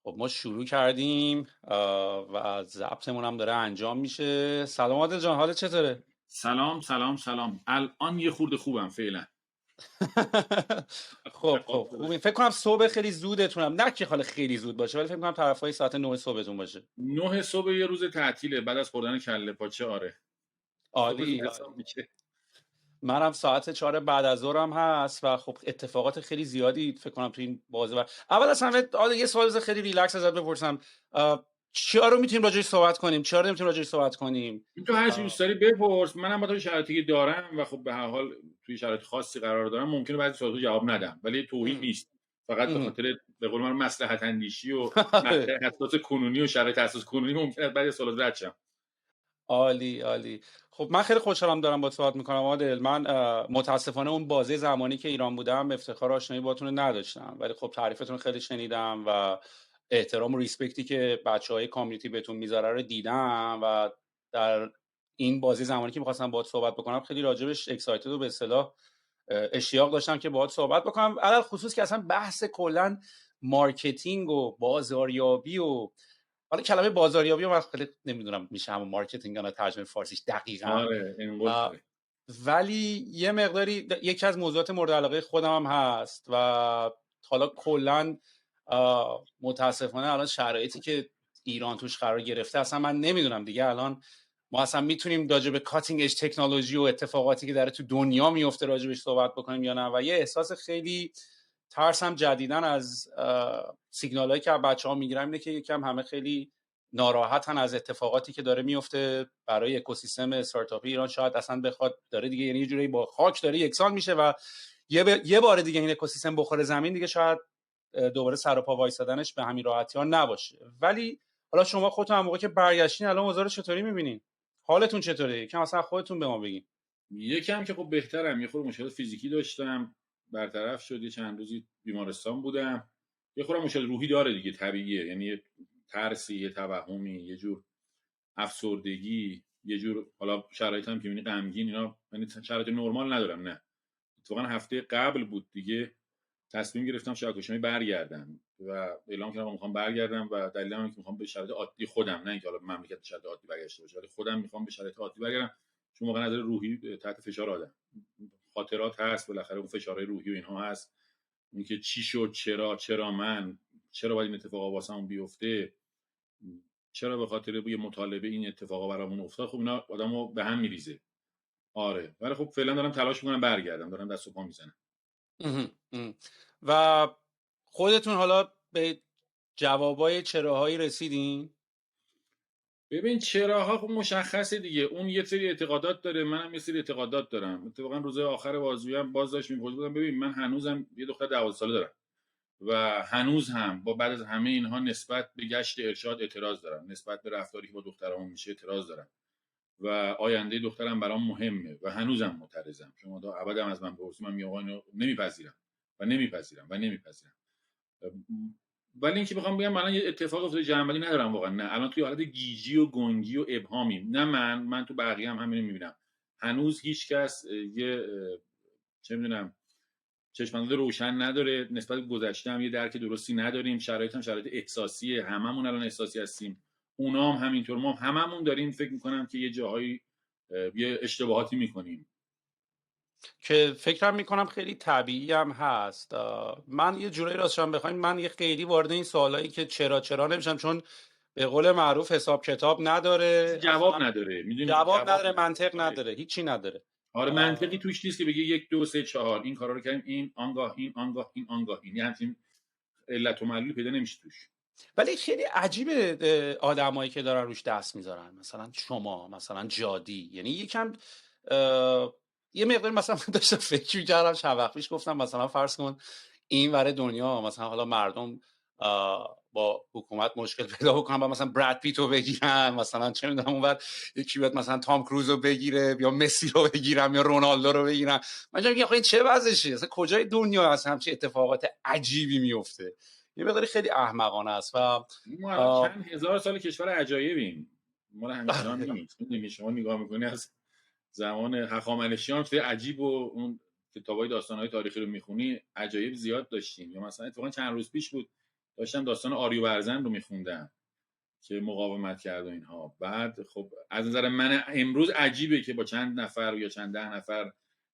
خب ما شروع کردیم و ضبطمون هم داره انجام میشه. سلام عادل جان، حالت چطوره؟ سلام سلام سلام. الان یه خورده خوبم فعلا. خب خوبی. فکر کنم صبح خیلی زودتونم، نه که حالا خیلی زود باشه، ولی فکر کنم طرفای ساعت 9 صبحتون باشه. 9 صبح یه روز تعطیله بعد از خوردن کله پاچه. آره، صبح زود عالی حساب عالی. میشه. منم ساعت 4 بعد از ظهرم هست و خب اتفاقات خیلی زیادی فکر کنم تو این بازه. اول از همه عادل یه سوال خیلی ریلکس ازت بپرسم، چیا رو میتونیم راجعش صحبت کنیم، چیا رو نمیتونیم راجعش صحبت کنیم؟ تو هر چی دوست داری بپرس. منم با تو شرایطی که دارم و خب به هر حال توی شرایط خاصی قرار دارم ممکنه بعضی سوالات جواب ندم، ولی توهین ام. نیست. فقط به ام. خاطر به قول من مصلحت اندیشی و آره. مقطع حساس کنونی و شرایط حساس کنونی ممکنه بعضی سوالات رد شم. عالی عالی. خب من خیلی خوشحالم دارم با صحبت میکنم عادل. من متاسفانه اون بازه زمانی که ایران بودم افتخار آشنایی باتون رو نداشتم، ولی خب تعریفتون رو خیلی شنیدم و احترام و ریسپکتی که بچهای کامیونیتی بهتون میذاره رو دیدم و در این بازی زمانی که میخواستم باهات صحبت بکنم خیلی راجبش اکسایتد و به اصطلاح اشتیاق داشتم که باهات صحبت بکنم، علل خصوص که اصلا بحث کلا مارکتینگ و بازاریابی و حالا کلمه بازاریابی رو من خیلی نمیدونم میشه همون مارکتینگ یا ترجمه فارسیش دقیقاً. آره این قول داره. ولی یه مقداری یکی از موضوعات مورد علاقه خودم هم هست و حالا کلا متاسفانه الان شرایطی که ایران توش قرار گرفته اصلا من نمیدونم دیگه الان ما اصلا میتونیم راجع به کاتینگ اج تکنولوژی و اتفاقاتی که داره تو دنیا میفته راجع بهش صحبت بکنیم یا نه. و یه احساس خیلی ترسم جدیدن از سیگنال هایی که بچه ها میگیرن اینه که یکم همه خیلی ناراحتن از اتفاقاتی که داره میفته برای اکوسیستم استارتاپی ایران. شاید اصلا بخواد داره دیگه، یعنی یه جوری با خاک داره یکسان میشه و یه بار دیگه این اکوسیستم بخوره زمین دیگه شاید دوباره سر و پا وایسادنش به همین راحتی ها نباشه. ولی حالا شما خودتون هم موقع که برگشتین الان اوضاع رو چطوری میبینین؟ حالتون چطوره؟ یکم اصلا خودتون به ما بگین. یکم که خب بهترم. یه خورده مشکل فیزیکی داشتم، برطرف شد. یه چند روزی بیمارستان بودم. یه خورده مشکل روحی داره دیگه، طبیعیه. یعنی یه ترسی، یه توهمی، یه جور افسردگی، یه جور حالا شرایطم که می‌بینی غمگین، اینا یعنی شرایط نرمال ندارم. نه، اتفاقا هفته قبل بود دیگه تصمیم گرفتم شاکوشمی برگردم و اعلام کردم میخوام برگردم و دلیلم اینه که میخوام به شرایط عادی خودم، نه اینکه حالا مملکت شرایط عادی برگشته باشه، ولی خودم میخوام به شرایط عادی برگردم. چون موقع نظر روحی تحت فشار آدم، خاطرات هست بالاخره، اون فشارهای روحی و اینها هست. اینکه چی شد، چرا من، چرا باید این اتفاقا واسمون بیفته، چرا به خاطر یه مطالبه این اتفاقا برامون افتاد. خب اینا آدمو به هم میریزه. آره، ولی خب فعلا دارم تلاش میکنم برگردم، دارم دست و پا میزنم. و خودتون حالا به جوابای چراهایی رسیدین؟ ببین چراها خب مشخصه دیگه. اون یه سری اعتقادات داره، منم یه سری اعتقادات دارم. اتفاقا روز آخر بازجویی باز داشت می‌پرسید، بودم ببین من هنوزم یه دختر 12 ساله دارم و هنوز هم با بعد از همه اینها نسبت به گشت ارشاد اعتراض دارم، نسبت به رفتاری که با دخترام میشه اعتراض دارم و آینده دخترم برام مهمه و هنوزم معترضم. شما تا ابدم از من بپرسید من میگم آقا اینو نمیپذیرم و نمیپذیرم و نمیپذیرم. ولی اینکه بخوام بگم الان یه اتفاق افتاده جنبالی ندارم واقعا، نه. الان توی حالت گیجی و گنگی و ابهامیم. نه من تو بقیه هم همین میبینم. هنوز هیچ کس یه چه میدونم چشمانداز روشن نداره نسبت به گذشته. هم یه درک درستی نداریم. شرایط هم شرایط احساسیه، هممون الان احساسی هستیم، اونا هم همینطور. ما هممون داریم فکر میکنم که یه جاهایی یه اشتباهاتی میکنیم که فکرم میکنم خیلی طبیعی هم هست. من یه جورایی راستشم بخوایم من یه خیلی وارد این سوالایی که چرا نمیشم، چون به قول معروف حساب کتاب نداره، جواب اصلا نداره. میدونی جواب جواب نداره، نداره. منطق آره. نداره، هیچی نداره. آره، منطقی توش نیست که بگی 1 2 3 4 این کارا رو کردیم، این آنگاه این آنگاه این آنگاه این، یعنی همچین علت و معلولی پیدا نمیشه توش. ولی خیلی عجیبه آدمایی که دارن روش دست میذارن، مثلا شما، مثلا جادی، یعنی یکم یه مقدار مثلا من داشتم فکر می‌کردم چند وقت پیش، گفتم مثلا فرض کن این ور دنیا مثلا حالا مردم با حکومت مشکل پیدا بکنن و مثلا براد پیت رو بگیرن، مثلا چه میدونم اونور یکی بیاد مثلا تام کروز رو بگیره یا مسی رو بگیرن یا رونالدو رو بگیرن. من میگم آخه این چه وضعشه، اصلا کجای دنیا اصلا همچین اتفاقات عجیبی میفته؟ یه مقداری خیلی احمقانه است و ما الان چند هزار سال کشور عجایبیم، مال همین الان نیست. میدونی شما نگاه میکنی از زمان هخامنشیان خیلی عجیب و اون کتابای داستانهای تاریخی رو میخونی عجایب زیاد داشتیم. یا مثلا اتفاقا چند روز پیش بود داشتم داستان آریو برزن رو میخوندم که مقاومت کرد و اینها. بعد خب از نظر من امروز عجیبه که با چند نفر یا چند ده نفر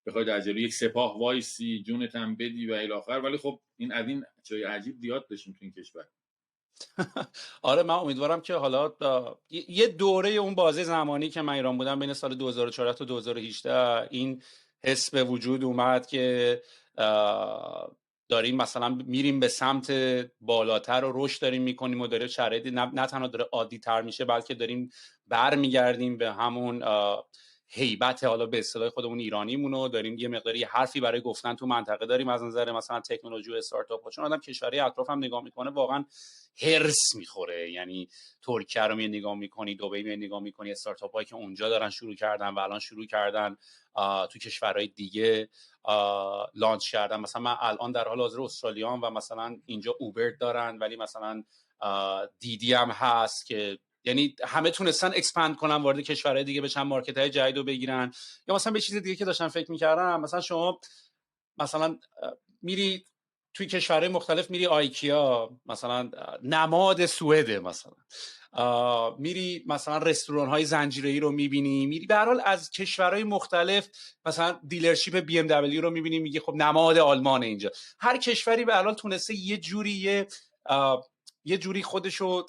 بخوای در جلوی یک سپاه وایسی، جونت هم بدی و الی آخر، ولی خب این از این چیز عجیب زیاد داشتیم تو این کشور. آره من امیدوارم که حالا یه دوره اون بازه زمانی که من ایران بودم بین سال 2014 تا 2018 این حس به وجود اومد که داریم مثلا میریم به سمت بالاتر و رشد داریم میکنیم و داره شرایط نه تنها داره عادی تر میشه بلکه داریم برمیگردیم به همون هیبت حالا به اصطلاح خودمون ایرانیمون و داریم یه مقداری حرفی برای گفتن تو منطقه داریم از نظر مثلا تکنولوژی و استارتاپ. چون آدم کشوری اطرافم نگاه میکنه واقعا هرس میخوره. یعنی ترکیه رو می نگاه میکنی، دبی می نگاه میکنی، استارتاپ هایی که اونجا دارن شروع کردن و الان شروع کردن تو کشورهای دیگه لانچ کردن. مثلا من الان در حال حاضر استرالیام و مثلا اینجا اوبر دارن، ولی مثلا دیدی هم هست که یعنی همه تونستن اکسپند کنن وارد کشورهای دیگه بشن، مارکت های جدید رو بگیرن. یا مثلا به چیز دیگه که داشتم فکر میکردم، مثلا شما مثلا میری توی کشورهای مختلف، میری آیکیا مثلا نماد سوئده، مثلا میری مثلا رستوران های زنجیره‌ای رو میبینی، میری به هر حال از کشورهای مختلف مثلا دیلرشیپ بی ام دبلیو رو میبینی، میگی خب نماد آلمانه اینجا. هر کشوری به هر حال تونسته یه جوری خودشو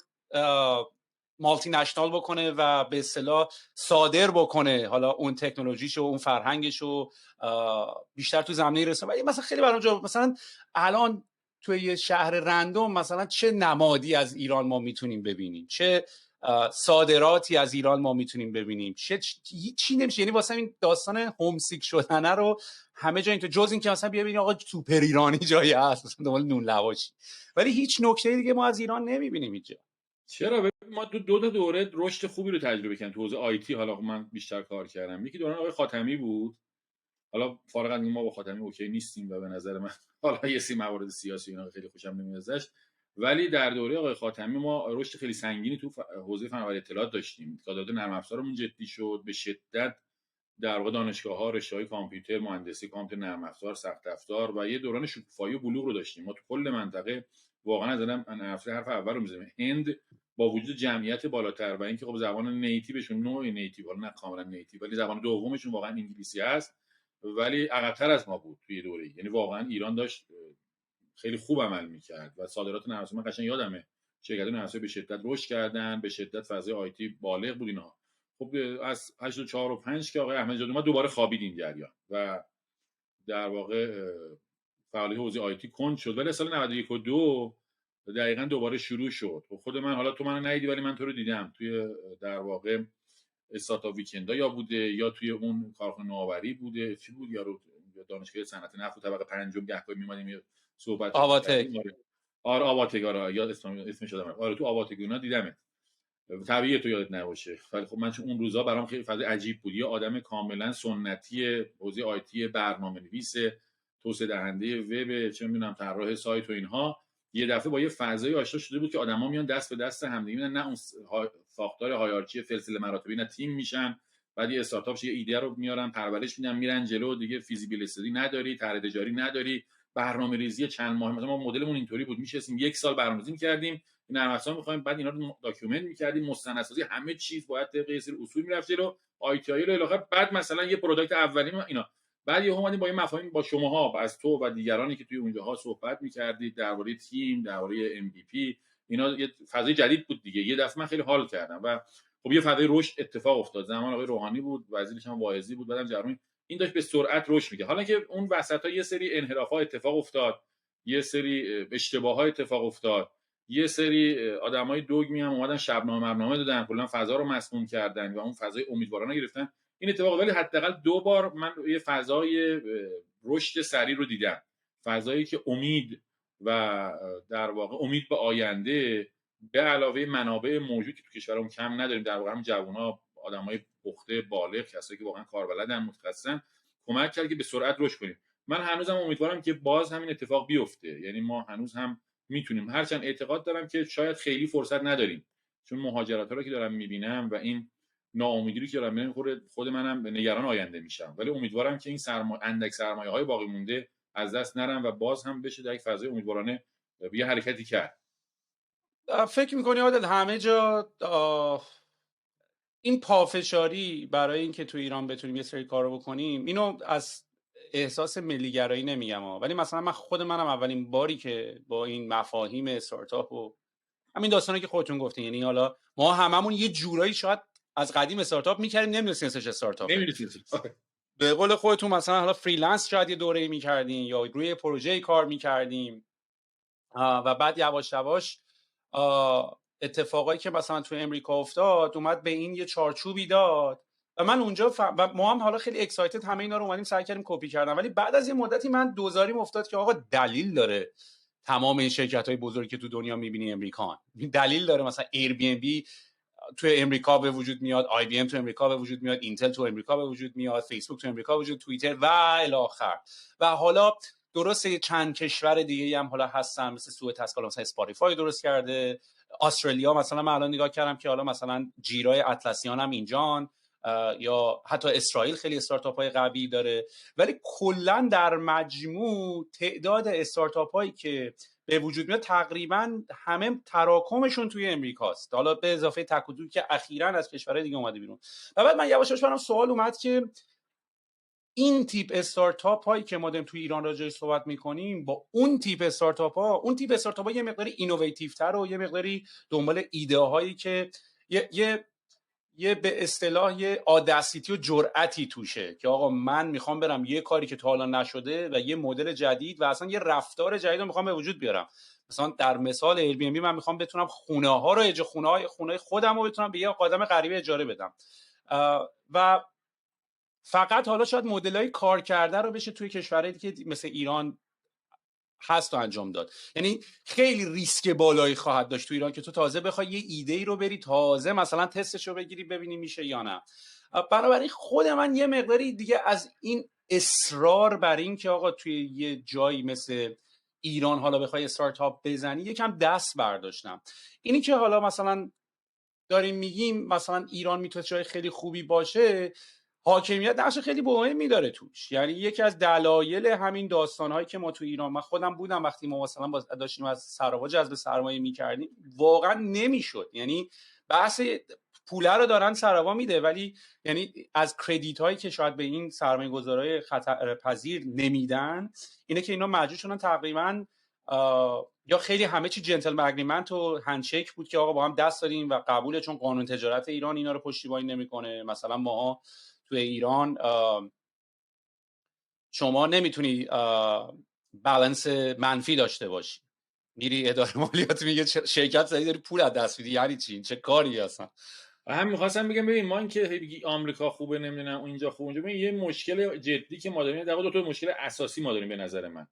مالتی نشنال بکنه و به اصطلاح صادر بکنه حالا اون تکنولوژیشو، اون فرهنگشو بیشتر تو زمینه رسانه. ولی مثلا خیلی برام جالب، مثلا الان توی یه شهر رندوم مثلا چه نمادی از ایران ما میتونیم ببینیم، چه صادراتی از ایران ما میتونیم ببینیم، چی نمیشه. یعنی واسه این داستان هومسیک شدنه رو همه جا اینطور، جز این که مثلا بیا ببینیم آقا سوپر ایرانی جایی هست مثلا دنبال نون لواشی، ولی هیچ نکته دیگه ما از ایران نمیبینیم اینجا. چرا؟ ما دو تا دوره رشد خوبی رو تجربه کردیم تو حوزه آیتی. حالا من بیشتر کار کردم. یکی دوران آقای خاتمی بود. حالا فارغ از ما با خاتمی اوکی نیستیم و به نظر من حالا یه سری موارد سیاسی اینا خیلی خوشم نمیاد ازش، ولی در دوره آقای خاتمی ما رشد خیلی سنگینی تو حوزه فناوری اطلاعات داشتیم. تعداد نرم افزارمون جدی شد به شدت. در واقع دانشگاه‌ها، رشته‌های کامپیوتر، مهندسی کامپیوتر، نرم افزار، سخت افزار و یه دوران شکوفایی و بلوغ رو داشتیم. ما تو کل منطقه واقعا از آدم حرف اول رو می‌زنیم. هند با وجود جمعیت بالاتر و اینکه خب زبان نیتیوشون نوع نیتیو، حالا نه کاملا نیتیو، ولی زبان دومشون واقعا انگلیسی هست، ولی عقب‌تر از ما بود توی دوره. یعنی واقعا ایران داشت خیلی خوب عمل می‌کرد و صادرات نرم افزار، من قشنگ یادمه شرکت‌های نرم افزار به شدت رشد کردن، به شدت فضای آیتی بالغ بود اینها. خب از 84 و 5 که آقای احمدی ما دوباره خوابید این جریان و در واقع فعالیت حوزه آیتی کند شد، ولی سال 91 و 2 دقیقاً دوباره شروع شد. خود من، حالا تو منو ندیدی ولی من تو رو دیدم توی در واقع استارتاپ ویکندا یا بوده یا توی اون کارخونه نوآوری بوده، چی بود یارو دانشگاه صنعت نفت و طبقه پنجم گهگاهی می‌اومدیم صحبت آواتک. می‌کردیم. آره آواتک، آره یاد اسمش یادم. آره تو آواتک اینا دیدمت. طبیعیه تو یادت نباشه، ولی خب من چون اون روزا برام خیلی فضای عجیب بود. یه آدم کاملا سنتی حوزه آیتی، برنامه‌نویس، توسعه دهنده وب، چه می‌دونم طراح سایت و اینها، یه دفعه با یه فضای آشنا شده بود که آدما میان دست به دست همدیگه میدن، نه اون ساختار هایرارکی سلسله مراتبی، نه تیم میشن. بعد یه استارتاپ یه ایده رو میارن، پرورش میدن، میرن جلو، دیگه فیزیبل استادی نداری، طرح تجاری نداری، برنامه‌ریزی چند ماه. مثلا ما مدلمون اینطوری بود، میشستیم یک سال برنامه‌ریزی می‌کردیم، نرم افزار می‌خوایم، بعد اینا رو داکیومنت می‌کردیم، مستندسازی، همه چیز باید طبق یه سری اصول می‌رفت جلو، آی تی آی رو الی. بعد مثلا یه پروداکت اولی اینا، بعد یهو اومدیم با این مفاهیم با شماها، از تو و دیگرانی که توی اونجاها صحبت می‌کردید درباره تیم، درباره ام وی پی، اینا یه فضای جدید بود دیگه. یه دفعه من خیلی حال کردم و خب یه فضای رشد اتفاق افتاد. زمان آقای روحانی بود، وزیرش هم واعظی بود، بعدم جرمی، این داشت به سرعت رشد می‌کرد. حالا که اون وسطا یه سری انحراف‌ها اتفاق افتاد، یه سری اشتباهات اتفاق افتاد، یه سری آدمای دوگمی هم اومدن شبنامه دادن، کلا فضا رو مسموم کردن و اون فضای امیدوارانه گرفتن. این اتفاق، ولی حداقل 2 بار من یه فضای رشد سریع رو دیدم، فضایی که امید و در واقع امید به آینده به علاوه منابع موجودی که تو کشورمون کم نداریم، در واقع هم جوونا، آدمای پخته بالغ، کسایی که واقعا کاربلدن، متخصصن، کمک کرد که به سرعت رشد کنیم. من هنوزم امیدوارم که باز همین اتفاق بیفته. یعنی ما هنوز هم میتونیم، هرچند اعتقاد دارم که شاید خیلی فرصت نداریم، چون مهاجرت‌ها رو که دارم میبینم و این ناامیدی رو که دارم میبینم، خود منم نگران آینده میشم. ولی امیدوارم که این اندک سرمایه‌های باقی مونده از دست نرن و باز هم بشه در یک فضای امیدوارانه یه حرکتی کرد. فکر میکنی عادل همه جا این پافشاری برای اینکه تو ایران بتونیم یه سری کارو بکنیم، اینو از احساس ملیگرایی نمیگم ولی مثلا من خود منم اولین باری که با این مفاهیم استارتاپ و همین داستانی که خودتون گفتین، یعنی حالا ما هممون یه جورایی شاید از قدیم استارتاپ میکردیم نمیدونستیم اسمش استارتاپه. به قول خودتون مثلا حالا فریلنس شاید یه دوره‌ای میکردیم یا روی پروژه‌ای کار میکردیم و بعد یواش یواش اتفاقایی که مثلا تو امریکا افتاد اومد به این یه چارچوبی داد و من اونجا و ما هم حالا خیلی اکسایتد همه اینا رو اومدیم سعی کردیم کپی کردن، ولی بعد از یه مدتی من دوزاریم افتاد که آقا دلیل داره تمام این شرکت‌های بزرگی که تو دنیا می‌بینی امریکان، دلیل داره مثلا ایر بی ام بی تو امریکا به وجود میاد، آی بی ام تو امریکا به وجود میاد، اینتل تو امریکا به وجود میاد، فیسبوک تو امریکا به وجود، توییتر و الی آخر. و حالا درسته چند کشور دیگه هم حالا هستن مثل سوئد هست، مثلا اسپاتیفای درست کرده، استرالیا مثلا من الان نگاه کردم که حالا مثلا جیرای اطلسیان هم اینجان، یا حتی اسرائیل خیلی استارتاپ های قوی داره. ولی کلا در مجموع تعداد استارتاپ هایی که به وجود میاد تقریبا همه تراکمشون توی امریکاست، حالا به اضافه تکودوی که اخیراً از کشورهای دیگه اومده بیرون. و بعد من یواش یواش برام سوال اومد که این تیپ استارتاپ هایی که ما داریم توی ایران راجعش صحبت میکنیم با اون تیپ استارتاپ ها یه مقداری اینوویتیو تر و یه مقداری دنبال ایده هایی که یه به اصطلاح یه آدسیتی و جرأتی توشه که آقا من میخوام برم یه کاری که تا حالا نشده و یه مدل جدید و اصلا یه رفتار جدید رو میخوام به وجود بیارم. مثلا در مثال ایر بی ام بی من میخوام بتونم خونه ها رو خونه خودم رو بتونم به یه آدم غریبه اجاره بدم و فقط حالا شاید مدل‌های کار کرده رو بشه توی کشورهایی که مثل ایران هست و انجام داد. یعنی خیلی ریسک بالایی خواهد داشت تو ایران که تو تازه بخوای یه ایده ای رو بری تازه مثلا تستش رو بگیری ببینی میشه یا نه. بنابراین خود من یه مقداری دیگه از این اصرار بر این که آقا توی یه جایی مثل ایران حالا بخوای استارتاپ بزنی یکم دست برداشتم. اینی که حالا مثلا داریم میگیم مثلا ایران میتونه جای خیلی خوبی باشه، حاکمیت نقش خیلی مهمی داره توش. یعنی یکی از دلایل همین داستانهایی که ما تو ایران، من خودم بودم وقتی ما مثلا داشتیم از سراوا جذب سرمایه میکردیم واقعا نمیشد. یعنی بحث پوله رو دارن سراوا میده ولی یعنی از کردیت هایی که شاید به این سرمایه گذارای خطرپذیر نمیدن اینه که اینا مجبور شدن تقریبا یا خیلی همه چی جنتلمن اگریمنت و هندشیک بود که آقا با هم دست دادیم و قبوله، چون قانون تجارت ایران اینا رو پشتیبانی نمیکنه. مثلا ما تو ایران شما نمیتونی بالانس منفی داشته باشی، میری اداره مالیات میگه شرکت زدی داری پول از دست میدی، یعنی چی؟ چه کاری اصلا؟ هم می‌خواستم بگم ببین ما اینکه بگی آمریکا خوبه نمیدونم اینجا خوبه اونجا، ببین یه مشکل جدی که ما داریم، در واقع دو تا مشکل اساسی ما داریم به نظر من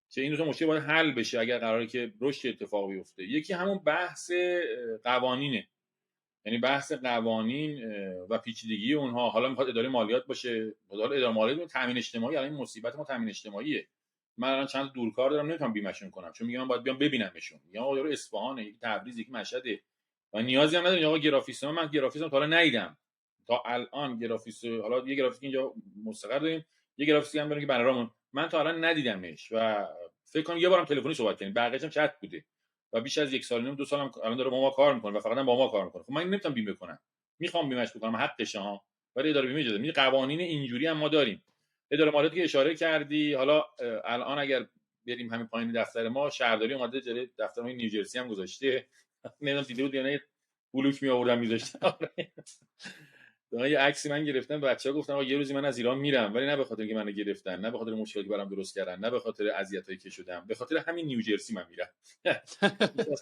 که این دو تا مشکل باید حل بشه اگر قراره که رشد اتفاق بیفته. یکی همون بحث قوانینه، یعنی بحث قوانین و پیچیدگی اونها. حالا میخواد اداره مالیات باشه، حالا اداره مالیات و تامین اجتماعی، الان مصیبت ما تامین اجتماعیه. من الان چند دورکار دارم نمیتونم بیمشون کنم چون میگم باید بیام ببینمشون، میگم آقا یارو اصفهانه، یک تبریز، یک مشهده و نیازی هم ندارم. آقا گرافیست من گرافیسم تا حالا ندیدم، تا الان گرافیست، حالا یه گرافیک اینجا مستقر داریم، یه گرافیک هم داریم که بنرامون، من تا الان ندیدمش و فکر کنم یه بارم تلفنی صحبت کردیم، بقیه‌اش هم چت بوده و بیش از یک سال و نیم دو سالم الان داره با ما کار میکنه و فقط با ما کار میکنه. خب من نمیتونم بیمه کنم، میخوام بیمهش بکنم حقشه ها، ولی اداره بیمه اجازه میده. قوانین اینجوری هم ما داریم. اداره مالیاتی که اشاره کردی، حالا الان اگر بریم همین پایین دفتر ما شهرداری اومده جلوی دفتر ما نیوجرسی هم گذاشته، نمیدونم دیده بود یا نه، بلوک می آوردم میذاشتم. یه عکسی من گرفتم، بچه‌ها گفتن آقا یه روزی من از ایران میرم، ولی نه به خاطر اینکه منو گرفتن، نه به خاطر مشکلاتی که برام درست کردن، نه به خاطر اذیتایی که شدم، به خاطر همین نیوجرسی من میرم.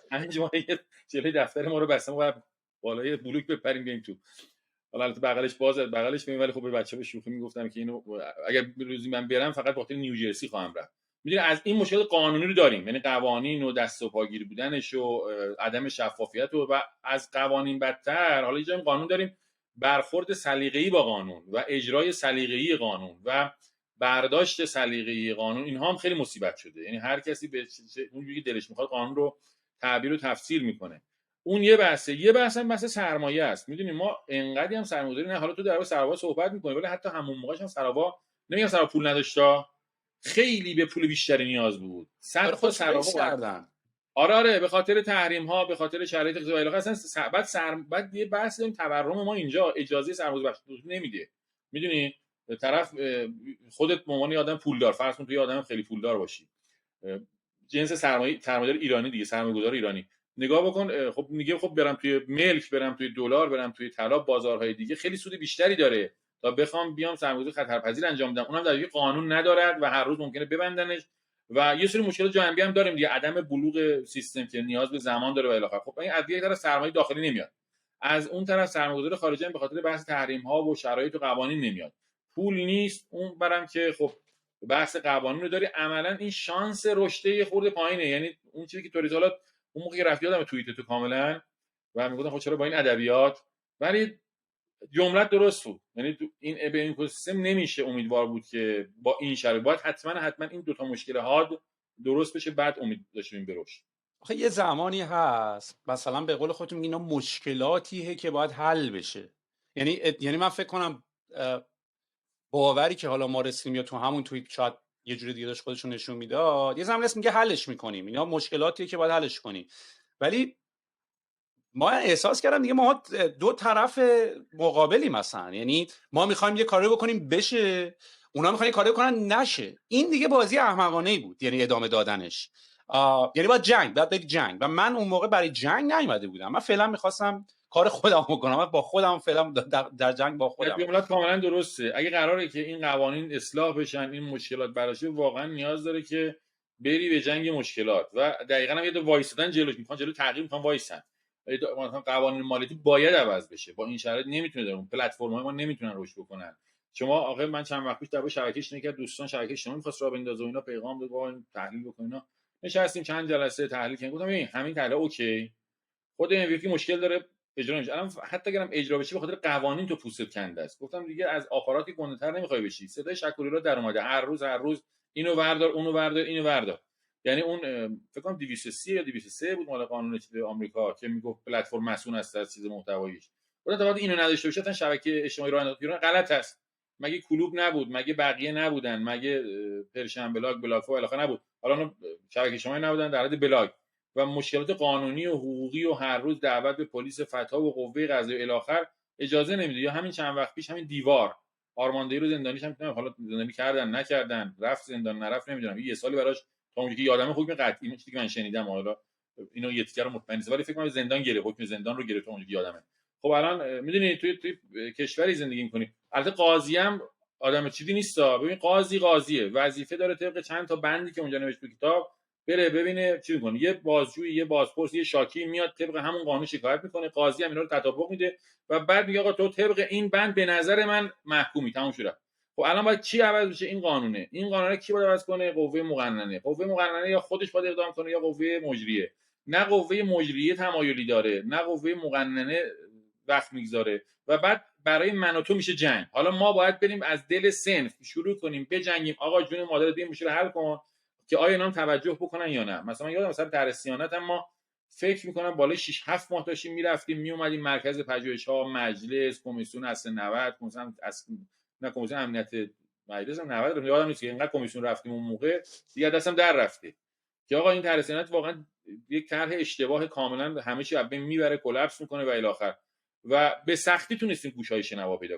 5 ماه جلوی دفتر ما رو بستم و بالای بلوک بپریم بیایم تو. حالا البته بغلش بازه، بغلش میگم، ولی خب به بچه‌ها به شوخی میگفتم که اینو اگر روزی من برم فقط به خاطر نیوجرسی خواهم رفت. میدونی از این مشکل قانونی رو داریم، یعنی قوانین و دست و پاگیری بودنش و عدم شفافیت و از قوانین بدتر حالا یه قانون داریم برخورد سلیقه‌ای با قانون و اجرای سلیقه‌ای قانون و برداشت سلیقه‌ای قانون، اینها هم خیلی مصیبت شده. یعنی هر کسی به اونجوری که دلش میخواد قانون رو تعبیر و تفسیر میکنه. اون یه بحثه. یه بحث هم بحث سرمایه است. میدونی ما انقدی هم سرمایه‌گذاری نه، حالا تو در مورد سراوا صحبت می‌کنی ولی حتی همون موقعش هم سراوا نمیگم سراوا پول نداشتا، خیلی به پول بیشتری نیاز بود. 100 تا سراوا کردن. آره به خاطر تحریم ها، به خاطر شرایط اقتصادی اصلا بعد یه بحث این تورم ما اینجا اجازه سرمایه‌گذاری بخشی نمیده. میدونی طرف خودت به عنوان آدم پولدار، فرض کن توی آدم خیلی پولدار باشی، جنس سرمایه‌دار ایرانی دیگه، سرمایه‌گذار ایرانی، نگاه بکن، خب میگه خب برم توی ملک، برم توی دلار، برم توی طلا، بازارهای دیگه خیلی سود بیشتری داره تا بخوام بیام سرمایه‌گذاری خطرپذیر انجام بدم، اونم در حالی قانون ندارد و هر روز ممکنه ببندنش و یه سری مشکلات جانبی هم داریم دیگه، عدم بلوغ سیستم که نیاز به زمان داره و الی آخر. خب این از یک طرف سرمایه داخلی نمیاد، از اون طرف سرمایه‌گذار خارجی هم به خاطر بحث تحریم ها و شرایط و قوانین نمیاد، پول نیست اون برام که خب بحث قوانین رو داری، عملا این شانس رشد یه خورده پایینه. یعنی اون چیزی که توریت حالا اون موقع رفت یادم توییت تو کاملا و میگفتن خب چرا با این ادبیات، ولی جملت درست بود. یعنی تو این به این اکوسیستم نمیشه امیدوار بود که با این شرایط، باید حتما این دو تا مشکل حاد درست بشه بعد امید داشتیم به رشد. آخه یه زمانی هست مثلا به قول خودتون اینا مشکلاتیه که باید حل بشه. یعنی من فکر کنم باوری که حالا ما رسیدیم یا تو همون توییت شاید یه جوری دیگه داشت خودشون نشون میداد، یه زمانی هست میگه حلش میکنیم، اینا مشکلاتیه که باید حلش کنیم، ولی ما احساس کردم دیگه ما دو طرف مقابلی مثلا، یعنی ما میخوایم یه کاری بکنیم بشه، اونا میخوان یه کاری بکنن نشه. این دیگه بازی احمقانه‌ای بود، یعنی ادامه دادنش. یعنی باید جنگ و من اون موقع برای جنگ نیومده بودم، من فعلا میخواستم کار خودم بکنم، من با خودم فعلا در جنگ با خودم. جملات کاملا درسته. اگه قراره که این قوانین اصلاح بشن، این مشکلات براشه، واقعا نیاز داره که بری به جنگ مشکلات و دقیقاً هم یه دو وایسادن جلوش، میخوان جلو تغییر میخوان وایسن. مثلا قوانین مالیاتی باید عوض بشه، با این شرایط نمیتونه دارم، پلتفرم‌های ما نمیتونن رشد بکنن. شما آخه من چند وقت پیش در شبکه‌اش نکرد دوستان شبکه شما می‌خواست راه بندازه و اینا، پیغام داد با تحلیل بکنینا، نشستیم چند جلسه تحلیل کردیم، گفتم ببین همین تحلیل اوکی، خود MVP مشکل داره اجرا نمیشه، الان حتی اگرم اجرا بشه به خاطر قوانین تو پوستت کنده است. گفتم دیگه از آپاراتی گنده‌تر نمیخوای بشی، صدای شکوریلا در اومده هر روز اینو وردار اونو وردار اینو وردار. یعنی اون فکر کنم 230 یا 203 بود مال قانون آمریکا که میگفت پلتفرم مسئول است از چیز محتواییش. گفتم تا اینو نداشته باشه تا شبکه اجتماعی راه انداختن غلط است. مگه کلوب نبود، مگه بقیه نبودن، مگه پرشن بلاگ و الی آخر نبود، حالا شبکه اجتماعی نبودن در حد بلاگ و مشکلات قانونی و حقوقی و هر روز دعوت به پلیس فتا و قوه قضاییه الی آخر اجازه نمیده. یا همین چند وقت پیش همین دیوار آرماندهی رو زندانیش هم حالا زندانی کردن نکردن، رفت زندان نرفت نمیدونم، یه سالی براش تا اونجایی که یادم حکم قطعی چیزی که من شنیدم، حالا اینو یه تیکر مطمئن نیست ولی فکر کنم زندان گرفت، حکم زندان رو گرفت اونجایی که یادمه. خب الان میدونی توی کشوری زندگی می‌کنی، البته قاضی هم آدم چیزی نیست. ببین قاضیه، وظیفه داره طبق چند تا بندی که اونجا نوشته تو کتاب بره ببینه چی میکنه، یه بازجویی، یه بازپرس، یه شاکی میاد طبق همون قانون شکایت میکنه، قاضی هم اینا رو تطابق میده و بعد میگه آقا تو طبق این بند به نظر من محکومی، تموم شد. خب الان باید چی عوض بشه؟ این قانونه کی باید عوض کنه؟ قوه مقننه یا خودش باید اقدام کنه یا قوه مجریه. نه قوه مجریه تمایلی داره نه قوه مقننه وقت میگذاره و بعد برای من و تو میشه جنگ. حالا ما باید بریم از دل صنف شروع کنیم بجنگیم، آقا جون مادر این مشکل حل کن که آیا اینا هم توجه بکنن یا نه. مثلا یادم مثلا طرح صیانت هم ما فکر میکنم بالای 6 7 ماه داشتیم میرفتیم میومدیم مرکز پژوهش‌ها، مجلس، کمیسیون اصل 90، کمیسیون اصل نه کمیسیون امنیت مجلس هم 90 رو یادم نیست که اینقدر کمیسیون رفتیم اون موقع دیگه دستم در رفته که آقا این طرح صیانت واقعا یک طرح اشتباه کاملا همه چی از بین میبره، کلاپس میکنه و الی آخر. و به سختی تونستیم گوشهای شنوا پیدا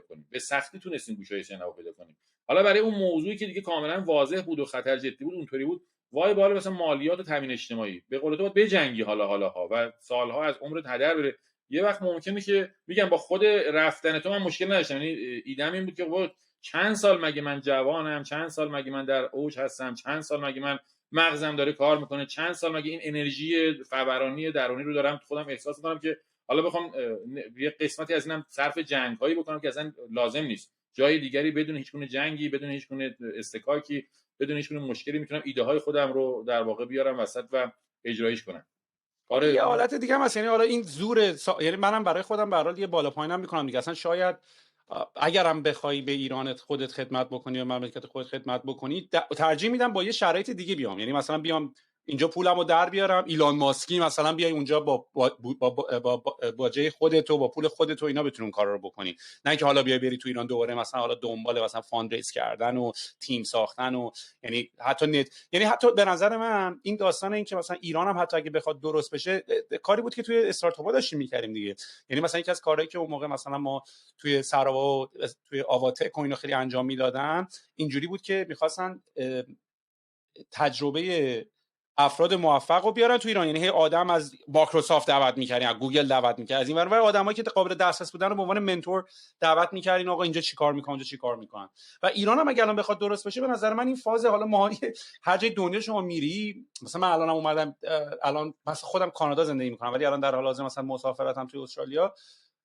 کنیم. حالا برای اون موضوعی که دیگه کاملا واضح بود و خطر جدی بود اونطوری بود، وای بالا مثلا مالیات و تامین اجتماعی به قول تو باید بجنگی حالا و سالها از عمرت هدر بره. یه وقت ممکنه که میگم با خود رفتن تو من مشکل نداشتم، یعنی ایدم این بود که با چند سال مگه من جوانم، چند سال مگه من در اوج هستم، چند سال مگه من مغزم داره کار میکنه، چند سال مگه این انرژی فورانی درونی رو دارم خودم احساس میکنم که حالا بخوام یه قسمتی از اینم صرف جنگ‌هایی بکنم که اصلا لازم نیست، جای دیگری بدون هیچ گونه جنگی، بدون هیچ گونه استکاکی، بدون هیچ گونه مشکلی میتونم ایده های خودم رو در واقع بیارم وسط و اجرایش کنم. آره یه حالت دیگه هم هست، یعنی حالا این زور یعنی منم برای خودم به هر حال یه بالا پایینم میکنم دیگه. اصلا شاید اگرم بخوای به ایرانت خودت خدمت بکنی یا مملکت خودت خدمت بکنی ترجیح میدم با یه شرایط دیگه بیام، یعنی مثلا بیام اینجا پولمو در بیارم، ایلان ماسکی مثلا بیای اونجا با باجه خودت و با پول خودت و اینا بتونی اون کارا رو بکنی، نه که حالا بیای بری تو ایران دوباره مثلا حالا دنبال مثلا فاند ریز کردن و تیم ساختن و یعنی حتی به نظر من این داستان این که مثلا ایران هم حتی اگه بخواد درست بشه کاری بود که توی استارتاپ‌ها داشتیم می‌کردیم دیگه. یعنی مثلا یکی از کارهایی که اون موقع مثلا ما توی سراوا و توی آواتک و اینا خیلی انجام میدادن اینجوری بود که می‌خواستن تجربه افراد موفق رو بیارن تو ایران. یعنی هی آدم از مایکروسافت دعوت می‌کردین، از گوگل دعوت می‌کردین، از این ور آدمایی که قابل دسترس بودن رو به عنوان منتور دعوت می‌کردین، آقا اینجا چیکار می‌کنن، اونجا چیکار می‌کنن. و ایران هم اگه الان بخواد درست بشه به نظر من این فاز، حالا ما هر جای دنیا شما میری، مثلا من الانم اومدم، الان مثلا خودم کانادا زندگی می‌کنم ولی الان در حال حاضر مثلا مسافرتم توی استرالیا،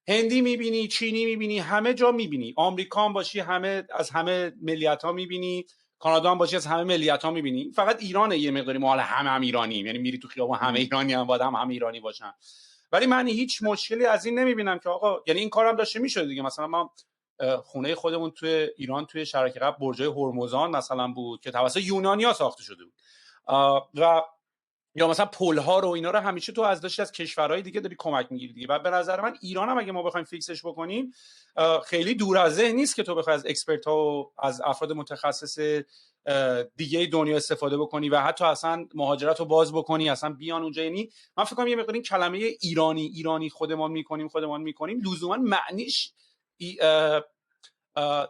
هندی می‌بینی، چینی می‌بینی، همه جا می‌بینی، آمریکا هم باشی همه از همه ملیت‌ها می‌بینی، کانادا هم باشی از همه ملیت‌ها می‌بینی. فقط ایرانه یه مقداری ما هم ایرانیم، یعنی میری تو خیابان همه ایرانی هم باید هم ایرانی باشن. ولی من هیچ مشکلی از این نمی‌بینم که آقا، یعنی این کارم داشته می‌شد دیگه. مثلا ما خونه خودمون توی ایران توی شرکت قبل برجای هرمزان مثلا بود که توسط یونانی‌ها ساخته شده بود، و یا مثلا پل‌ها رو اینا رو همیشه تو از داشتی از کشورهای دیگه داری کمک می‌گیری دیگه. و به نظر من ایران هم اگه ما بخوایم فیکسش بکنیم خیلی دور از ذهن نیست که تو بخوای از اکسپرت‌ها و از افراد متخصص دیگه دنیا استفاده بکنی و حتی اصلا مهاجرت رو باز بکنی، اصلا بیان اونجا. یعنی من فکر کنم یه مقدار این کلمه ایرانی خودمان می‌کنیم لزوما معنیش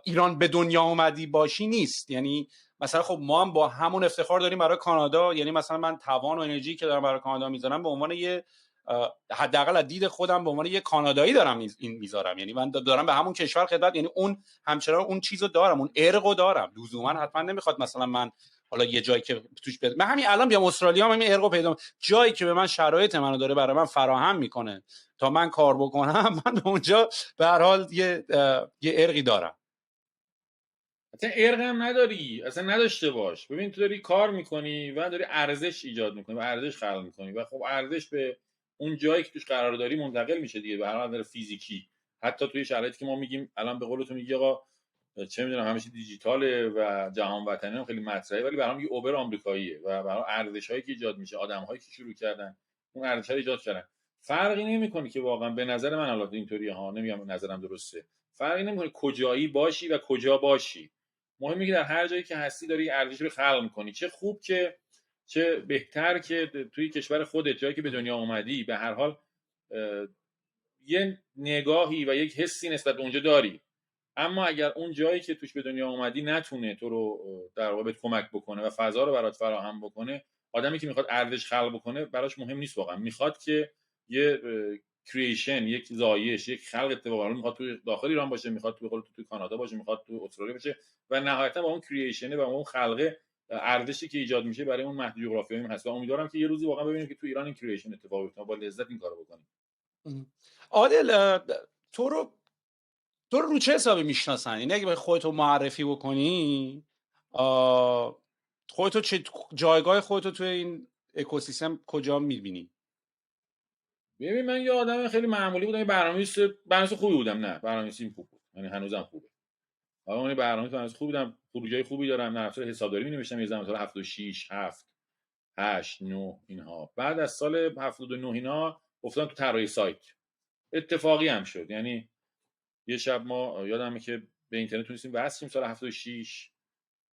ایران به دنیا اومدی باشی نیست. یعنی مثلا خب ما هم با همون افتخار داریم برای کانادا، یعنی مثلا من توان و انرژی که دارم برای کانادا میذارم به عنوان یه حداقل از دید خودم به عنوان یه کانادایی دارم این میذارم، یعنی من دارم به همون کشور خدمت، یعنی اون همچنان اون چیزو دارم، اون ارقو دارم. لزوما حتما نمیخواد مثلا من حالا یه جایی که توش من همین الان بیام استرالیا همین ارقو پیدا، جایی که به من شرایط منو داره برای من فراهم میکنه تا من کار بکنم، من اونجا به هر حال یه ارقی دارم. اصلا ارق هم نداری، اصلا نداشته باش. ببین تو داری کار میکنی و داری ارزش ایجاد میکنی و ارزش خلق میکنی و خب ارزش به اون جایی که توش قرار داری منتقل میشه دیگه، به هر حال فیزیکی. حتی توی شرایطی که ما میگیم الان به قول تو میگی آقا چه میدونم همیشه دیجیتاله و جهان وطنی هم خیلی مطرحه، ولی برام یه اوبر آمریکاییه و برام ارزش‌هایی که ایجاد میشه، آدم‌هایی که شروع کردن اون ارزش‌ها رو ایجاد کردن. فرقی نمیکنه که واقعا به نظر من البته اینطوریه ها، نمیگم نظرم درسته، فرقی نمیکنه کجایی باشی و کجا باشی. مهمه که در هر جایی که هستی داری ارزش رو خلق می‌کنی. چه خوب که چه بهتر که توی کشور خودت، جایی که به دنیا اومدی، به هر حال یه نگاهی و یک حسی نسبت به اونجا داری. اما اگر اون جایی که توش به دنیا اومدی نتونه تو رو در واقع کمک بکنه و فضا رو برات فراهم بکنه، آدمی که میخواد ارزش خلق بکنه براش مهم نیست واقعا. میخواد که یه کرییشن، یک زایش، یک خلق اتفاقی، میخواد تو داخل ایران باشه، میخواد تو کانادا باشه، میخواد تو استرالیا باشه و نهایتا با اون کرییشن و اون خلقه ارزشی که ایجاد میشه برای اون محدود جغرافیایی هست. و امیدوارم که یه روزی واقعا ببینیم که تو ایران این کرییشن اتفاق بیفته، با لذت این کارو بکنیم. عادل، تو رو چه حسابی میشناسن؟ یعنی اگه خودتو معرفی بکنی، خودتو جایگاه خودتو توی این اکوسیستم کجا میبینی؟ ببین من یه آدم خیلی معمولی بودم، برنامه‌نویس خوبی بودم. نه برنامه‌نویسیم خوب بود، یعنی هنوزم خوبه. حالا من برنامه‌نویس خوبی بودم، پروژه خوبی دارم، نرم افزار حسابداری می‌نوشتم یه زمان، سال 76 7 8 9 اینها. بعد از سال 79 اینا افتادم تو طراحی سایت. اتفاقی هم شد، یعنی یه شب ما یادمه که به اینترنت تونستیم وصل شیم، سال 76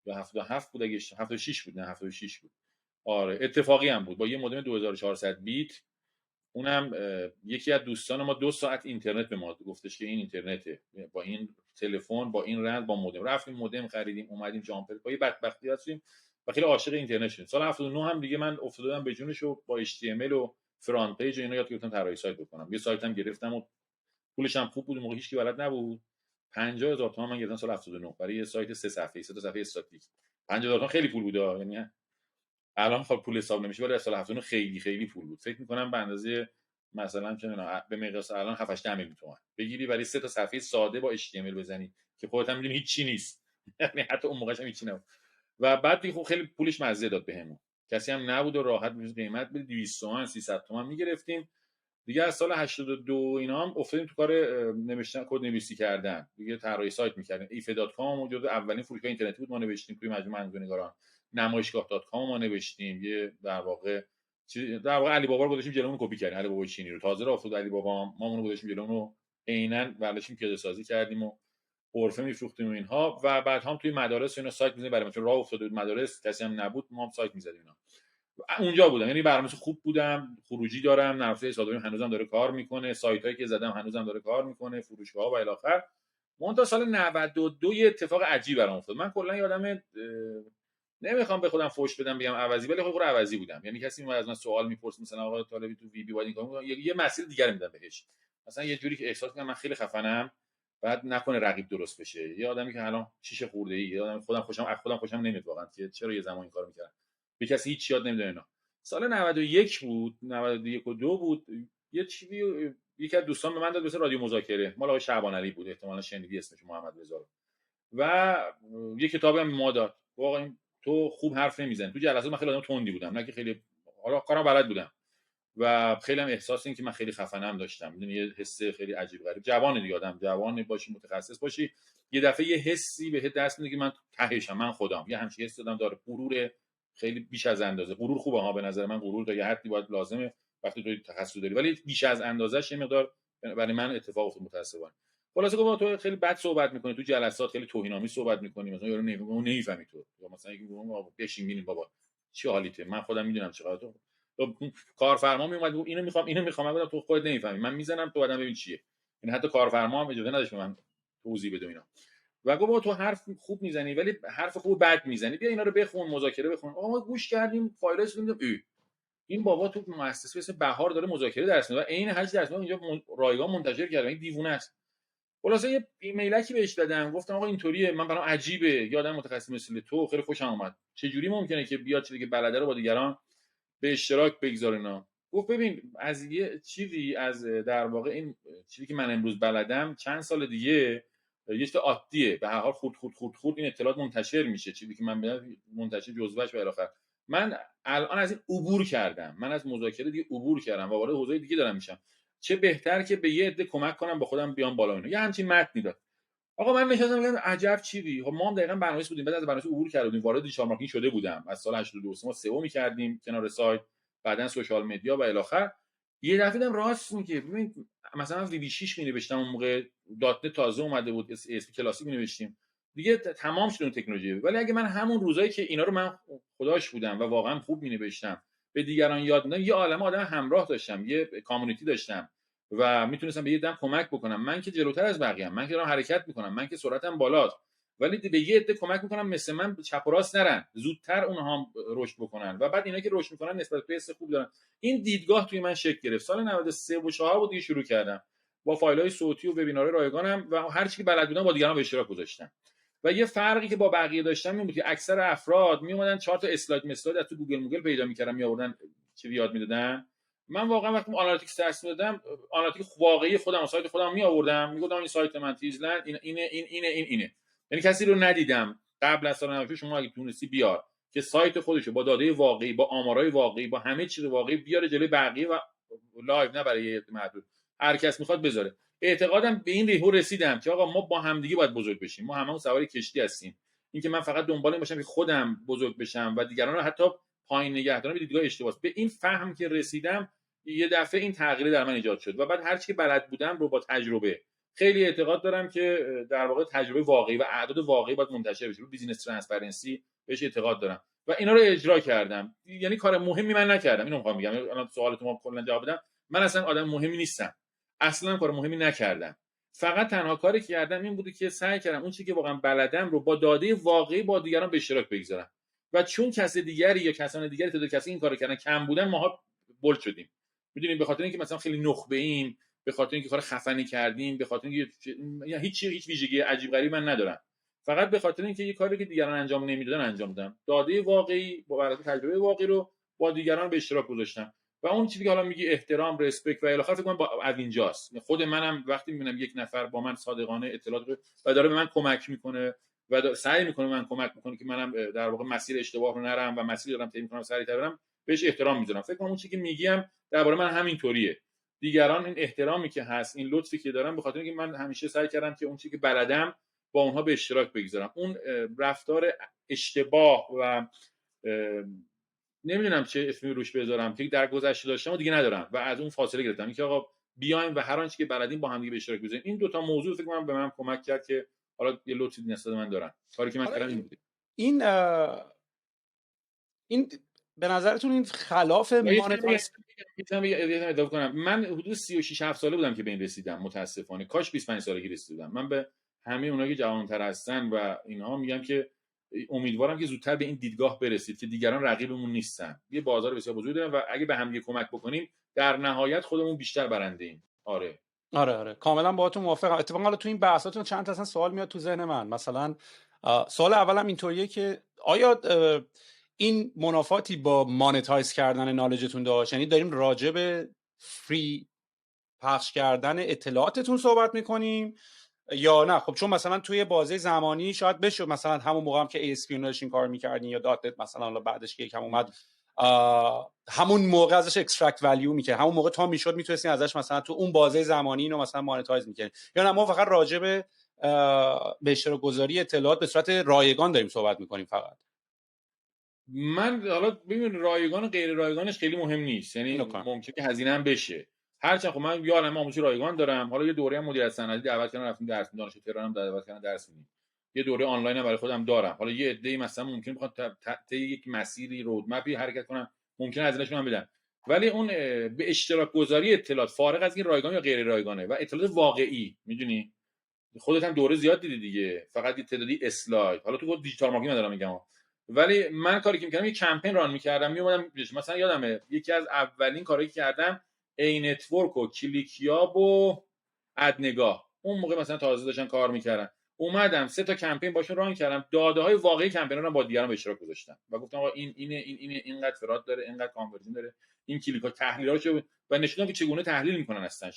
یا 77 بود، اگه 76 بود، نه 76 بود. آره اتفاقی هم بود، با یه مودم 2400 بیت. اونم یکی از دوستان ما 2 ساعت اینترنت به ما گفتش که این اینترنته، با این تلفن با این رند با مودم. رفتیم مودم خریدیم، اومدیم جامپر، با یه بدبختی هستیم و خیلی عاشق اینترنت شدیم. سال 79 هم دیگه من افتادم به جونش و با HTML و فرانت پیج و اینا یاد گرفتم طراحی سایت بکنم. یه سایتم گرفتم و پولش هم خوب بود، موقع هیچ کی بلد نبود. 50000 تومان من گرفتم سال 79 برای یه سایت 3 صفحه‌ای، 3 تا صفحه استاتیک. 50000 تومان خیلی پول بود، یعنی الان خب پول حساب نمیشه، ولی از سال 79 خیلی خیلی پول بود. فکر می‌کنم به اندازه مثلا چه می‌دونم به مقیاس الان 7 8 میلیون تومان بگیری برای 3 تا صفحه ساده با HTML بزنی که خودت هم می‌دونی هیچ چی نیست. یعنی حتی اون موقعش هم هیچ چی نبود. و بعد دیگه خب خیلی پولش مزه داد بهمون. کسی هم نبود و راحت می‌تونست قیمت بده، 200 تومان 300 تومان می‌گرفتیم. دیگه از سال 82 اینا هم افتادیم تو کار نوشتن، کد نویسی کردن. دیگه طراحی سایت می‌کردیم. if.com جزو اولین فروشگاه اینترنتی بود، ما نوشتیم توی مجموعه منظورنگاران. نمایشگاه.com ما نوشتیم، یه در واقع علی بابا رو گذاشتیم جلومون کپی کردیم، علی بابا چینی رو تازه راه افتاد علی بابا، ما اون رو گذاشتیم جلومون رو عیناً برداشتیم پیاده سازی کردیم و غرفه میفروختیم و اینها، و بعد هم توی مدارس اینا سایت می‌زدیم برای مثلا راه افتاده بود مدارس، کسی هم نبود ما هم سایت می‌زدیم اینا. اونجا بودم، یعنی برنامه‌ریزی خوب بودم، خروجی دارم، نرفته حسابداری هنوزم داره کار میکنه، سایتایی که زدم هنوزم داره کار میکنه، فروشگاه‌ها و الی آخر. منتها سال 92 یه اتفاق عجیب برام افتاد. من کلا یادم نمیخوام به خودم فوش بدم بگم عوضی، ولی خود عوضی بودم. یعنی کسی میومد از من سوال میپرسید مثلا آقا طالبی تو وی بی باید این کارو کنم، یه مسیر دیگه میدم بهش، مثلا یه جوری که احساس کنم من خیلی خفنم بعد نکنه رقیب درست بشه، یه آدمی که الان شیشه خورده ای، یه آدم خودم خوشم نمیاد واقعا که چرا یه زمان این کارو میکردم، به کسی هیچ یاد نمیدونه اینا. سال 91 بود، 91 و 2 بود، یه چیزی یکی از دوستان به من داد، مثلا رادیو مذاکره مال آقای شعبان علی بود، احتمالاً شنیدی اسمش، محمد رضا، و یه کتابی هم ما داد. واقعا تو خوب حرف نمیزنی. تو جلسات من خیلی آدم تندی بودم، نه که خیلی حالا کارم بلد بودم و خیلی هم احساس این که من خیلی خفنم داشتم، میدونی یه حس خیلی عجیب غریب، جوان دیگه آدم جوان باشی متخصص باشی یه دفعه یه حسی بهت دست میده که من تهشم، من خودم یه همچین حسی دادم، داره غرور خیلی بیش از اندازه. غرور خوبه ها، به نظر من غرور تا یه حدی باید لازمه وقتی تو تخصص داری، ولی بیش از اندازهش یه مقدار برای من اتفاق افتاد متأسفانه. خلاصه گفتم تو خیلی بد صحبت میکنی تو جلسات، خیلی توهین‌آمیز صحبت میکنی، مثلا یارو نمیفهمی تو، یا مثلا یکی میگه بشین ببینیم بابا چی حالیته، من خودم میدونم چقدر تو کارفرما میومد اینو میخوام اینو میخوام، من تو خودت نمیفهمی، من میزنم تو بعدم ببین چیه. یعنی حتی کارفرما هم اجازه نداشت من توضیح بده اینا. و گفت تو حرف خوب میزنی ولی حرف خوب بد میزنی، بیا اینا رو بخون، مذاکره بخون. آقا ما گوش کردیم فایلش دیدیم این بابا تو مؤسسه اسم بهار داره مذاکره درس میده و عین هر چیز درس میده اینجا رایگان منتشر کرده، این دیوونه است. خلاصه یه ایمیلکی بهش دادم، گفتم آقا اینطوریه، من برام عجیبه یه آدم متخصص مثل تو خیلی خوشم اومد، چه جوری ممکنه که بیاد چیزی که بلده رو با دیگران به اشتراک بگذارینا. گفت ببین از یه چیزی از در واقع این چیزی که من امروز بلدم چند سال دیگه یه چیز عادیه، به هر حال خورد این اطلاعات منتشر میشه، چیزی که من بدم منتشر جزوهش و الی آخر. من الان از این عبور کردم، من از مذاکره دیگه عبور کردم و وارد حوزه دیگه دارم میشم، چه بهتر که به یه عده کمک کنم با خودم بیام بالا. اینا یه همچین متنی داد. آقا من نشستم میگم عجب چیزی. خب ما هم دقیقاً برنامه‌ریز بودیم، بعد از برنامه‌ریز عبور کردیم، وارد دیجیتال مارکتینگ شده بودم از سال 82 ما سئو می‌کردیم کنار سایت، بعدن سوشال مدیا و الی آخر. یه دفعه دیدم راست میگه، ببین مثلا وی بی 6 می‌نوشتم اون موقع، دات نت تازه اومده بود، اس پی کلاسیک می‌نوشتیم دیگه، تمام شد اون تکنولوژی. ولی اگه من همون روزایی که اینا رو من خداش بودم و واقعا خوب می‌نوشتم به دیگران یاد میدم، یه عالمه آدم همراه داشتم، یه کامیونیتی داشتم و میتونستم به یه دم کمک بکنم. من که جلوتر از بقیه ام، من که دارم حرکت میکنم، من که سرعتم بالاست، ولی به یه عده کمک میکنم مثل من چپ و راست نرن، زودتر اونها هم رشد بکنن و بعد اینا که رشد میکنن نسبت به حس خوب دارن. این دیدگاه توی من شکل گرفت. سال 93 و 4 بود دیگه شروع کردم با فایل‌های صوتی و وبینارهای رایگانم و هر چی که بلد بودم با دیگران به اشتراک گذاشتم. و یه فرقی که با بقیه داشتم این بود که اکثر افراد میومدن 4 تا اسلاید از تو گوگل پیدا میکردن، میآوردن چی یاد میدادن. من واقعا وقتی آنالیتیکس درس میدادم، آنالیتیک واقعی خودم و سایت خودم می آوردم، میگفتم این سایت من تیزلند اینه. یعنی کسی رو ندیدم قبل از سال 96 شما اگه تونستی بیار که سایت خودشو با داده واقعی، با آمارای واقعی، با همه چیز واقعی بیاره جلوی بقیه و لایو، نه برای محدود، هر کس میخواد بذاره. اعتقادم به این ریهو رسیدم که آقا ما با همدیگه باید بزرگ بشیم، ما هممون سوار کشتی هستیم. اینکه من فقط دنبال این باشم که خودم بزرگ بشم و دیگران رو حتی پایین نگه دارم، به دیدگاه اشتباهه. به این فهم که رسیدم یه دفعه این تغییر در من ایجاد شد و بعد هر چی که بلد بودم رو با تجربه، خیلی اعتقاد دارم که در واقع تجربه واقعی و اعداد واقعی باید منتشر بشه، رو بیزینس ترانسپرنسی بهش اعتقاد دارم و اینا رو اجرا کردم. یعنی کار مهمی من نکردم، اینو میخوام بگم. الان سوالتون ما کلا جواب بدم، من اصلا آدم مهمی نیستم، اصلا کار مهمی نکردم. فقط تنها کاری که کردم این بوده که سعی کردم اون چیزی که واقعا بلدم رو با داده واقعی با دیگران به اشتراک بگذارم و چون کسی دیگری یا کسان دیگری تعداد کسی این کارو کردن کم بودن، ماها بولد شدیم. میدونیم به خاطر اینکه مثلا خیلی نخبه ایم، به خاطر اینکه کار خفنی کردیم، به خاطر اینکه هیچ ویژگی عجیب غریبی من ندارم، فقط به خاطر اینکه یه کاری که دیگران انجام نمیدادن انجام دادم، داده واقعی با برای تجربه واقعی رو با دیگران به اشتراک گذاشتم. و اون چیزی که حالا میگی احترام، رسپکت و الی آخر، فکر کنم با از اینجاست. خود منم وقتی میبینم یک نفر با من صادقانه اطلاعات و داره به من کمک میکنه و سعی میکنه من کمک میکنه که منم در واقع مسیر اشتباه رو نرم و مسیر دارم طی میکنم سریعتر برم، بهش احترام میذارم. فکر کنم اون چیزی که میگم درباره من همینطوریه. دیگران این احترامی که هست، این لطفی که دارم، به خاطر اینکه من همیشه سعی کردم که اون چیزی که بلدم با اونها به اشتراک بگذارم. اون رفتار اشتباه و نمیدونم چه اسمی روش بذارم که در گذشته داشتم و دیگه ندارم و از اون فاصله گرفتم. اینکه آقا بیایم و هر آنچه که بلدیم با هم دیگه به اشتراک بذاریم. این دو تا موضوع فکر کنم به من کمک کرد که حالا یه لطفی نسبت من دارن. کاری که من کردم این بود. این به نظرتون این خلاف مانتایز اضافه کنم؟ من حدود 36 7 ساله بودم که به این رسیدم. متاسفانه کاش 25 سالگی رسیدم. من به همه اونایی که جوان‌تر هستن و اینها میگم که امیدوارم که زودتر به این دیدگاه برسید که دیگران رقیبمون نیستن. یه بازار بسیار بزرگی دارن و اگه به هم دیگه کمک بکنیم در نهایت خودمون بیشتر برنده ایم. آره کاملا باهاتون موافقم. اتفاقا حالا تو این بحثاتون چند تا اصلا سوال میاد تو ذهن من. مثلا سوال اولم اینطوریه که آیا این منافاتی با مانتایز کردن نالجتون داشت؟ یعنی داریم راجع به فری پخش کردن اطلاعاتتون صحبت میکنیم یا نه؟ خب چون مثلا توی بازه زمانی شاید بشه مثلا همون موقع هم که اسپیون داشتین کار میکردین یا دات نت مثلا حالا بعدش که یکم اومد همون موقع ازش اکسترکت ولیو میکنه، همون موقع تا میشد میتونستین ازش مثلا تو اون بازه زمانی اینو مثلا مانتایز میکنین، یا نه ما فقط راجع به اشتراک گذاری اطلاعات به صورت رایگان داریم صحبت میکنیم فقط؟ من حالا ببین رایگان و غیر رایگانش خیلی مهم نیست، یعنی ممکنه که هزینه هم بشه. هرچند خب من یادم آموزش رایگان دارم. حالا یه دوره هم مدیریت صنعتی دعوت کردن رفتیم درس دانشگاه تهران هم دعوت کردن درس میدیم. یه دوره آنلاین هم برای خودم دارم. حالا یه عده‌ای مثلا ممکن بخواد طی یک مسیری رودمپی حرکت کنم، ممکنه هزینه‌شون هم بدن. ولی اون به اشتراک گذاری اطلاعات فارغ از این رایگان یا غیر رایگانه و اطلاعات واقعی، میدونی خودت هم دوره زیاد دیدی دیگه، فقط یه تعدادی اسلاید. حالا تو دیجیتال مارکتینگ ندارم میگم، ولی من کاری که می‌کردم یه کمپین ران می‌کردم، میومدم مثلا یادمه یکی از اولین کارهایی که کردم ای نتورک و کلیکیاب و ادنگاه، اون موقع مثلا تازه داشتن کار می‌کردن، اومدم 3 تا کمپین باشون ران کردم، داده‌های واقعی کمپینا رو با دیگران به اشتراک گذاشتم و گفتم آقا این اینقدر فراد داره، اینقدر کانورژن داره، این کلیک‌ها تحلیلاشو و نشوندم که چگونه تحلیل می‌کنن هستن.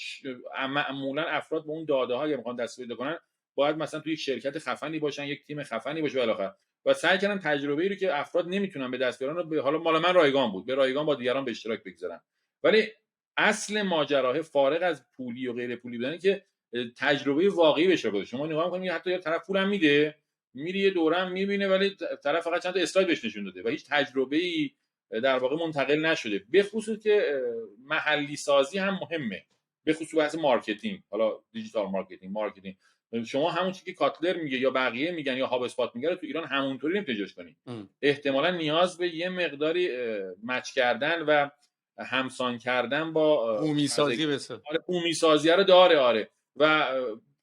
معمولا افراد به اون داده‌ها اگه می‌خوان دست پیدا کنن باید مثلا توی یک شرکت خفنی باشن، یک تیم خفنی باشه بالاخره، و سعی کردم تجربه‌ای رو که افراد نمیتونن به دست بیارن رو حالا مال من رایگان بود، به رایگان با دیگران به اشتراک بگذارم. ولی اصل ماجراه فارغ از پولی و غیر پولی بودن که تجربه واقعی بشه. بود شما نگاه می‌کنید حتی یه طرف پولم میده، میری یه دوره هم میبینه ولی طرف فقط چند تا اسلاید بهش نشون داده و هیچ تجربه‌ای در واقع منتقل نشده. به خصوص که محلی سازی هم مهمه، به خصوص بحث مارکتینگ، حالا دیجیتال مارکتینگ شما همون چیزی که کاتلر میگه یا بقیه میگن یا هاب اسپات میگه تو ایران همونطوری نمیتونی اجراش کنی. احتمالاً نیاز به یه مقداری مچ کردن و همسان کردن با بومی سازی بشه. آره بومی سازی رو داره. آره و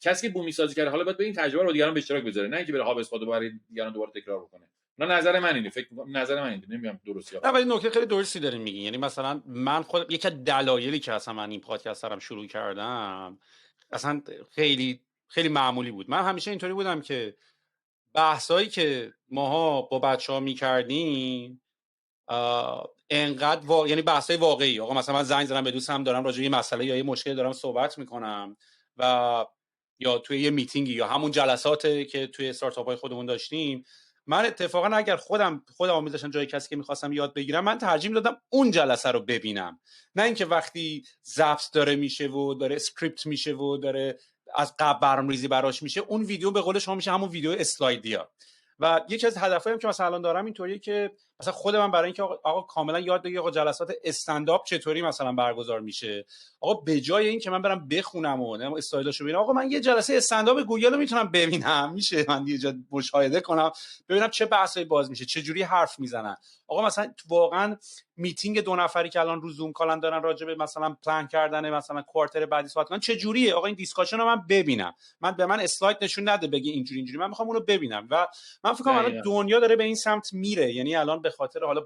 کسی که بومی سازی کرده حالا باید به این تجربه رو دیگران به اشتراک بذاره، نه اینکه بره هاب اسپات رو برای دیگران دوباره تکرار بکنه. نه نظر من اینه، فکر می‌کنم نظر من اینه، نمیگم درسته. نه ولی نکته خیلی درستی دارین میگین. یعنی مثلا من خود یکی از دلایلی که اصلا من این پادکست رو شروع کردم اصلا خیلی معمولی بود. من همیشه اینطوری بودم که بحثایی که ماها با بچه‌ها می‌کردیم انقدر یعنی بحثای واقعی، آقا مثلا من زنگ زدم به دوستم دارم راجع به یه مسئله یا یه مشکل دارم صحبت میکنم و یا توی یه میتینگی یا همون جلساتی که توی استارتاپ‌های خودمون داشتیم، من اتفاقا اگر خودم میذاشتم جای کسی که میخواستم یاد بگیرم، من ترجیح میدادم اون جلسه رو ببینم، نه اینکه وقتی ضبط داره میشه و داره اسکریپت میشه و داره از قبل برنامه‌ریزی براش میشه، اون ویدیو به قول شما میشه همون ویدیو اسلایدیا. و یکی از هدفهایم که مثلا الان دارم اینطوریه که مثلا خود من برای اینکه آقا کاملا یاد بگیرم آقا جلسات استندآپ چطوری مثلا برگزار میشه، آقا به جای این که من برم بخونم و استایلاشو ببینم، آقا من یه جلسه استندآپ گوگل رو میتونم ببینم، میشه من یه جا مشاهده کنم ببینم چه بحثایی باز میشه، چه جوری حرف میزنن. آقا مثلا واقعا میتینگ 2 نفری که الان رو زوم کالن دارن راجع به مثلا پلان کردن مثلا کوارتر بعدی صحبت کنن، چه جوریه آقا این دیسکاشن رو من ببینم، به من اسلاید نشون نده بگی اینجوری، من میخوام اونو ببینم. و من فکر کنم الان دنیا داره به این سمت میره. یعنی الان به خاطر حالا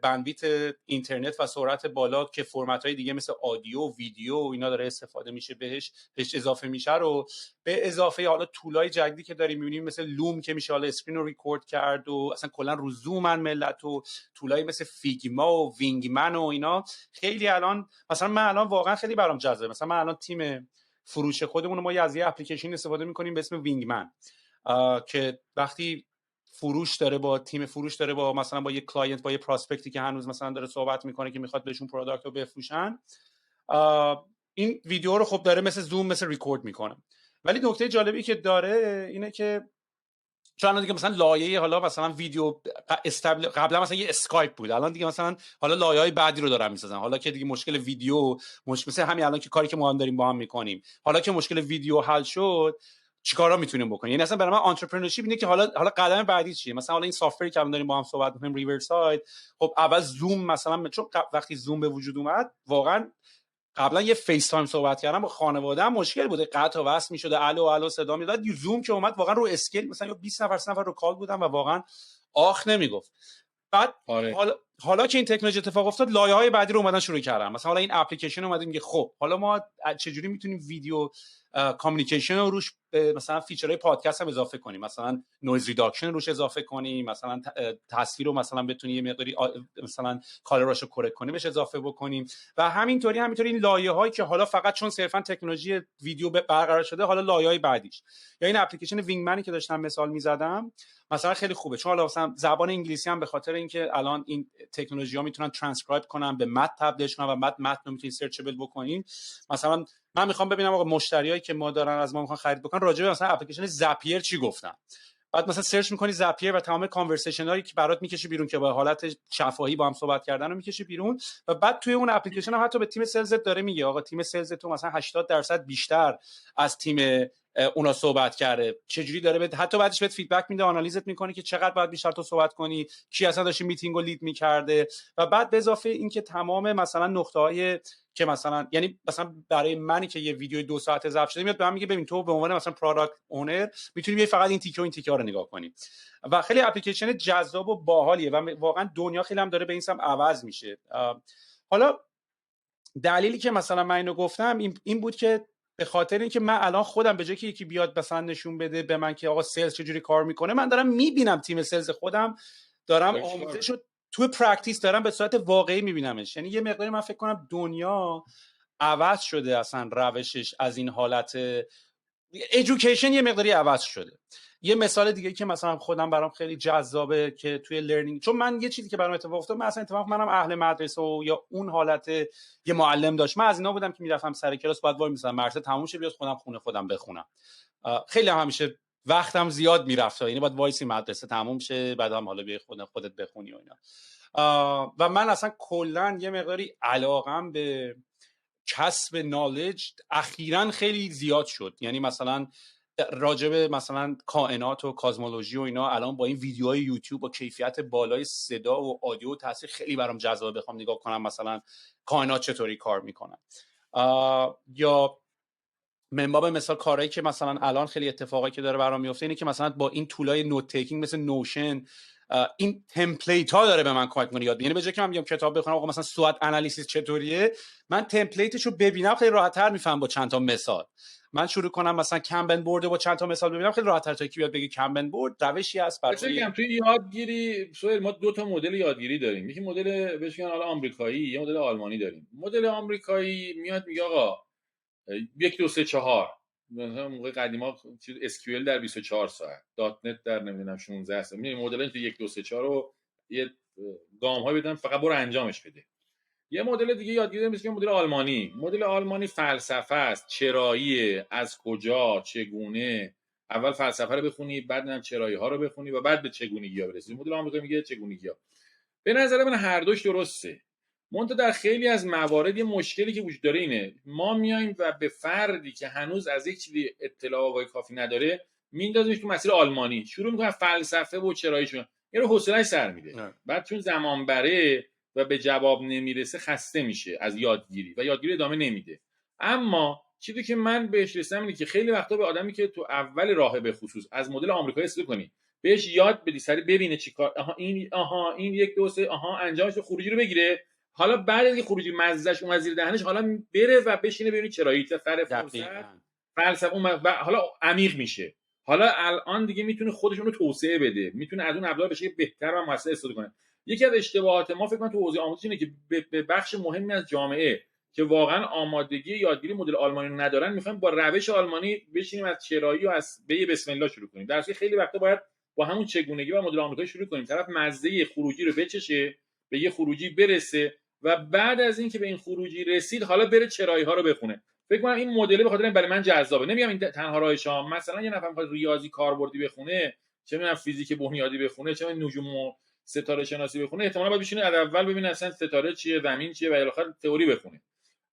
بندویت اینترنت و سرعت بالا که فرمت‌های دیگه مثل آدیو، ویدیو و اینا داره استفاده میشه، بهش اضافه میشه، رو به اضافه حالا تولای جدیدی که داریم میبینیم مثل لوم که میشه حالا اسکرین رو ریکورد کرد و اصلا کلا رو زومن ملت، و تولای مثل فیگما و وینگمن و اینا خیلی الان مثلا من الان واقعا خیلی برام جذابه. مثلا من الان تیم فروش خودمون ما از یه اپلیکیشن استفاده میکنیم به اسم وینگمن که وقتی فروش داره با تیم فروش داره با مثلا با یه کلاینت، با یه پراسپکتی که هنوز مثلا داره صحبت میکنه که میخواد بهشون پروداکت رو بفروشن، این ویدیو رو خب داره مثل زوم مثل ریکورد میکنه. ولی نکته جالبی که داره اینه که چون الان دیگه مثلا لایه حالا مثلا ویدیو قبلا مثلا یه اسکایپ بود، الان دیگه مثلا حالا لایه‌های بعدی رو دارن میسازن. حالا که دیگه مشکل ویدیو مثل همین الان که کاری که ما هم داریم با هم میکنیم، حالا که مشکل ویدیو حل شد چیکارا میتونیم بکنیم. یعنی اصلا برای من انترپرنورشیپ اینه که حالا قدم بعدی چیه. مثلا حالا این سافت که الان داریم با هم صحبت می‌کنیم ریورساید، خب اول زوم مثلا، چون وقتی زوم به وجود اومد واقعا قبلا یه فیس تایم صحبت کردم با خانواده‌ام مشکل بوده، قطع و وصل می‌شده، الو صدا میداد. زوم که اومد واقعا رو اسکیل مثلا 20 نفر 30 نفر رو کال بودن و واقعا آخ نمیگفت. بعد آره. حالا که این تکنولوژی اتفاق افتاد، لایه‌های بعدی رو اومدن شروع کردن. مثلا حالا این اپلیکیشن اومد میگه خب حالا ما چجوری میتونیم ویدیو کامیونیکیشن رو روش مثلا فیچرهای پادکست هم اضافه کنیم، مثلا نویز ریداکشن روش اضافه کنیم، مثلا تصویر رو مثلا بتونی یه مقداری مثلا کالراشو کرکت کنی بهش اضافه بکنیم. و همینطوری این لایه‌هایی که حالا فقط چون صرفا تکنولوژی ویدیو برقرار شده، حالا لایه‌های بعدیش یا این اپلیکیشن وینگمنی که داشتم مثال میزدم مثلا خیلی خوبه، چون حالا مثلا زبان انگلیسی هم به خاطر اینکه الان این تکنولوژی‌ها میتونن ترانسکرایب کنن به متن تبدیلش کنن و بعد متن رو میتونید سرچبل بکنین. مثلا من میخوام ببینم آقا مشتریایی که ما دارن از ما میخوان خرید بکنن راجع به مثلا اپلیکیشن زاپیر چی گفتن، بعد مثلا سرچ میکنی زاپیر و تمام کانورسیشن هایی که برات میکشه بیرون که با حالت شفاهی با هم صحبت کردن رو میکشه بیرون. و بعد توی اون اپلیکیشن هم حتی به تیم سلزت داره میگه آقا تیم سلزت تو مثلا 80% بیشتر از تیم اونا صحبت کرده، چجوری داره حتی بعدش بهت فیدبک میده، آنالیزت میکنه که چقدر باید بیشتر تو صحبت کنی، کی اصلا داشت میتینگ رو لید میکرده. و بعد به اضافه اینکه تمام مثلا نقطه‌های که مثلا یعنی مثلا برای منی که یه ویدیو 2 ساعته ضبط شده میاد به من میگه ببین تو به عنوان مثلا پروداکت اونر میتونی فقط این تیکه و این تیکه ها رو نگاه کنی. و خیلی اپلیکیشن جذاب و باحالیه و واقعا دنیا خیلی هم داره به این سمت عوض میشه. حالا دلیلی که مثلا من اینو گفتم این بود که به خاطر اینکه من الان خودم به جای که یکی بیاد مثلا نشون بده به من که آقا سلز چجوری کار میکنه، من دارم میبینم تیم سلز خودم دارم آموزش رو تو پرکتیس دارم به صورت واقعی میبینمش. یعنی یه مقداری من فکر کنم دنیا عوض شده، اصلا روشش از این حالت ایژوکیشن یه مقداری عوض شده. یه مثال دیگه که مثلا خودم برام خیلی جذابه که توی لرنینگ، چون من یه چیزی که برام اتفاق افتاد، من اصلا اتفاق منم اهل مدرسه و یا اون حالت یه معلم داشت، من از اینا بودم که میرفتم سر کلاس بعد وای میسادم مرسه تموم شه بیاد خودم بخونم. خیلی همیشه وقتم زیاد میرفت، یعنی باید وایسی مدرسه تموم شه بعدم حالا بیای خودت بخونی و اینا. و من اصلا کلا یه مقداری علاقم به کسب نالج اخیراً خیلی زیاد شد. یعنی مثلا راجب مثلا کائنات و کازمولوژی و اینا الان با این ویدیوهای یوتیوب با کیفیت بالای صدا و آدیو و تصویر خیلی برام جذابه بخوام نگاه کنم مثلا کائنات چطوری کار میکنن. یا من باب مثال کارهایی که مثلا الان خیلی اتفاقایی که داره برام میفته اینه که مثلا با این تولای نوت تیکینگ مثل نوشن این تمپلیت ها داره به من کمک میکنه یاد. یعنی به جای که من میگم کتاب بخونم آقا مثلا سوات انالیسیس چطوریه، من تمپلیتشو ببینم خیلی راحت‌تر میفهم با چند تا مثال. من شروع کنم مثلا کمبن بورد با چند تا مثال ببینم خیلی راحت‌تر تا کی بیاد بگه کمبن بورد روشی هست برای میگم توی یادگیری سوال ما 2 تا مدل یادگیری داریم. یکی مدل بهش میگن حالا آمریکایی، یه مدل آلمانی داریم. مدل آمریکایی میاد میگه آقا 1 2 3 4 مثلا موقع قدیما چیز اس کیو ال در 24 ساعت، دات نت در نمیدونم 16 ساعت. میگم مدل تو 1 2 3 4 رو یه گام‌های بدن فقط برو انجامش بده. یه مدل دیگه یادگیری داریم مدل آلمانی. مدل آلمانی فلسفه است، چراییه، از کجا، چگونه. اول فلسفه رو بخونی، بعد هم چرایی ها رو بخونی و بعد به چگونگی ها برسی. مدل آمریکایی میگه چگونگی ها. به نظر من هر دوش درسته. منتها در خیلی از موارد یه مشکلی که وجود داره اینه ما میایم و به فردی که هنوز از یک چیزی اطلاع و آگاهی کافی نداره میندازیمش تو مسیر آلمانی، شروع میکنه فلسفه و چراییشون، یه رو حوصله‌اش سر میده. بعد چون زمان بره و به جواب نمیرسه خسته میشه از یادگیری و یادگیری ادامه نمیده. اما چیزی که من بهش رسیدم اینه که خیلی وقتا به آدمی که تو اول راه به خصوص از مدل آمریکایی استفاده کنی، بهش یاد بدی، سری ببینه چیکار این 1 2 3 انجامش خروجی رو بگیره، حالا بعد از خروجی مزهش اون زیر دهنش حالا بره و بشینه ببینید چرایی فلسفه اون حالا عمیق میشه. حالا الان دیگه میتونه خودش اون رو توسعه بده، میتونه از اون ابزار بشه بهتر و موثر استفاده کنه. یکی از اشتباهات ما فکر کنم تو حوزه آموزش اینه که به بخش مهمی از جامعه که واقعا آمادگی یادگیری مدل آلمانی رو ندارن میخوایم با روش آلمانی بشینیم از چرایی و از به بسم الله شروع کنیم، در حالی خیلی وقتا باید با همون چگونگی و مدل آمریکایی شروع کنیم. طرف مزه خروجی رو بچشه، به یه خروجی برسه و بعد از اینکه به این خروجی رسید حالا بره چرایی ها رو بخونه. فکر کنم این مدل به خاطر برای من جذابه. نمیگم این تنها راهشه. مثلا یه نفر میخواد ریاضی کاربردی بخونه چه میدونم فیزیک بنیادی بخونه، چه میدونم نجوم و ستاره شناسی بخونه، احتمالاً باید بشینه از اول ببینه اصلا ستاره چیه، زمین چیه و الی آخر تئوری بخونه.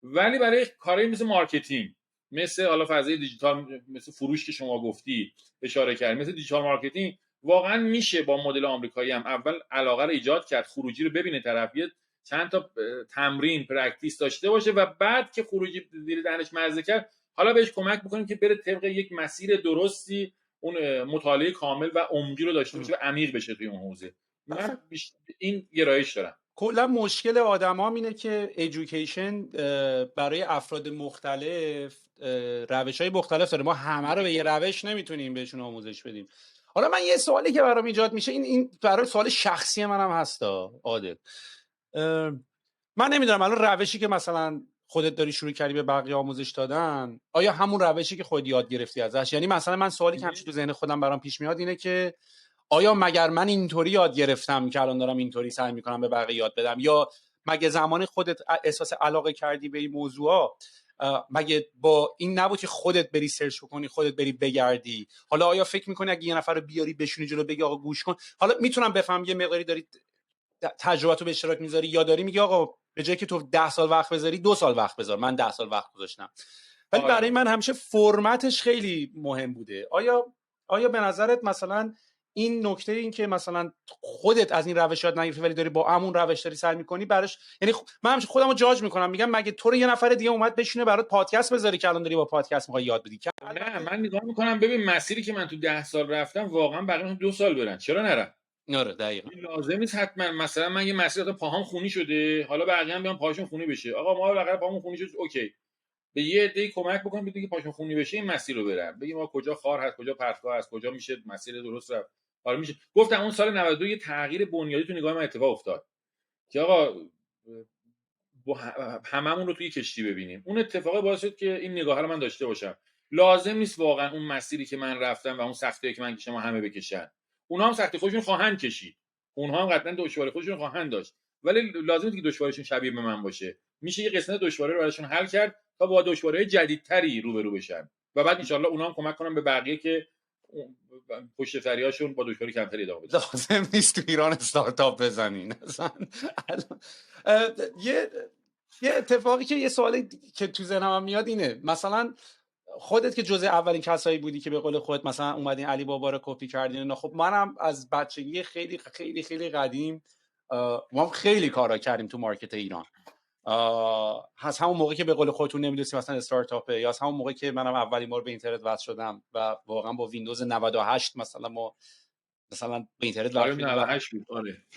ولی برای کارهای مثل مارکتینگ، مثل حالا فضای دیجیتال، مثل فروش که شما گفتی اشاره کرد، مثل دیجیتال مارکتینگ، واقعا میشه با مدل آمریکایی هم اول علاقه رو ایجاد کرد، خروجی رو ببینه طرف، چند تا تمرین پرکتیس داشته باشه و بعد که خروجی زیر دهنش مزه کرد، حالا بهش کمک بکنیم که بره طبق یک مسیر درستی، اون مطالعه کامل و عمقی رو داشته باشه و عمیق بشه توی اون حوزه. من این گرایش دارم. کلا مشکل آدمام اینه که ایژوکیشن برای افراد مختلف روش‌های مختلف داره. ما همه رو به یه روش نمیتونیم بهشون آموزش بدیم. حالا من یه سوالی که برام ایجاد میشه، این برای سوال شخصی منم هستا عادل، من نمیدونم الان روشی که مثلا خودت داری شروع کردی به بقیه آموزش دادن، آیا همون روشی که خودت یاد گرفتی ازش؟ یعنی مثلا من سوالی که همیشه تو ذهن خودم برام پیش میاد اینه که آیا مگر من اینطوری یاد گرفتم که الان دارم اینطوری سعی میکنم به بقیه یاد بدم، یا مگه زمان خودت احساس علاقه کردی به این موضوعا مگه با این نبود که خودت بری سرچ بکنی، خودت بری بگردی؟ حالا آیا فکر میکنی اگه یه نفر رو بیاری بشونی جلو بگی آقا گوش کن، حالا میتونم بفهم یه مقداری داری تجربه‌تو به اشتراک میذاری، یا داری میگی آقا به جای که تو 10 سال وقت بذاری 2 سال وقت بذار، من 10 سال وقت گذاشتم. ولی برای من همیشه فرمتش خیلی مهم بوده. آیا به نظرت مثلا این نکته این که مثلا خودت از این روش یاد نگرفتی ولی داری با همون روش داری سعی می‌کنی براش، یعنی من همیشه خودمو جاج میکنم، میگم مگه تو رو یه نفر دیگه اومد بشینه برات پادکست بذاری که الان داری با پادکست می‌خوای یاد بدی؟ نه، من نگاه میکنم ببین مسیری که من تو 10 سال رفتم واقعا بقیه 2 سال برن، چرا نرم؟ آره دقیقاً. لازم نیست حتما مثلا من یه مسیر دادم پاهام خونی شده، حالا بقیه هم بیان پاهاشون خونی بشه، آقا ما بقیه پاهامون خونی شد اوکی، به یه عده‌ای کمک بکنیم بدون که پاهاشون خونی بشه این مسیر رو برن، بگیم ما کجا خار هست، کجا پرتگاه هست، کجا میشه مسیر درست رفت. آره میشه. گفتم اون سال 92 یه تغییر بنیادی تو نگاه من اتفاق افتاد که آقا هممون رو توی کشتی ببینیم. اون اتفاق باعث شد که این نگاه رو من داشته باشم. لازم نیست واقعا اون مسیری که من رفتم و اون سختی‌ای که من کشیدم همه بکشن. اونها هم سختی خودشون خواهند کشید. اونها هم قطعا دشواری خودشون خواهند داشت. ولی لازم نیست که دشواریشون شبیه به من باشه. میشه یه قسمت دشواری رو براشون حل کرد تا با دشواری‌های جدیدتری روبرو بشن. و بعد ان شاءالله اونها هم کمک کنن به بقیه که پشت سریاشون با دشواری کمتری ادامه بدن. لازم نیست تو ایران استارتاپ بزنین اصلا. یه اتفاقی که یه سوالی که تو ذهنم میاد اینه، مثلا خودت که جزء اولین کسایی بودی که به قول خودت مثلا اومدین علی بابا رو کپی کردین، خب منم از بچگی خیلی خیلی خیلی قدیم ما خیلی کارا کردیم تو مارکت ایران. از همون موقع که به قول خودتون نمیدونستیم مثلا استارتاپه، یا از همون موقع که منم اولین بار به اینترنت وصل شدم و واقعا با ویندوز 98 مثلا ما مثلا به اینترنت وصل شدیم. 98 بود.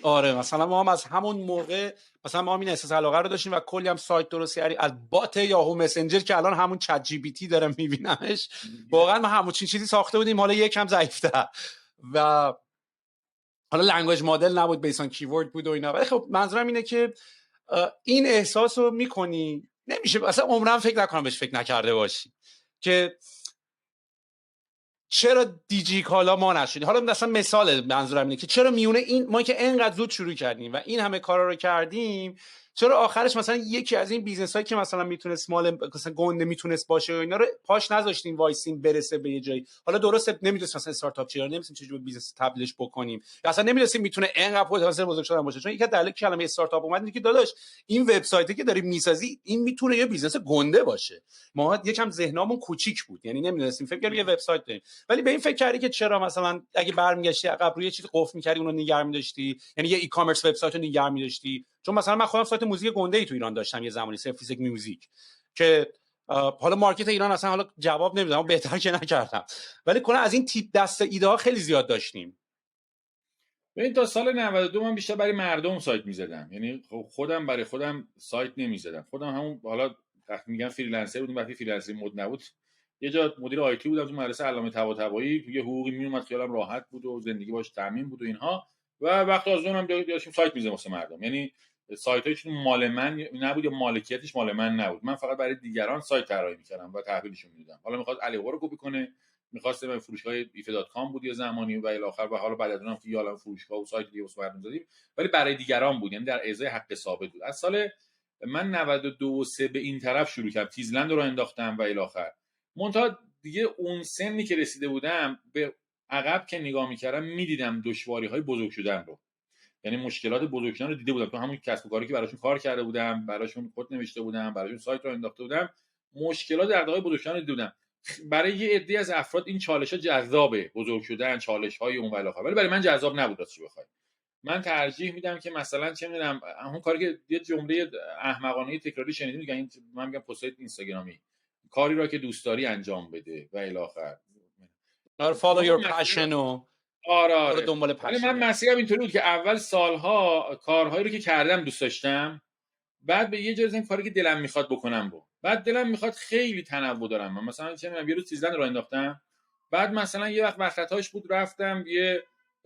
آره مثلا ما هم از همون موقع مثلا ما هم این احساس علاقه رو داشتیم و کلی هم سایت درست کردیم از بات یاهو مسنجر که الان همون چت جی پی تی دارم میبینمش. واقعا ما همون چیزی ساخته بودیم، حالا یکم ضعیف‌تر و حالا لنگویج مدل نبود، بیسان کیورد بود و اینا. ولی خب منظورم اینه که این احساس رو میکنی، نمیشه اصلا عمرم فکر نکنم بهش فکر نکرده باشی که چرا دیجی کالا ما نشدیم. حالا مثلا مثال منظورم اینه که چرا میونه این ما که انقدر زود شروع کردیم و این همه کارا رو کردیم، چرا آخرش مثلا یکی از این بیزنس هایی که مثلا میتونست مال مثلا گنده میتونست باشه و اینا رو پاش نذاشتیم وایسیم برسه به یه جایی. حالا درسته نمیدونستیم مثلا استارتاپ چیه، نمیدونستیم چجوری بیزنس تبدیلش بکنیم، یا اصلا نمیدونستیم میتونه اینقدر پتانسیل بزرگ شدن باشه. چون یک دلیل که کلمه استارتاپ اومد اینه که داداش این وبسایتی که داری میسازی این میتونه یه بیزنس گنده باشه. ما یکم ذهنمون کوچیک بود، یعنی نمیدونستیم، فکر کردیم یه وبسایت داریم. ولی به این فکر کردی که چرا مثلا اگه برمیگشتی عقب روی چیز قفل می‌کردی اونو نگه می‌داشتی، یعنی یه ای کامرس وبسایت رو نگه می‌داشتی؟ چون مثلا من خودم سایت موزیک گنده‌ای تو ایران داشتم یه زمانی، سرفیسک میوزیک، که حالا مارکت ایران اصلا حالا جواب نمیدم، بهتر که نکردم، ولی کلا از این تیپ دست ایده ها خیلی زیاد داشتیم. ببین تا سال 92 من بیشتر برای مردم سایت می‌زدم، یعنی خودم برای خودم سایت نمی‌زدم. خودم همون حالا وقتی میگم فریلنسر بودم، وقتی فریلنسر مود نبود یه جا مدیر آیتی بودم تو مدرسه علامه طباطبایی، توی حقوقی میومد، خیالم راحت بود و زندگی باش تامین بود و اینها، و وقت از اونم داشتیم سایت می‌زدیم واسه مردم. یعنی سایت‌هاش مال من نبود یا مالکیتش مال من نبود، من فقط برای دیگران سایت طراحی می‌کردم و تحویلشون می‌دادم. حالا می‌خواد علی بابا رو کپی کنه، می‌خواستم من فروشگاه ایفه.com بود یه زمانی و الی آخر، و حالا بعد از اونم که یالم فروشگاه و سایت دیگه واسه مردم زدیم، ولی برای دیگران بود، یعنی در ازای حق ثابت بود. از سال من 92 و 3 به این طرف شروع کردم، تیزلند رو انداختم و الی آخر. منتها دیگه اون سنی که رسیده بودم به عقب که نگاه میکردم میدیدم دشواری‌های بزرگ شدن رو، یعنی مشکلات بزرگ شدن رو دیده بودم تو همون کسب و کاری که براشون کار کرده بودم، براشون کد نوشته بودم، براشون سایت رو انداخته بودم، مشکلات دغدغه‌های بزرگ شدن رو دیده بودم. برای یه عده از افراد این چالش‌ها جذابه، بزرگ شدن، چالش‌های اون بالا، ولی برای من جذاب نبود راستش بخوای. من ترجیح میدم که مثلا چه میدونم اون کاری که یه جمله احمقانه تکراری شنیدیم میگن، من میگم پست اینستاگرامی، کاری را که دوست داری انجام بده و الی آخر. آره follow your passion و برو آره دنبال ولی من پشنت. مسیرم اینطوری بود که اول سالها کارهایی رو که کردم دوست داشتم، بعد به یه جای این کاری که دلم میخواد بکنم رو، بعد دلم میخواد خیلی تنوع دارم. من مثلا چه میدونم یه روز تیزلند رو انداختم، بعد مثلا یه وقت وقتاش بود رفتم یه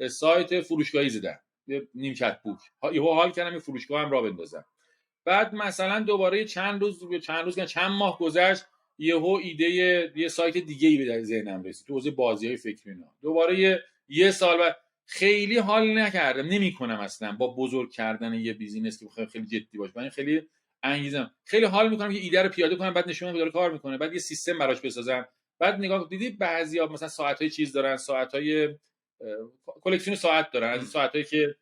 سایت فروشگاهی زدم، یه نیمکت بوک، یهو حال کردم یه فروشگاه هم راه بندازم. بعد مثلا دوباره چند ماه گذشت، یهو ایده یه سایت دیگه‌ای به ذهنم رسید تو حوزه بازی‌های فکری اینا. دوباره یه سال بعد خیلی حال نکردم، نمی‌کنم اصلا با بزرگ کردن یه بیزینس که خیلی جدی باشه. من خیلی انگیزم، خیلی حال می‌کنم که ایده رو پیاده کنم، بعد نشون بدم داره کار می‌کنه، بعد یه سیستم براش بسازم. بعد نگاه دیدی بعضیا مثلا ساعت‌های چیز دارن، ساعت‌های کلکسیون ساعت دارن، از این ساعتایی که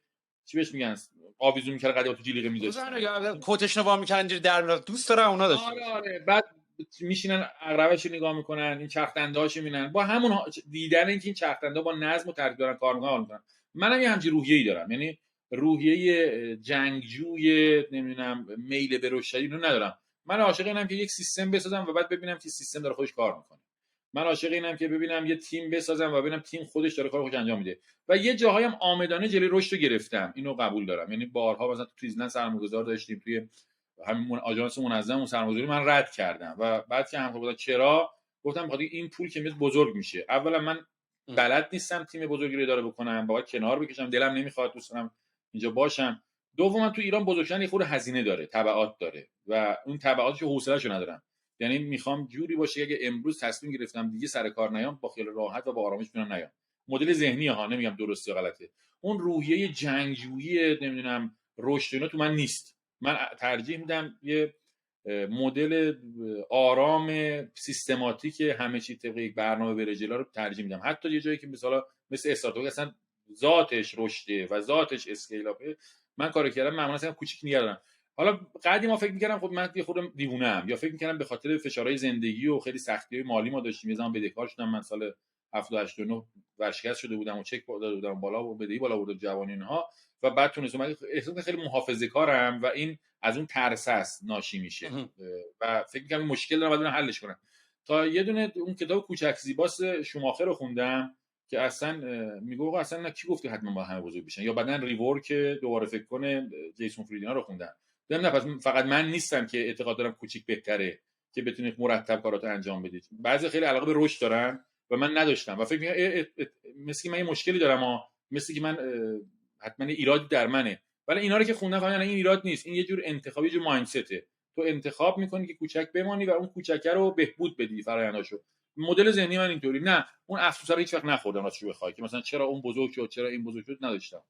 چی بهش میگن، آویزون می‌کردن قدیم تو جلیقه می‌ذاشتن، کوتش رو وا می‌کنن اینجوری در میاد. دوست دارم اونا داشته باشم. آره بعد میشینن عقربش رو نگاه میکنن، این چرخ دنده‌هاش میبینن، با همون دیدن اینکه این چرخ دنده با نظم و ترتیب دارن کار میکنن. منم یه همچین روحیه‌ای دارم، یعنی روحیه جنگجوی نمیدونم میل به رشد اینو ندارم. من عاشق اینم که یک سیستم بسازم و بعد ببینم که سیستم داره خودش کار میکنه. من عاشق اینم که ببینم یه تیم بسازم و ببینم تیم خودش داره کار خودش انجام میده. و یه جاهایم عامدانه جلوی رشد رو گرفتم، اینو قبول دارم. یعنی بارها مثلا تو تریزلند سرمایه‌گذار داشتیم، توی همین آژانس منظم سرمایه‌گذاری من رد کردم و بعد که همکار بودن چرا گفتم بخاطر این پول که میاد بزرگ میشه. اولا من بلد نیستم تیم بزرگی رو اداره بکنم، باید کنار بکشم، دلم نمیخواد، دوست دارم اینجا باشم. دوما تو ایران بزرگ شدن یه خورده هزینه داره، تبعات داره و اون تبعاتش حوصله‌شو ندارم. یعنی میخوام جوری باشه اگه امروز تصمیم گرفتم دیگه سر کار نیام، با خیال راحت و با آرامش میتونم نیام. مدل ذهنی ها، نمیگم درسته یا غلطه، اون روحیه جنگجویی نمیدونم رشد اینا تو من نیست. من ترجیح میدم یه مدل آرام سیستماتیک همه چی طبق یک برنامه بره جلو رو ترجیح میدم. حتی یه جایی که مثل استارتاپ اصلا ذاتش رشده و ذاتش اسکیل اپه، من کارو کردم معمولا اصلا کوچیک نگه دارم. حالا قدیم ما فکر می‌کردم خب من یه خودم دیوونه‌ام، یا فکر می‌کردم به خاطر فشارهای زندگی و خیلی سختی‌های مالی ما داشتیم، یه زمان بدهکار شدم. من سال 78 ورشکست شده بودم و چک داده بودم بالا و بدهی بالا بود جوانی اینها، و بعد تونستم. من احساس خیلی محافظه‌کارم و این از اون ترس است ناشی میشه و فکر می‌کنم مشکل دارم بعد حلش کنم. تا یه دونه اون کتاب کوچک زیباست شوماخر رو خوندم که اصلا میگه اصلا نه کی گفته حتما با همه بزرگ بشن، یا بعدن ریورک دوباره فکر کنه جیسون فریدینا رو خوندم. دیدم نه، پس فقط من نیستم که اعتقاد دارم کوچیک بهتره که بتونید مرتب کاراتو انجام بدید. بعضی خیلی علاقه به رشد دارن و من نداشتم و فکر می‌کنم مثل من یه مشکلی دارم، مثل که من حتما ایرادی در منه. ولی اینا رو که خوندم فهمیدم این ایراد نیست، این یه جور انتخابی، یه جور مایندسته. تو انتخاب می‌کنی که کوچک بمانی و اون کوچکه رو بهبود بدی فرآینداشو. مدل ذهنی من اینطوری. نه اون افسوس رو هیچ وقت نخوردم راستش بخوای که مثلا چرا اون بزرگ شد، چرا این بزرگ شد، نداشتم.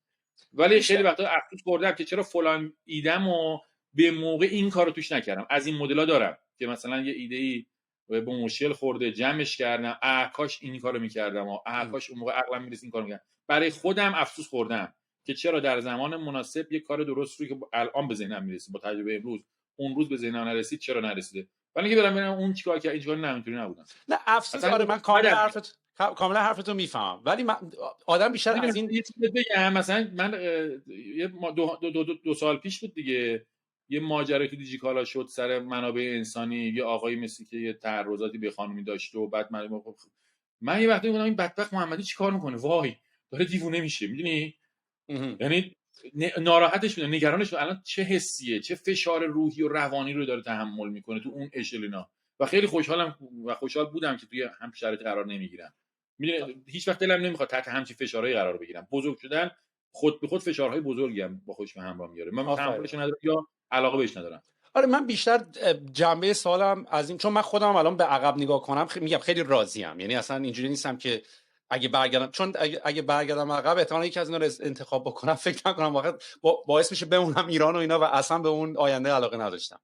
ولی خیلی وقتا افسوس خوردم که چرا فلان ایده‌مو به موقع این کارو توش نکردم. از این مدل‌ها دارم که مثلا یه ایده‌ای به مشکل خورده، جمعش کردم، کاش این کارو می‌کردم و کاش اون موقع عقلم می‌رسید این کارو می‌کردم. برای خودم افسوس خوردم که چرا در زمان مناسب یه کار درست رو که الان به ذهنم میرسه با تجربه امروز، اون روز به ذهنم نرسید، چرا نرسیده. ولی اینکه برام ببینم اون چیکار کرد، این چیکار نمیتونی نبودم. نه افسوس، آره من کاملا حرفتو میفهمم، ولی من آدم بیشتر از این یه چیز بگم. مثلا من دو سال پیش بود دیگه، یه ماجرا تو دیجیکالا شد سر منابع انسانی، یه آقایی مثل که یه تعرضاتی به خانمی داشته و بعد من یه وقتی میگم این بدبخت محمدی چیکار میکنه، وای داره دیوونه میشه، میدونی؟ یعنی ناراحتش میشه، نگرانش میشه الان چه حسیه، چه فشار روحی و روانی رو داره تحمل میکنه تو اون اشلینا. و خیلی خوشحال بودم که توی هم شرایط قرار نمیگیرم. میدونی هیچ وقت دلم نمیخواد تحت همچین فشارهایی قرار بگیرم. بزرگ شدن خود به خود فشارهای بزرگی هم با خودش به همراه میاره. من تحملش ندارم یا علاقه بهش ندارم. آره من بیشتر جنبه سوالم از این، چون من خودم الان به عقب نگاه کنم میگم خیلی راضیم، یعنی اصلا اینجوری نیستم که اگه برگردم، چون اگه برگردم عقب احتمالاً یکی از اینا رو انتخاب بکنم فکر نکنم واقعا باعث میشه بمونم ایران و اینا و اصلا به اون آینده علاقه نداشتم.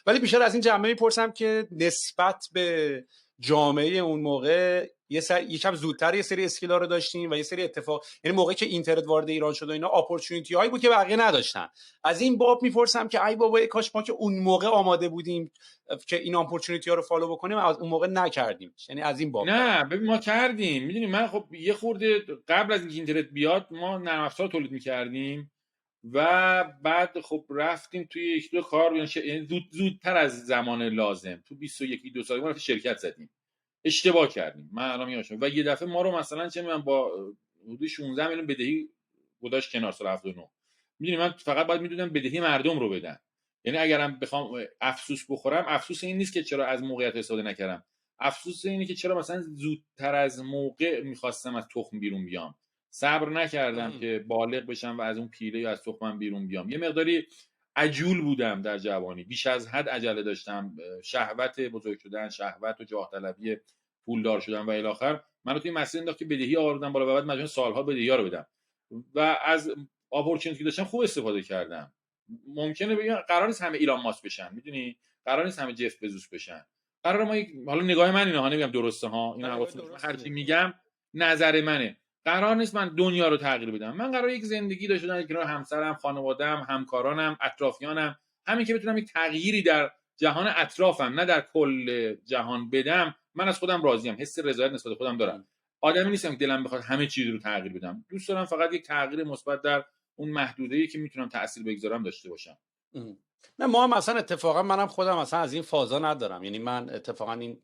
ولی بیشتر از این جنبه میپرسم که نسبت به جامعه اون موقع یکم زودتر یه سری اسکیلا رو داشتیم و یه سری اتفاق، یعنی موقعی که اینترنت وارد ایران شد و اینا اپورتونتی هایی بود که بقیه نداشتن. از این باب میپرسم که ای بابا کاش ما که اون موقع آماده بودیم که این اپورتونتی ها رو فالو بکنیم، از اون موقع نکردیم. یعنی از این باب نه ببین ما کردیم. میدونی من خب یه خورده قبل از اینکه اینترنت بیاد ما نرم افزار تولید میکردیم و بعد خب رفتیم توی یک دو کار، یعنی زودتر از زمان لازم تو 21 سال ما شرکت زدیم. اشتباه کردیم. من الان میگم و یه دفعه ما رو مثلا چه من با حدود 16 میلیون بدهی گذاشت کنار سال 79. میدونی من فقط باید میدونم بدهی مردم رو بدن. یعنی اگرم بخوام افسوس بخورم، افسوس این نیست که چرا از موقعیت استفاده نکردم، افسوس اینه که چرا مثلا زودتر از موقع میخواستم از تخم بیرون بیام، صبر نکردم که بالغ بشم و از اون پیله یا از تخمم بیرون بیام. یه مقداری عجول بودم در جوانی، بیش از حد عجله داشتم، شهوت بزرگ شدن، شهوت و جاه طلبی، پولدار شدن و الی آخر منو توی مسیر انداخت که بدهی آوردم بالا و بعد مجبورم سالها بدهی‌ها رو بدم و از اپورتونتی داشتم خوب استفاده کردم. ممکنه بگم قرار نیست همه ایلان ماسک بشن، میدونی، قرار نیست همه جف بزوس بشن، قرار ما حالا نگاه من اینه ها، نمیگم درسته ها، اینا هر چی میگم نظر منه، قرار نیست من دنیا رو تغییر بدم. من قرار یک زندگی داشته باشم که همسرم، خانواده‌ام، همکارانم، اطرافیانم، همین که بتونم یک تغییری در جهان اطرافم نه در کل جهان بدم، من از خودم راضیم، حس رضایت نسبت به خودم دارم. آدمی نیستم که دلم بخواد همه چیز رو تغییر بدم. دوست دارم فقط یک تغییر مثبت در اون محدوده‌ای که میتونم تأثیر بگذارم داشته باشم. نه ما هم مثلا اتفاقا منم خودم مثلا از این فازا ندارم. یعنی من اتفاقا این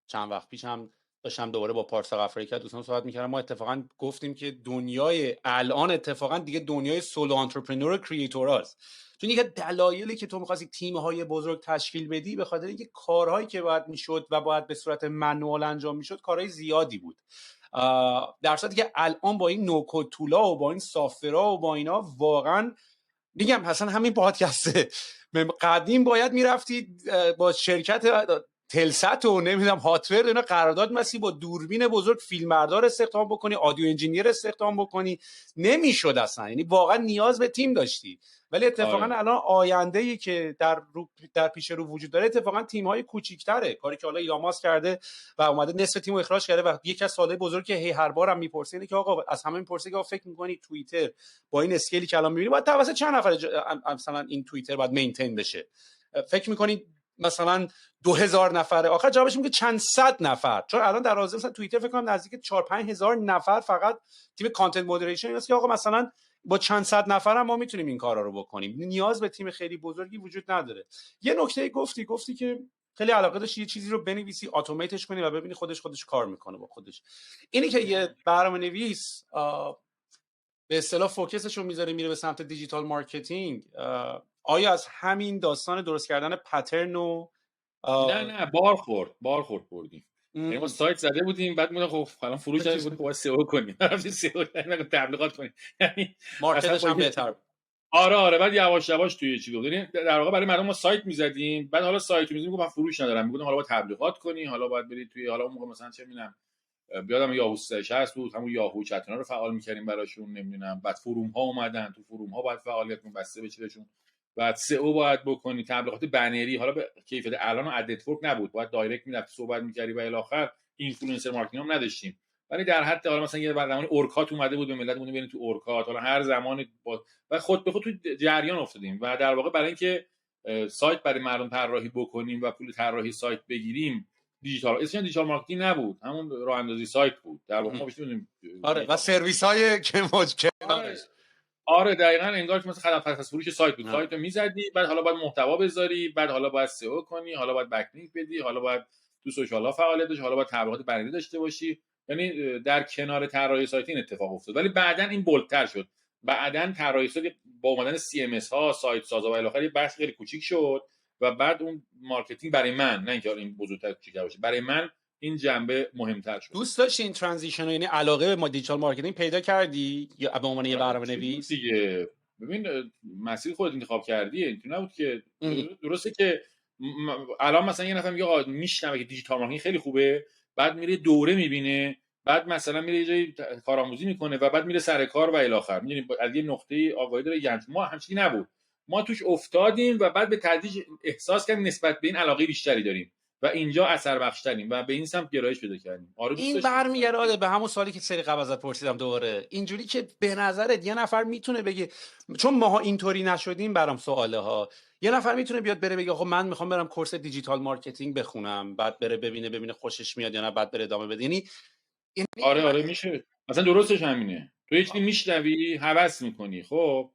چند وقت پیش هم داشتم دوباره با پارسا غفاری دوستان صحبت میکردم، ما اتفاقا گفتیم که دنیای الان اتفاقا دیگه دنیای سولو انترپرنور و کریئتوراست. چون یه دلایلی که تو می‌خواستی تیم‌های بزرگ تشکیل بدی به خاطر اینکه کارهایی که باید میشد و باید به صورت منوال انجام میشد کارهای زیادی بود، در صورتی که الان با این نوکود تولا و با این سافت‌ورها و با اینا واقعا میگم اصلا همین پادکسته قدیم باید میرفتید با شرکت تلست و نمیدونم هاتور اینا قرارداد مسی با دوربین بزرگ فیلمبردار استخدام بکنی، آدیو انجینیر استخدام بکنی، نمیشد اصلا. یعنی واقعا نیاز به تیم داشتی. ولی اتفاقا الان آینده‌ای که در پیش رو وجود داره اتفاقا تیم‌های کوچیک‌تره، کاری که حالا ایلان ماسک کرده و اومده نصف تیمو اخراج کرده و یکی از سوالای بزرگی که هر بارم میپرسه اینه که آقا از همه میپرسه که فکر می‌کنی توییتر با این اسکیلی که الان می‌بینی باید توسط چند نفر مثلا این توییتر باید مینتین بشه؟ فکر می‌کنی مثلا 2000 نفره؟ آخر جوابش میگه چند صد نفر. چون الان در حاضر مثلا توییتر فکر کنم نزدیک 4-5 هزار نفر فقط تیم کانتنت مودریشن ایناست که آقا مثلا با چند صد نفر هم ما میتونیم این کارا رو بکنیم، نیاز به تیم خیلی بزرگی وجود نداره. یه نکته گفتی که خیلی علاقه داشتی یه چیزی رو بنویسی، اتوماتش کنی و ببینی خودش کار میکنه با خودش. اینی که یه برنامه‌نویس به اصطلاح فوکسش رو میذاره میره به سمت دیجیتال مارکتینگ، آیا از همین داستان درست کردن پترن و نه بار خورد بردیم. یعنی ما سایت زده بودیم بعد میگم خب الان فروش داریم بود باید سئو کنیم، رفتیم سئو تبلیغات کنیم، یعنی مارکتش هم بهتر. آره بعد یواش یواش توی چی بود. یعنی در واقع برای مردم ما سایت میزدیم، بعد حالا سایت میزدیم گفتم من فروش ندارم، میگفتم حالا باید تبلیغات کنی، حالا باید برید توی، حالا اون موقع مثلا چه میدونم بیادم یاهو 360 بود، همون یاهو چتونا رو فعال می‌کردیم براشون، نمیدونم بعد فروم ها اومدن، تو فروم ها باید فعالیت بسته بشه بهشون، بعد سئو باید بکنی، تبلیغات بنری، حالا به کیفیت الان اد نتورک نبود، باید دایرکت میرفت صحبت می‌کردی و الی آخر اینفلوئنسر مارکتینگ هم نداشتیم، ولی در حد حالا مثلا یه زمان اورکات اومده بود به ملت مونده بریم تو اورکات، حالا هر زمان و خود به خود تو جریان افتادیم و در واقع برای اینکه سایت برای مردم طراحی بکنیم و پول طراحی سایت بگیریم، دیجیتال مارکتینگ نبود، همون راه اندازی سایت بود در واقع. ما بشیم آره و سرویس های که آره دقیقاً انگار که مثلا خدمات پس فروش سایت بود، سایت رو میزدی، بعد حالا باید محتوا بذاری، بعد حالا باید سئو کنی، حالا باید بک لینک بدی، حالا باید تو سوشال ها فعالیت داشته، حالا باید تبلیغات بنری داشته باشی. یعنی در کنار طراحی سایت این اتفاق افتاد، ولی بعداً این بولتر شد. بعداً طراحی سایت با اومدن سی ام اس ها، سایت سازا و الی آخر یه بخش خیلی کوچیک شد و بعد اون مارکتینگ برای من، نه اینکه این بزرگتر کوچیک‌تر باشه، برای من این جنبه مهمتر شد. دوست داشتی این ترانزیشن، یعنی علاقه به دیجیتال مارکتینگ پیدا کردی یا به عنوان یه برنامه‌نویس دیگه؟ ببین مسیر خودت انتخاب کردی، اینطور نبود که درسته که الان مثلا یه نفر میگه آقا میشنوه که دیجیتال مارکتینگ خیلی خوبه، بعد میره دوره میبینه، بعد مثلا میره یه جایی کارآموزی میکنه و بعد میره سر کار و الی آخر. میدونی از یه نقطه آگاهی داره، یعنی ما همچین نبود، ما توش افتادیم و بعد به تدریج احساس کردیم نسبت به این علاقه بیشتری داریم و اینجا اثر بخشتریم و به این سمت گرایش پیدا کردیم. آره دوست این داشتیم. برمیگرده به همون سوالی که سری قبل ازت پرسیدم دوباره، اینجوری که به نظرت یه نفر میتونه بگه، چون ماها اینطوری نشدیم برام سواله ها، یه نفر میتونه بیاد بره بگه خب من میخوام برم کورس دیجیتال مارکتینگ بخونم، بعد بره ببینه خوشش میاد یا نه، بعد بره ادامه بده؟ یعنی آره میشه. مثلا درستش همینه، تو یه چیزی میشنوی هوس میکنی، خب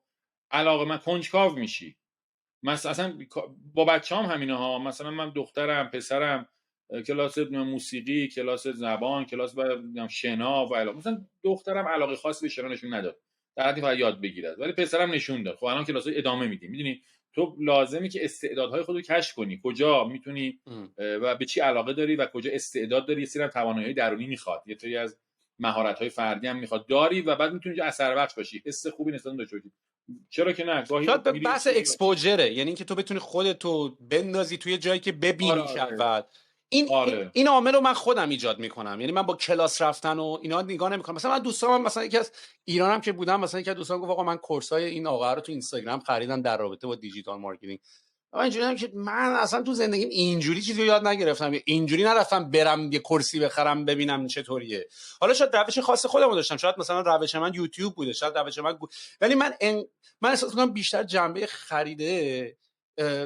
علاقه من کنجکاو میشی. مثلا با بچه‌ام همینه ها، مثلا من دخترم پسرم کلاس موسیقی، کلاس زبان، کلاس شنا و علاقه، مثلا دخترم علاقه خاصی به شنا نشون نداد، در حدی فقط یاد بگیرد، ولی پسرم نشون داد. خب الان کلاس ادامه میدیم. میدونی تو لازمی که استعدادهای خودت رو کشف کنی، کجا میتونی و به چی علاقه داری و کجا استعداد داری. یه سری توانایی درونی میخواد، یه سری از مهارت‌های فردی هم میخواد داری و بعد میتونی اثر بخش باشی، حس خوبی نسبت داشته باشی. چرا که نه، گاهی شاید به بحث اکسپوژره، یعنی اینکه تو بتونی خودتو بندازی توی جایی که ببینیش. اول این عامل رو من خودم ایجاد میکنم، یعنی من با کلاس رفتن و اینا نگاه نمیکنم. مثلا من دوستام، مثلا یکی از ایرانم که بودم، مثلا یکی از دوستام گفت آقا من کورسای این آقا رو تو اینستاگرام خریدم در رابطه با دیجیتال مارکتینگ. من اینجوریام که من اصلا تو زندگیم اینجوری چیزی رو یاد نگرفتم، اینجوری نرفتم برم یه کرسی بخرم ببینم چطوریه. حالا شاید روش خاص خودمو داشتم، شاید مثلا روش من یوتیوب بوده، شاید روش من ولی من احساس میکنم بیشتر جنبه خریده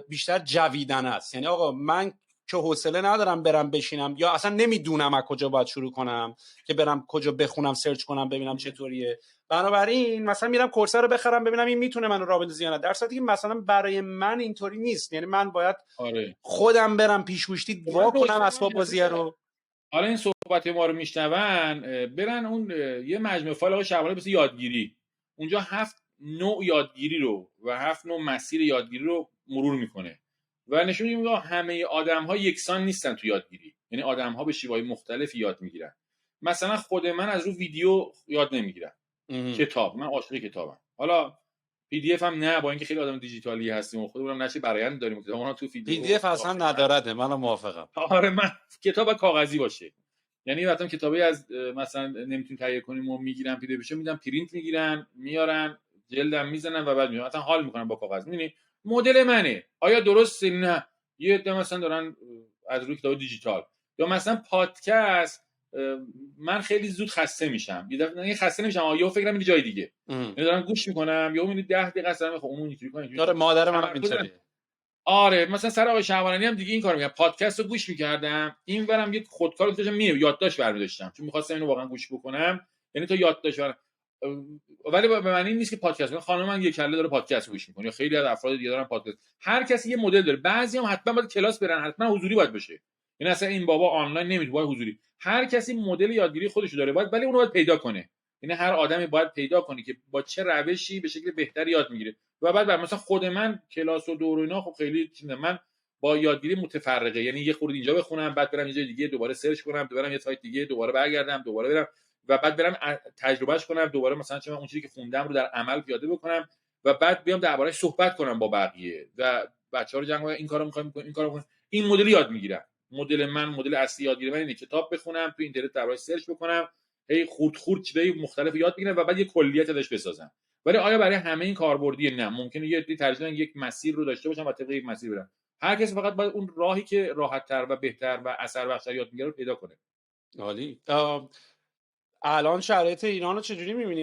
بیشتر جویدن است. یعنی آقا من که حوصله ندارم برم بشینم، یا اصلا نمیدونم از کجا باید شروع کنم که برم کجا بخونم، سرچ کنم ببینم چطوریه، بنابراین مثلا میرم کورس رو بخرم ببینم این میتونه منو راه بندازه یا نه، در صورتی که مثلا برای من اینطوری نیست. یعنی من باید خودم برم پیشگوشتی وا کنم اسباب بازیه رو. حالا این صحبت ما رو میشنون، برن اون یه مجموعه فایل آقای شعبانی مثل یادگیری، اونجا 7 نوع یادگیری رو و 7 نوع مسیر یادگیری رو مرور میکنه و نشون میده همه آدم‌ها یکسان نیستن تو یادگیری. یعنی آدم‌ها به شیوه‌های مختلفی یاد میگیرن. مثلا خود من از رو ویدیو یاد نمیگیرم، کتاب، من عاشق کتابم. حالا پی دی اف هم نه، با اینکه خیلی آدم دیجیتالی هستیم و خودمون هم نشه برآیند داریم که اون تو پی دی اف اصلا ندارده، منم موافقم. آره من کتاب کاغذی باشه، یعنی وقتی کتابی از مثلا نمیتونیم تهیه کنیم و میگیرن پی دی افشو میدم پرینت میگیرن میارن جلدم میزنن و بعد میاد مثلا حال میکنن با کاغذ. میبینی مدل منه، آیا درسته؟ نه. یه عده مثلا دارن از روی کتاب دیجیتال یا مثلا پادکست. من خیلی زود خسته میشم، یه دفعه خسته نمیشم، یا فکرم میره جای دیگه، یعنی دارم گوش میکنم یا میبینی 10 دقیقه اصلا میخوام اونو اینجوری کنم. آره مادر منم اینطوریه. آره مثلا سر آقای شعبانی هم دیگه این کارو می‌کردم، پادکست رو گوش می‌کردم، اینورم یک خودکار رو داشتم یادداشت برمی‌داشتم چون می‌خواستم اینو واقعا گوش بکنم. یعنی تو یادداشت ولی به معنی این نیست که پادکست خانم من یک کله داره پادکست گوش می‌کنه یا خیلی از افراد دیگه دارن پادکست. هر کسی یه مدل داره، بعضی‌ها حتما باید کلاس برن، حتما حضوری باید بشه. یعنی اصلا این بابا آنلاین نمیتونه، باید حضوری. هر کسی مدل یادگیری خودش داره، باید ولی اونو باید پیدا کنه. یعنی هر آدمی باید پیدا کنه که با چه روشی به شکل بهتری یاد میگیره و بعد مثلا خود من کلاس و دور و اینا خب خیلی من با یادگیری متفرقه، یعنی یه خورده اینجا بخونم بعد برم یه جای دیگه دوباره سرچ کنم، دوباره یه سایت دیگه دوباره برگردم دوباره برم و بعد برم تجربهش کنم دوباره، مثلا چه اون چیزی که خوندم رو در عمل پیاده بکنم و بعد بیام درباره‌اش صحبت کنم با بقیه و بچه‌ها رو جمع این کارو می‌خوایم این کارو می‌کنیم. این مدل یاد میگیرم. مدل من، مدل اصلی یادگیری من اینه کتاب بخونم، تو اینترنت درباره‌اش سرچ بکنم، هی خورد چیزای مختلف یاد بگیرم و بعد یه کلیت ازش بسازم. ولی آیا برای همه این کاربردیه؟ نه. ممکنه یه عده ترجیح بدن یک مسیر رو داشته باشن و طبق یک مسیر برن. هر کسی فقط باید اون راهی که راحت‌تر و بهتر و اثر بخش‌تر یاد میگیره رو پیدا کنه. عالی. الان شرایط ایران رو چجوری می‌بینی؟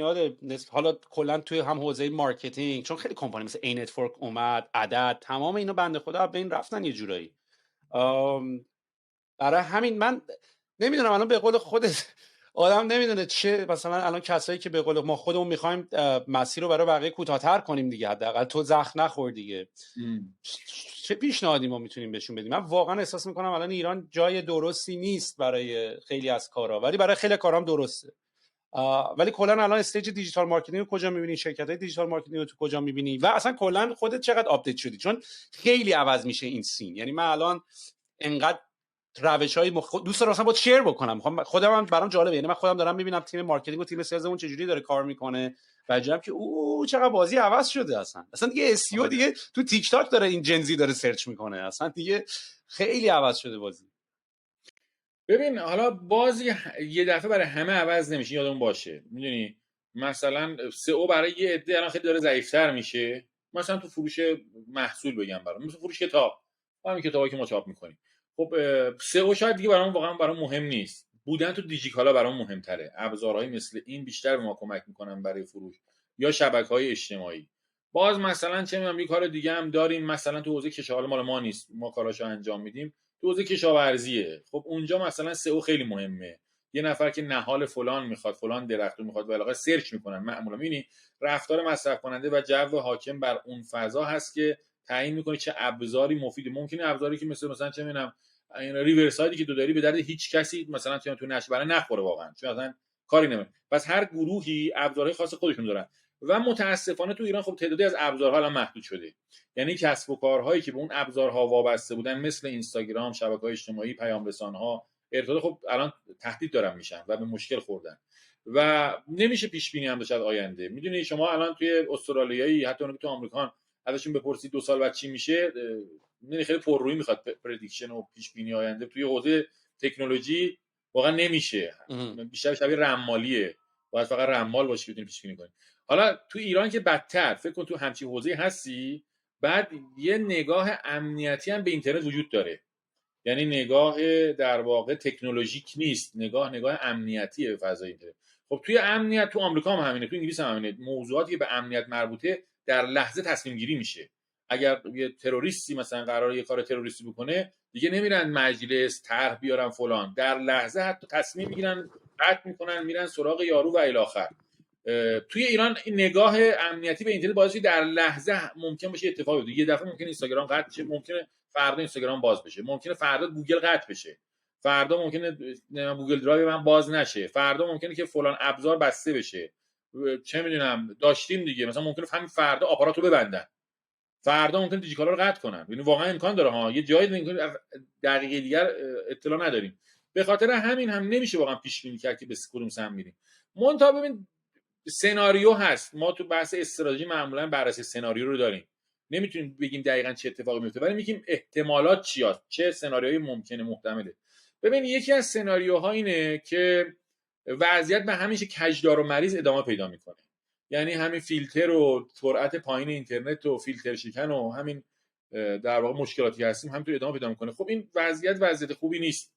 حالا کلا توی هم حوزه مارکتینگ، چون خیلی کمپانی مثل ای نتورک اومد، عدد، تمام اینا بنده خدا به این رفتن یه جورایی. برای همین من نمیدونم الان به قول خودت آدم نمیدونه چه، مثلا الان کسایی که به قول ما خودمون میخوایم مسیر رو برای بقیه کوتاه‌تر کنیم دیگه، حداقل تو زخم نخور دیگه، چه پیشنهادی ما میتونیم بهشون بدیم؟ من واقعا احساس میکنم الان ایران جای درستی نیست برای خیلی از کارا، ولی برای خیلی کارام درسته. ولی کلا الان استیج دیجیتال مارکتینگ رو کجا می‌بینی؟ شرکت‌های دیجیتال مارکتینگ رو تو کجا می‌بینی؟ و اصلا کلا خودت چقدر آپدیت شدی؟ چون خیلی عوض میشه این سین. یعنی من الان انقدر روش‌های دوست دارم اصلا با شیر بکنم، خودم هم برام جالبه. یعنی من خودم دارم می‌بینم تیم مارکتینگ و تیم سلزمون چجوری داره کار میکنه و جنب که چقدر بازی عوض شده. اصلا دیگه اس ای دیگه تو تیک تاک داره این جنزی داره سرچ میکنه، اصلا دیگه خیلی عوض شده بازی. ببین حالا بازی یه دفعه برای همه عوض نمیشه، یادمون باشه. میدونی مثلا سئو برای یه عده الان خیلی داره ضعیف‌تر میشه، مثلا تو فروش محصول بگم برام، مثلا فروش کتاب، همین کتابایی که ما چاپ میکنیم، خب خب سئو شاید دیگه برام واقعا برام مهم نیست، بودن تو دیجیکالا برام مهمتره. ابزارهایی مثل این بیشتر به ما کمک میکنن برای فروش، یا شبکه‌های اجتماعی. باز مثلا چه می‌دونم یه کار دیگه هم داریم، مثلا تو حوزه کشاورزی، مال ما نیست، ما کاراشو انجام میدیم، تو حوزه کشاورزیه. خب اونجا مثلا سئو خیلی مهمه. یه نفر که نهال فلان میخواد، فلان درخت رو میخواد، علاقه سرچ میکنن معمولا. می‌بینی رفتار مصرف کننده و جو حاکم بر اون فضا هست که تعیین میکنه چه ابزاری مفیده. ممکنه ابزاری که مثلا چه می‌دونم این ریورسایدی که تو داری به درد هیچ کسی مثلا تو نشه برای نخوره واقعا، چون اصلا کاری نمیکنه. پس هر گروهی ابزارهای خاص خودشون دارن و متاسفانه تو ایران خب تعدادی از ابزارها الان محدود شده. یعنی کسب و کارهایی که به اون ابزارها وابسته بودن مثل اینستاگرام، شبکه‌های اجتماعی، پیام رسان‌ها، ارتباط، خب الان تهدید دارن میشن و به مشکل خوردن و نمیشه پیش بینی هم داشت آینده. میدونی شما الان توی استرالیایی، حتی اون که تو آمریکا ازشون بپرسید 2 سال بعد چی میشه، نه خیلی پررویی میخواد پردیکشن و پیش بینی آینده. توی حوزه تکنولوژی واقعا نمیشه، بیشتر شبیه رمالیه، باید فقط رمال باشی بتونی پیش بینی کنی. حالا تو ایران که بدتر، فکر کن تو همچین حوزه هستی، بعد یه نگاه امنیتی هم به اینترنت وجود داره. یعنی نگاه در واقع تکنولوژیک نیست، نگاه امنیتیه به فضای اینترنت. خب توی امنیت تو آمریکا هم همینه، تو انگلیس هم همینه. موضوعاتی که به امنیت مربوطه در لحظه تصمیم گیری میشه. اگر یه تروریستی مثلا قراره یه کار تروریستی بکنه، دیگه نمیرن مجلس طرح بیارن فلان، در لحظه حتی تصمیم میگیرن، قطع میکنن، میرن سراغ یارو و الی آخر. توی ایران این نگاه امنیتی به اینترنت باعث در لحظه ممکن باشه اتفاقی بیفته. یه دفعه ممکن اینستاگرام قطع بشه، ممکنه فردا اینستاگرام باز بشه، ممکنه فردا گوگل قطع بشه، فردا ممکنه گوگل درایو من باز نشه، فردا ممکنه که فلان ابزار بسته بشه، چه میدونم داشتیم دیگه، مثلا ممکنه همین فردا آپارات رو ببندن، فردا ممکنه دیجیکالا رو قطع کنن. یعنی واقعا امکان داره ها، یه جایی ممکنه دقیقه دیگر اطلاع نداریم. به خاطر همین هم نمیشه واقعا پیش بینی کرد که به کدوم سمت میریم. منتها ببین سناریو هست، ما تو بحث استراتژی معمولا بررسی سناریو رو داریم، نمیتونیم بگیم دقیقاً چه اتفاقی میفته، ولی میگیم احتمالات چیه، چه سناریویی ممکنه محتمله. ببین یکی از سناریوها اینه که وضعیت به همیشه کجدار و مریض ادامه پیدا میکنه. یعنی همین فیلتر و سرعت پایین اینترنت و فیلتر شکن و همین در واقع مشکلاتی هستیم همینطور ادامه پیدا میکنه. خب این وضعیت خوبی نیست.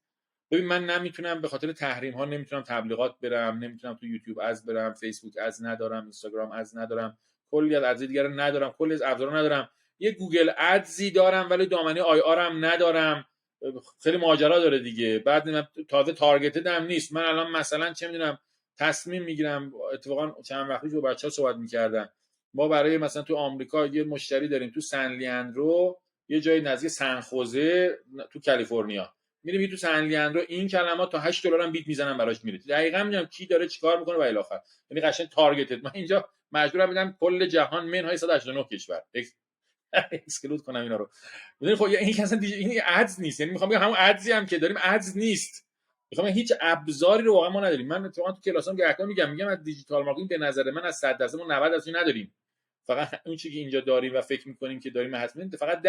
ببین من نمیتونم به خاطر تحریم ها نمیتونم تبلیغات برم، نمیتونم تو یوتیوب از برم، فیسبوک از ندارم، اینستاگرام از ندارم، کلی از ابزار دیگه ندارم، کلی از ابزارا ندارم، یه گوگل ادزی دارم ولی دامنه آی آر هم ندارم. خیلی ماجرا داره دیگه. بعد تازه تارگتد هم نیست. من الان مثلا چه میدونم تصمیم میگیرم، اتفاقا چند وقتی با بچه‌ها صحبت میکردم، ما برای مثلا تو آمریکا یه مشتری داریم تو سن لیاندرو، یه جای نزدیک سن خوزه تو کالیفرنیا، میریم تو سن لیاندرو این کلمات تا $8 هم بیت میزنن براش میره. دقیقاً میدونم کی داره چیکار میکنه و الی آخر. یعنی قشنگ تارگتد. من اینجا مجبورم بدم کل جهان منهای 189 کشور اکسکلود کنم اینا رو. میدونی خب این اصلا این ادز نیست. یعنی میخوام بگم همون ادزی هم که داریم ادز نیست. میخوام هیچ ابزاری رو واقعا ما نداریم. من اتفاقا تو کلاسام گهگاه میگم از دیجیتال مارکتینگ به نظر من از 100% ما 90% نداریم. فقط اون چیزی که اینجا داریم و فکر میکنیم که داریم حتما فقط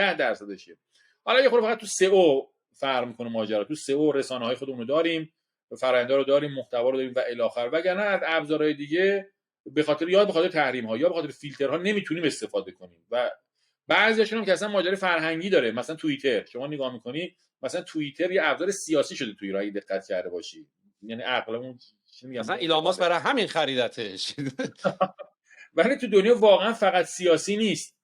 10%شه. حالا یه خورده فقط تو سئو فرق میکنه ماجرا. تو سئو رسانه‌های خودمون رو داریم، فرآیندها رو داریم، محتوا رو داریم و الی آخر. وگرنه از ابزارهای دیگه به خاطر تحریم ها یا به خاطر فیلترها نمیتونیم استفاده کنیم و بعضیاشون هم که اصلا ماجرای فرهنگی داره. مثلا توییتر شما نگاه میکنی، مثلا توییتر یه ابزار سیاسی شده توی ایران، دقت کرده باشی. یعنی عقلمون مثلا ایلان ماسک برای همین خریدتش. ولی تو دنیا واقعا فقط سیاسی نیست.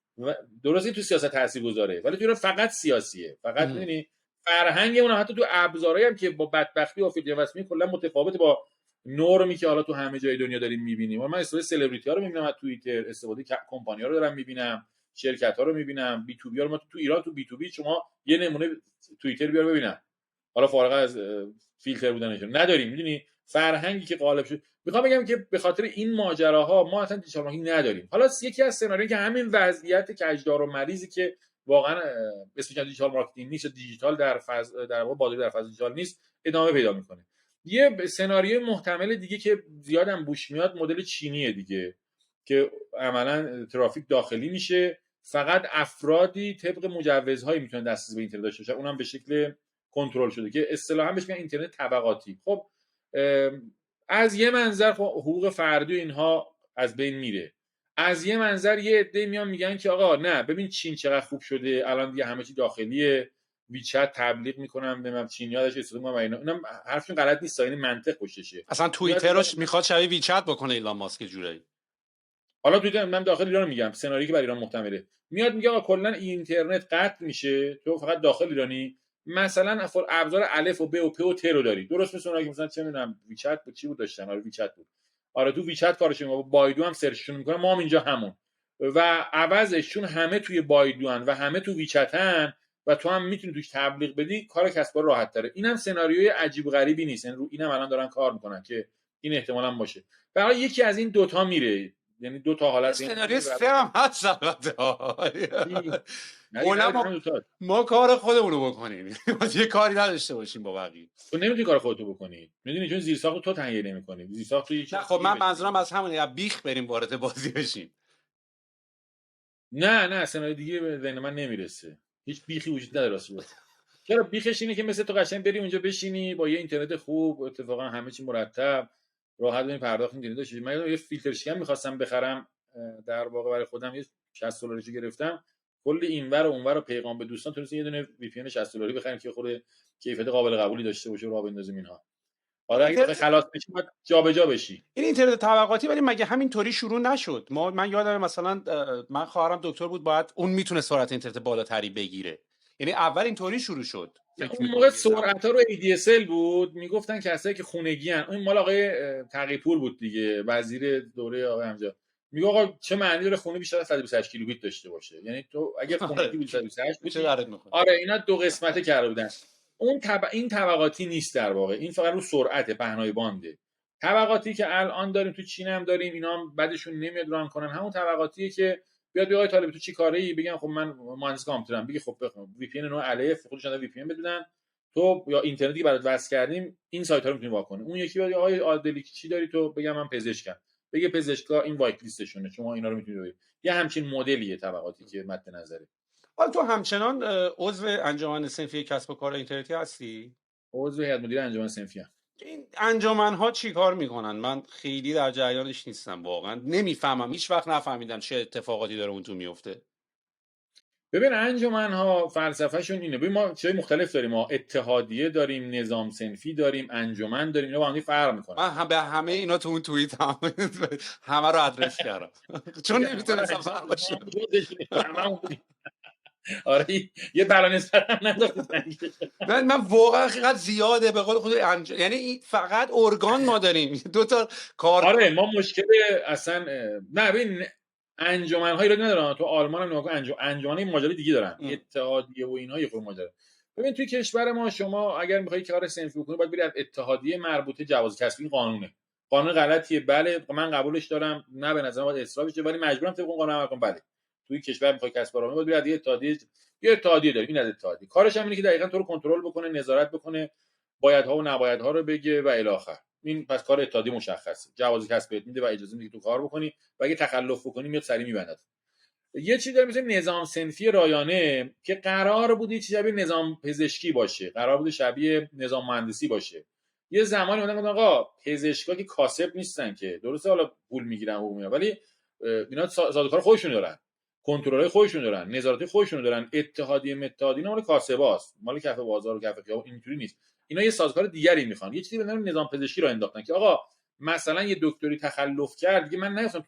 درسته تو سیاست تاثیرگذاره ولی تو ایران فقط سیاسیه. فقط می‌بینی فرهنگ اون حتی تو ابزارهایی هم که با بدبختی و فیلتر واسمی کلا متفاوته با نورمی که حالا تو همه جای دنیا داریم می‌بینیم. من استفاده سلبریتی ها رو می‌بینم از توییتر، استفاده کمپانی‌ها رو دارم می‌بینم، شرکت‌ها رو می‌بینم، بی تو بی ها رو. ما تو ایران تو بی تو بی شما یه نمونه توییتر بیار ببینم، حالا فارغ از فیلتر بودنش نداریم. می‌دونی فرهنگی که غالب شد. میخوام بگم که به خاطر این ماجراها ما اصلا دیجیتال مارکتینگ نداریم. حالا یکی از سناریویی که همین وضعیت کجدار و مریضی که واقعا اسمش دیجیتال مارکتینگ نیست، دیجیتال در واقع بازاری در فضای دیجیتال نیست، ادامه پیدا میکنه. یه سناریوی محتمل دیگه که زیادم بوش میاد مدل چینیه دیگه، که عملا ترافیک داخلی میشه، فقط افرادی طبق مجوزهایی میتونن دسترسی به اینترنت داشته باشن، اونم به شکل کنترل شده که اصطلاحا بهش میگن اینترنت طبقاتی. خب از یه منظر حقوق فردی اینها از بین میره، از یه منظر یه عده میان میگن که آقا نه ببین چین چقدر خوب شده الان دیگه همه چی داخلیه ویچت تبلیغ میکنن به من چینی‌ها داشت استفاده میکنن و اینا حرفشون غلط نیست، این منطق پشتشه. اصلا توییتر رو میخواد شبیه ویچت بکنه ایلان ماسک جوری. حالا توییتر من داخل ایران میگم، سناریویی که برای ایران محتمله، میاد میگه آقا کلا اینترنت قطع میشه، تو فقط داخل ایرانی مثلا ابزار الف و ب و پ و ت رو داری، درست مثل اونایی که مثلا چه میدونم ویچت بود چی بود داشتن، آره ویچت بود، آره تو ویچت کارش میکنه، بایدو هم سرچشون میکنه، ما هم اینجا همون، و عوضش چون همه توی بایدو ان و همه تو ویچتن و تو هم میتونی توش تبلیغ بدی، کار کسب و کار راحت تره. اینم سناریوی عجیب و غریبی نیست، رو اینم الان دارن کار میکنن که این احتمالاً باشه. برای یکی از این دوتا میره، یعنی دو تا حالت سناریو سه هم هست البته. اونم ما کار خودمون رو بکنیم، یه کاری نداشته باشیم با بقیه. تو نمیتونی کار خودتو بکنی، میدونی، چون زیرساخت تو تهیه نمی‌کنی، زیرساخت تو نه خب من منظورم از همونه، بیخ بریم وارد بازی بشیم. نه سناریو دیگه به ذهن من نمیرسه، هیچ بیخی وجود نداره راستش. چرا بیخش اینه که مثل تو قشنگ بری اونجا بشینی با یه اینترنت خوب، اتفاقا همه چی مرتب، راحت ببین پرداخت اینترنت داشتی. من یه فیلتر شکن می‌خواستم بخرم، در واقع برای خودم یه 60 دلاری گرفتم، کل اینور و اونور رو پیغام به دوستان تونستم یه دونه وی پی ان 60 دلاری بخریم که خود کیفیت قابل قبولی داشته باشه و راه بندازیم اینها. آره اگه بخوای خلاص بشی باید جابجا بشی. این اینترنت طبقاتی ولی مگه همینطوری شروع نشد؟ من یادم مثلا من خواهرم دکتر بود، باید اون میتونه سرعت اینترنت بالاتری بگیره، یعنی اول اینطوری شروع شد. اون موقع سرعت‌ها رو ADSL بود، میگفتن کسایی که خونگی ان، این مال آقای تقی‌پور بود دیگه، وزیر دوره آقای حمزه، میگه آقا چه معنی داره خونه بیشتر از 128 کیلوبیت داشته باشه، یعنی تو اگه خونگی بود 128 بود. آره اینا دو قسمته کرده بودن. اون این طبقاتی نیست در واقع، این فقط رو سرعت پهنای بانده. طبقاتی که الان داریم تو چین هم داریم، اینا هم بعدشون نمیاد ران کنن، همون طبقاتیه که بیاد بگه آقای طالب تو چی کاری، بگم خب من مهندس کامپیوترم، بگی خب بخون وی پی ان نو الف، خودشون وی پی ان بدونن، تو یا اینترنتی برات وصل کردیم این سایت ها رو میتونی واکنی. اون یکی بگه آقای عادلی چی داری تو، بگم من پزشکم، بگه پزشکا این وایت لیستشونه، شما اینا رو میتونید ببینید. یه همچین مدلیه طبقاتی که مد نظره. حالا تو همچنان عضو انجمن صنفی کسب و کار اینترنتی هستی؟ عضو هیئت مدیره انجمن صنفی ام. این انجمن‌ها چی کار میکنن؟ من خیلی در جریانش نیستم، واقعا نمیفهمم، هیچ وقت نفهمیدم چه اتفاقاتی داره اون تو میفته. ببین انجمن‌ها فلسفه‌شون اینه، ببین ما چیزای مختلف داریم، ما اتحادیه داریم، نظام صنفی داریم، انجمن داریم، اینا با هم فرق میکنن. من به همه اینا تو اون توییت همه رو ادرس کردم چون نمیتونستم فرق باشم. آره یه بالانس هم نداشتید. من واقعا خیلی زیاده به قول خود یعنی این فقط ارگان ما داریم، دو تا کار. آره ما مشکل اصلا نه ببین انجمن‌هایی رو ندارن، تو آلمان هم نگاه انجمن‌های ماجرای دیگه دارن، اتحادیه و اینها یه خورده ماجرا. ببین توی کشور ما شما اگر می‌خوای کار صنفی بکنی باید بری از اتحادیه مربوطه جواز کسبی، قانونه، قانون غلطیه، بله من قبولش دارم، نه به نظر من باید اصلاح بشه، ولی مجبورم طبق قانون عمل کنم. بله توی کشور می‌خوای کسب و کار کنی باید بری از اتحادیه، یه اتحادیه داریم، این از اتحادیه کارش هم اینه که دقیقاً تو رو کنترل بکنه، نظارت بکنه، بایدها و نبایدها رو بگه و الی آخر. این پس کار اتحادیه مشخصه، جواز کسب بهت میده و اجازه میده که تو کار بکنی و اگه تخلف بکنی میاد سری میبندد. یه چیزی داره مثل نظام صنفی رایانه که قرار بود یه چیزی شبیه نظام پزشکی باشه، قرار بود شبیه نظام مهندسی باشه. یه زمانی اومدن گفتن آقا پزشکا که کاسب نیستن که، درسته حالا پول میگیرن و میاد، ولی اینا سازوکار خودشون دارن، کنترل خودشون دارن، نظارت خودشون دارن، اتحادیه متحادیه مال کاسباست، مال کف بازار و کف خیابون اینجوری نیست. اینا یه سازوکار دیگری میخوان، یه چیزی به نام نظام پزشکی رو انداختن که آقا مثلا یه دکتری تخلف کرد دیگه من نمی‌خوام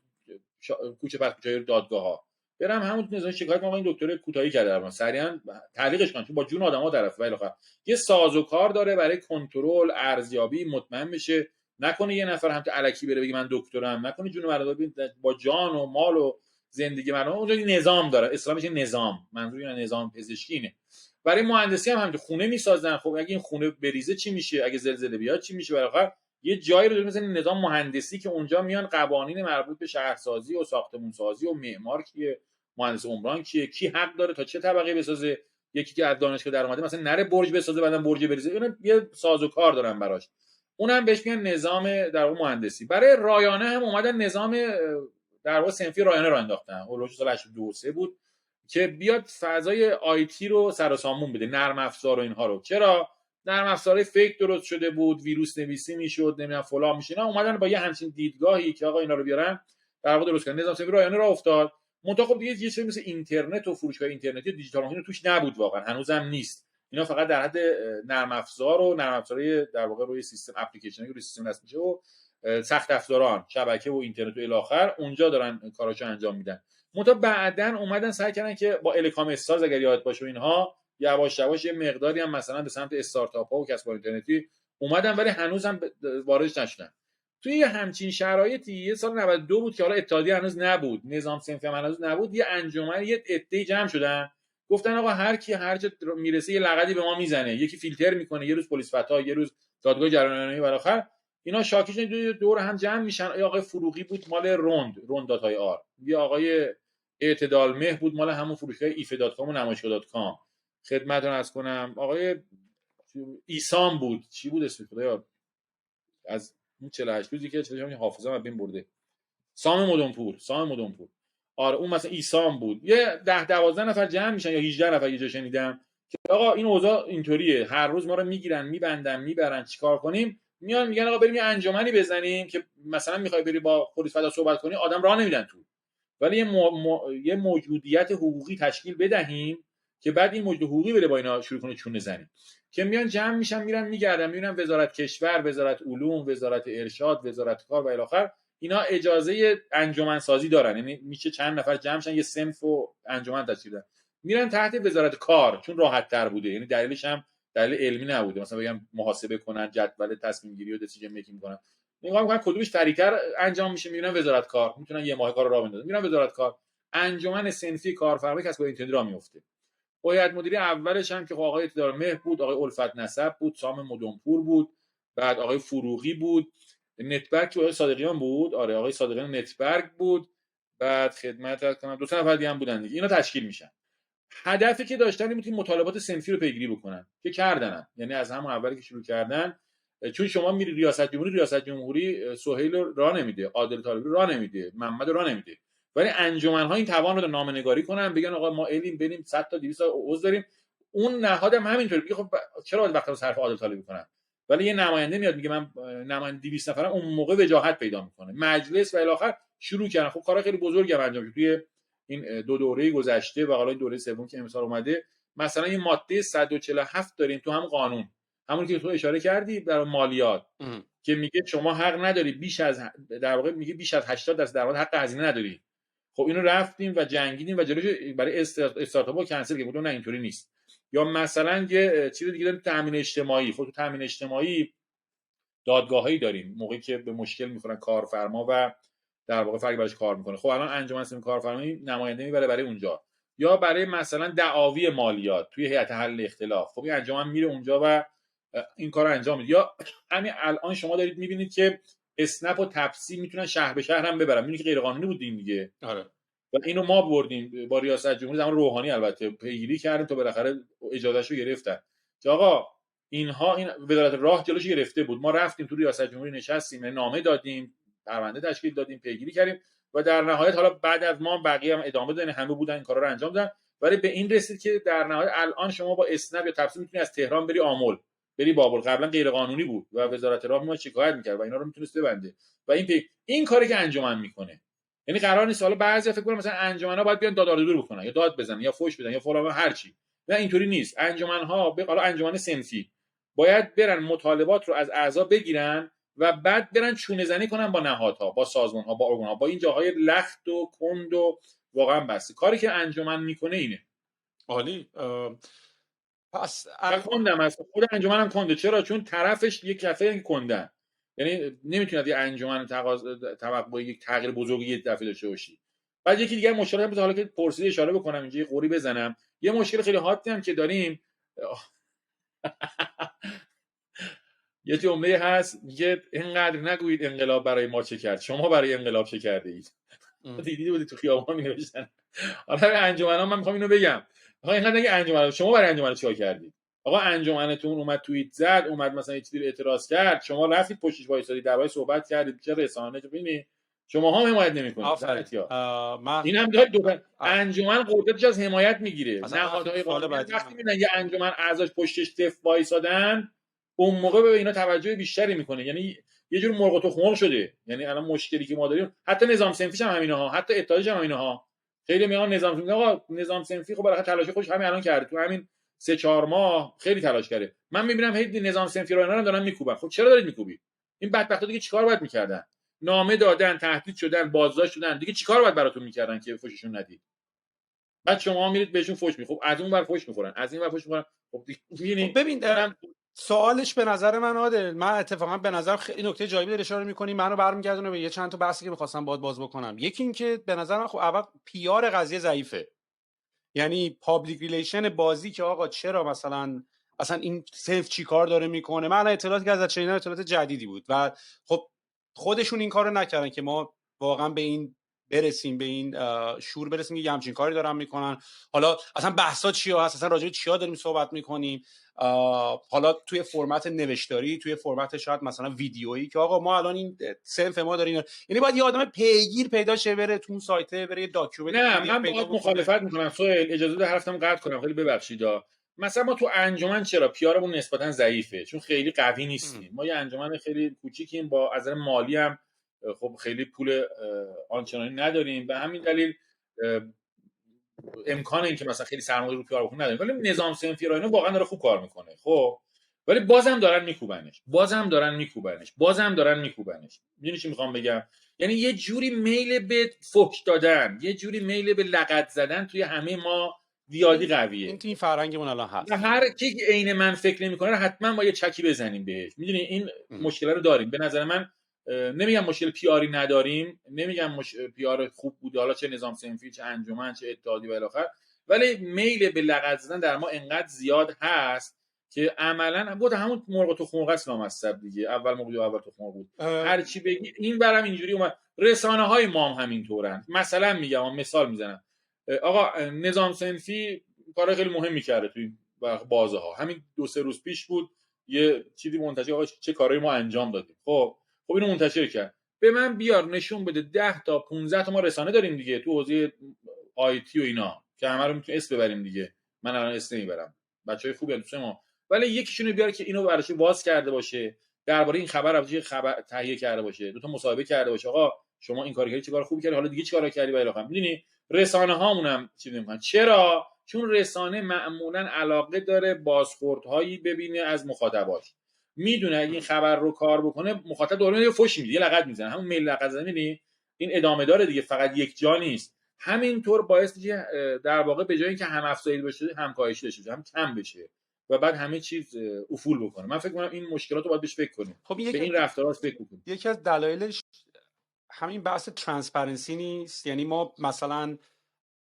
کوچه پس کوچه دادگاه‌ها برم همون نظام شکایت کنم این دکتر کوتاهی کرده، سریعا تعلیقش کنم چون با جون آدم‌ها طرف. ولی آخر یه سازوکار داره برای کنترل، ارزیابی، مطمئن بشه نکنه یه نفر هم تو الکی بره بگه من دکترم، نکنه جون مردم با جان و مال و زندگی مردم. اونجا نظام داره، اسلام میشه نظام، منظور اینه نظام پزشکی اینه. برای مهندسی هم همین خونه میسازن، خب اگه این خونه بریزه چی میشه، اگه زلزله بیاد چی میشه، برای آخر یه جایی رو مثلا نظام مهندسی که اونجا میان قوانین مربوط به شهرسازی و ساختمانسازی و معمار کیه، مهندس عمران کیه، کی حق داره تا چه طبقه بسازه، یکی که از دانشگاه در اومده مثلا نره برج بسازه بعدن برج بریزه، اینا یه سازوکار دارن براش، اونم بهش میگن نظام در واقع مهندسی. برای رایانه هم اومدن نظام در واقع صنفی رایانه رو انداختن، اولش سال 82 بود که بیاد فضای آیتی رو سر و سامون بده، نرم افزار و اینها رو. چرا نرم افزارهای فیک درست شده بود، ویروس نویسی میشد، نمیدونم فلان میشه، نه اومدن با یه همچین دیدگاهی که آقا اینا رو بیارن در واقع درست کردن. نظام صنفی رایانه راه افتاد، منتها خب دیگه یه چیزی مثل اینترنت و فروشگاه اینترنتی و دیجیتال مارکتینگ توش نبود، واقعا هنوزم نیست. اینا فقط در حد نرم افزار و نرم افزارهای در واقع روی سیستم اپلیکیشنی روی سیستم نصب میشه و سخت افزاران شبکه و اینترنت و الی آخر اونجا دارن کاراشو انجام میدن. منتها بعدن اومدن سعی کردن که با الکام استارز اگر یاد باشه اینها یواش یواش یه مقداری هم مثلا به سمت استارتاپ ها و کسب اینترنتی اومدن، ولی هنوز هم واردش نشدن. توی یه همچین شرایطی یه سال 92 بود که حالا اتحادیه هنوز نبود، نظام صنفی هم هنوز نبود، یه انجمن یه عده‌ای جمع شدن گفتن آقا هر کی هر جا میرسه یه لقبی به ما میزنه، یکی فیلتر میکنه، یه روز پلیس فتا، یه روز دادگاه جرایمی و آخر اینا شاکیش دور هم جمع میشن. آقای فروغی بود مال روند داتای آر، یه آقای اعتدال مه بود مال همون فروشگاه ایفه.com و نمایشگاه.com خدمتتون عرض کنم. آقای ایسام بود، چی بود اسم خدایا از اون 48 روزی که چه حافظه‌ام از بین برده، سام مدنپور. آره اون مثلا ایسام بود. یه 10-12 نفر جمع میشن یا 18 نفر یه جا شنیدم که آقا این اوضاع اینطوریه، هر روز ما رو میگیرن میبندن میبرن، چیکار کنیم؟ میان میگن آقا بریم یه انجمنی بزنیم که مثلا میخوای بری با پلیس فدا صحبت کنی، آدم راه نمیدن تو، ولی یه موجودیت حقوقی تشکیل بدهیم که بعد این موجود حقوقی بره با اینا شروع کنه چونه زنی، که میان جمع میشن میرن میگردن میبینن وزارت کشور، وزارت علوم، وزارت ارشاد، وزارت کار و الی آخر اینا اجازه انجمن سازی دارن، یعنی میشه چند نفر جمع شن یه صنف و انجمن تشکیل بدن، میرن تحت وزارت کار چون راحت تر بوده، یعنی دلیلش هم دلیل علمی نبوده، مثلا بگم محاسبه کنن، جدول تصمیم گیری و دیسیژن میکینگ کنن، نگاه میکنن کدومش سریعتر انجام میشه، میبینن وزارت کار میتونن یه ماه کار راه بندازن، میرن وزارت کار. انجمن صنفی کارفرمای کسب اینترنتی راه میفته. هیئت مدیره اولش هم که آقای اعتدال مه بود، آقای الفت نسب بود، سام مدنپور بود، بعد آقای فروغی بود، نتبرگ آقای صادقیان بود، آره آقای صادقیان نتبرگ بود، بعد خدمت کنم دو تا نفر دیگه هم بودن دیگه. اینا تشکیل میشن. هدفی که داشتن این بود که مطالبات صنفی رو پیگیری بکنن که کردن، یعنی از همون اولی که شروع کردن، چون شما میری ریاست جمهوری سهیل راه نمیده، عادل طالبی راه نمیده، محمد راه نمیده، ولی انجمن ها این توان رو نامه‌نگاری کنن، بگن آقا ما الیم بریم 100 تا 200 تا عضو داریم. اون نهاد هم همینطوری میگه خب چرا وقت رو صرف عادل طالبی کنن، ولی یه نماینده میاد میگه من نماینده 200 نفرم، اون موقع وجاهت پیدا میکنه مجلس و الی آخر شروع کردن. خب کارا خیلی بزرگی انجام شد توی این دو دوره گذشته و حالا دوره سوم که امسال اومده. مثلا این ماده 147 داریم تو هم قانون، همون که تو اشاره کردی برای مالیات که میگه شما حق نداری بیش از، در واقع میگه بیش از 80% درآمد حق هزینه نداری. خب اینو رفتیم و جنگیدیم و جلوش برای استارتاپ‌ها کنسل کردیم، نه اینطوری نیست. یا مثلا یه چیز دیگه داریم، تامین اجتماعی. خب تو تامین اجتماعی دادگاهایی داریم موقعی که به مشکل میخورن کارفرما و در واقع فرقی براش کار میکنه. خب الان انجمن صنفی کارفرمایی نماینده میبره برای اونجا، یا برای مثلا دعاوی مالیات توی هیئت حل اختلاف، خب این انجمن میره اونجا و این کارو انجام میده. یا همین الان شما دارید میبینید که اسنپ و تپسی میتونن شهر به شهر هم ببرن، میبینید که غیر قانونی بود این دیگه. آره. و اینو ما بردیم با ریاست جمهوری زمان روحانی، البته پیگیری کردیم تا بالاخره اجازهشو گرفتن که آقا اینها این وزارت راه جلوش گرفته بود. ما رفتیم تو ریاست جمهوری نشستیم، نامه دادیم، پرونده تشکیل دادیم، پیگیری کردیم و در نهایت حالا بعد از ما بقیه هم ادامه دادن، همه بودن این کارا رو انجام دادن، ولی به این رسید که در نهایت الان شما با اسنپ یا تپسی میتونی از تهران بری آمل، بری بابل. قبلا غیر قانونی بود و وزارت راه ما شکایت میکرد و اینا رو میتونست ببنده. و این کاری که انجمن میکنه، یعنی قرار نیست حالا بعضی فکر کنن مثلا انجمن‌ها باید بیان داد بکنن یا داد بزنن یا فوش بدن یا فلان هر چی، نه اینطوری نیست. انجمن‌ها حالا انجمن صنفی باید برن مطالبات رو از اعضا بگیرن و بعد برن چونه زنی کنن با نهادها، با سازمان‌ها، با ارگان‌ها، با این جاهای لخت و کند و واقعا بسته. کاری که انجمن میکنه اینه. عالی. پس کندم از خود انجمن هم کنده. چرا؟ چون طرفش یک کفه کندن، یعنی نمیتونید یه انجمن توقع یک تغییر بزرگی یه دفعه داشته باشی. بعد یکی دیگه مشکل هم حالا که پرسیده اشاره بکنم اینجا یه قوری بزنم، یه مشکل خیلی حادی هم که داریم یه جمله هست میگه اینقدر نگویید انقلاب برای ما چه کرد، شما برای انقلاب چه کرده اید. دیدی بودی تو خیابان می‌نوشتن. حالا انجمنا من میخوام اینو بگم، آقا اینقدر نگید انجمن، شما برای انجمن چیکار کردید؟ آقا انجمنتون اومد توییت زد، اومد مثلا یه چیزی رو اعتراض کرد، شما رفتید پشتش وایسادید درباره صحبت کردید، چه رسانه چه ببینید شما هم حمایت نمی‌کنید. این هم داره دو انجمن قدرتش از حمایت میگیره. نهادهای قانونی وقتی میبینن یه انجمن اعضاش پشتش دف وایسادن، اون موقع به اینا توجه بیشتری میکنه. یعنی یه جور مرغ و تخم شده. یعنی الان مشکلی که ما داریم، حتی نظام صنفیش هم همینها، حتی اتحادیه هم همینها. خیلی میگن نظام صنفی، آقا نظام صنفی خب بالاخره تلاش خودش همین الان کرده، تو همین 3-4 ماه خیلی تلاش کرده. من میبینم هی نظام صنفی رو اینا رو دارن میکوبن. خب چرا دارید میکوبید؟ این بدبختا دیگه چیکار باید میکردن؟ نامه دادن، تهدید شدن، بازداشت شدن، دیگه چیکار باید براتون میکردن که فوششون ندید؟ بعد شما میرید بهشون فوش میدید. خب از اون ور فوش میخورن، از این ور فوش میخورن. خب خب میبینید ببین سوالش به نظر من عادل، من اتفاقا به نظر خیلی نکته جالبی داره اشاره می‌کنی، منو برمیگردونه به یه چند تا بحثی که می‌خواستم باز بکنم. یکی این که به نظر من خب اول پیار قضیه ضعیفه، یعنی پابلیک ریلیشن بازی که آقا چرا مثلا اصلا این صنف چی کار داره میکنه. من اطلاعاتی که ازت شنیدم اطلاعات جدیدی بود و خب خودشون این کارو نکردن که ما واقعا به این برسیم، به این شور برسیم که همچین کاری دارن میکنن. حالا اصلا بحثا چیا هست، اصلا راجع به چیا داریم صحبت میکنیم، حالا توی فرمت نوشتاری، توی فرمت شاید مثلا ویدیویی که آقا ما الان این صنف ما داریم، یعنی باید یه آدم پیگیر پیدا شه بره تو اون سایت، بره یه داکیومنت نه پی دی اف من پیدا باهات بکنه. مخالفت میکنم. سوال اجازه بده حرفتم قطع کنم، خیلی ببخشیدا. مثلا ما تو انجمن چرا پیارمون نسبتا ضعیفه؟ چون خیلی قوی نیستیم. ما یه انجمن خیلی کوچیکیم، با از نظر مالی هم خب خیلی پول آنچنانی نداریم، به همین دلیل امکان این که مثلا خیلی سرمایه رو پیار بکنیم نداریم. ولی نظام صنفی را اینا واقعا داره خوب کار میکنه. خب ولی بازم دارن میکوبنش، بازم دارن میکوبنش. میدونی چی میخوام بگم؟ یعنی یه جوری میل به فحش دادن، یه جوری میل به لغت زدن توی همه ما زیادی قویه. این توی فرهنگمون الان هست. و هر کی عین من فکر نمیکنه حتما با یه چکی بزنیم بهش. میدونی این مشکل رو داریم. به نظر من نمیگم مشکل پیاری نداریم، نمیگم پیار خوب بوده، حالا چه نظام صنفی، چه انجمن، چه اتحادی و الی آخر، ولی میل به لغت زدن در ما انقدر زیاد هست که عملاً بود همون مرغ تو خورق است لامصب دیگه. اول مرغ اول تو خورق بود. هر چی بگی این برام اینجوری اومد. رسانه‌های ما هم همینطورن. مثلا میگم، مثال میزنم، آقا نظام صنفی کار خیلی مهمی کرده توی بازه ها. همین 2-3 روز پیش بود یه چیزی منتشر، آقا چه کارایی ما انجام دادیم. خب اینو منتشر کرد. به من بیار نشون بده 10 تا 15 تا ما رسانه داریم دیگه تو حوزه آیتی و اینا که همه رو میتونیم اسم ببریم دیگه. من الان اسم نمیبرم، بچهای خوبی هستن ما، ولی یکیشون بیاره که اینو براش باز کرده باشه، درباره این خبر تهیه کرده باشه، دو تا مصاحبه کرده باشه، آقا شما این کارو کردی، چه کار خوبی کردی، حالا دیگه چیکار کردی و الی آخر. میدونی رسانه هامون هم چی میگن؟ چرا؟ چون رسانه معمولا علاقه داره بازخوردهایی ببینه از مخاطباش. میدونه اگه این خبر رو کار بکنه مخاطب دوباره میاد فوش میده، یه لغت میزنه، همون میل لغت زدن. میبینی این ادامه داره دیگه، فقط یک جا نیست. همینطور باعث میشه در واقع به جای اینکه هم افزایش بشه هم کاهش بشه، هم کم بشه و بعد همه چیز افول بکنه. من فکر کنم این مشکلات رو باید بهش فکر کنیم. خب به این رفتارات فکر کنیم. یکی از دلایلش همین بحث ترانسپرنسی نیست؟ یعنی ما مثلا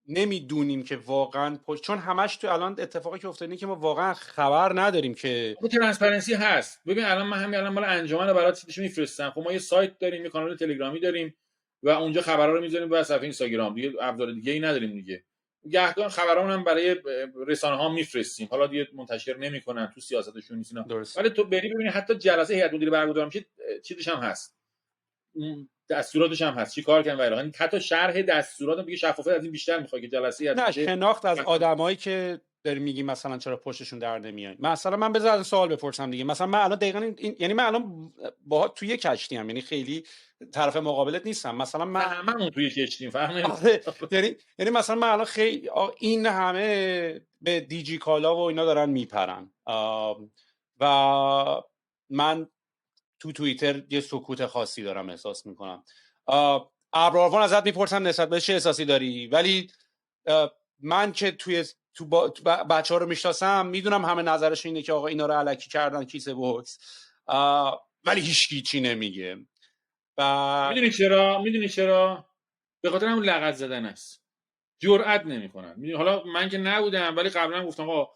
نمیدونیم که واقعا چون همش تو الان اتفاقی که افتاده که ما واقعا خبر نداریم که ترانسپرنسی هست. ببین الان من همین الان مال انجمن رو برات چیزش میفرستم. خب ما یه سایت داریم، یه کانال تلگرامی داریم و اونجا خبرها رو میذاریم و صفحه اینستاگرام، دیگه ابزار دیگه ای نداریم دیگه. گهگاه خبرامون هم برای رسانه ها میفرستیم، حالا دیگه منتشر نمیکنن، تو سیاستشون نیست اینا. ولی تو بری ببینی حتی جلسه هیئت مدیره برگزار میشه چیزش هم هست، دستوراتش هم هست، چی کار کردن و الی. حتی شرح دستورات میگه شفافیت از این بیشتر میخواد که جلسه نه شناخت از آدمایی که داری میگی مثلا چرا پشتشون در نمیاد. مثلا من بذار از سوال بپرسم دیگه، مثلا من الان دقیقاً یعنی من الان باهات توی کشتی ام، یعنی خیلی طرف مقابلت نیستم. مثلا من اون توی کشتیم فرق نمیکنه. یعنی مثلا من الان خیلی این همه به دیجی کالا و اینا دارن میپرن و من تو توییتر یه سکوت خاصی دارم احساس میکنم. ابراروان ازت میپرسم نسبت به چه احساسی داری، ولی من که تو بچه ها رو میشناسم میدونم همه نظرش اینه که آقا اینا رو الکی کردن کیسه بوکس، ولی هیچکی چی نمیگه. میدونی چرا؟ به خاطر همون لغت زدن است. جرئت نمیکنن. حالا من که نبودم ولی قبلا گفتم آقا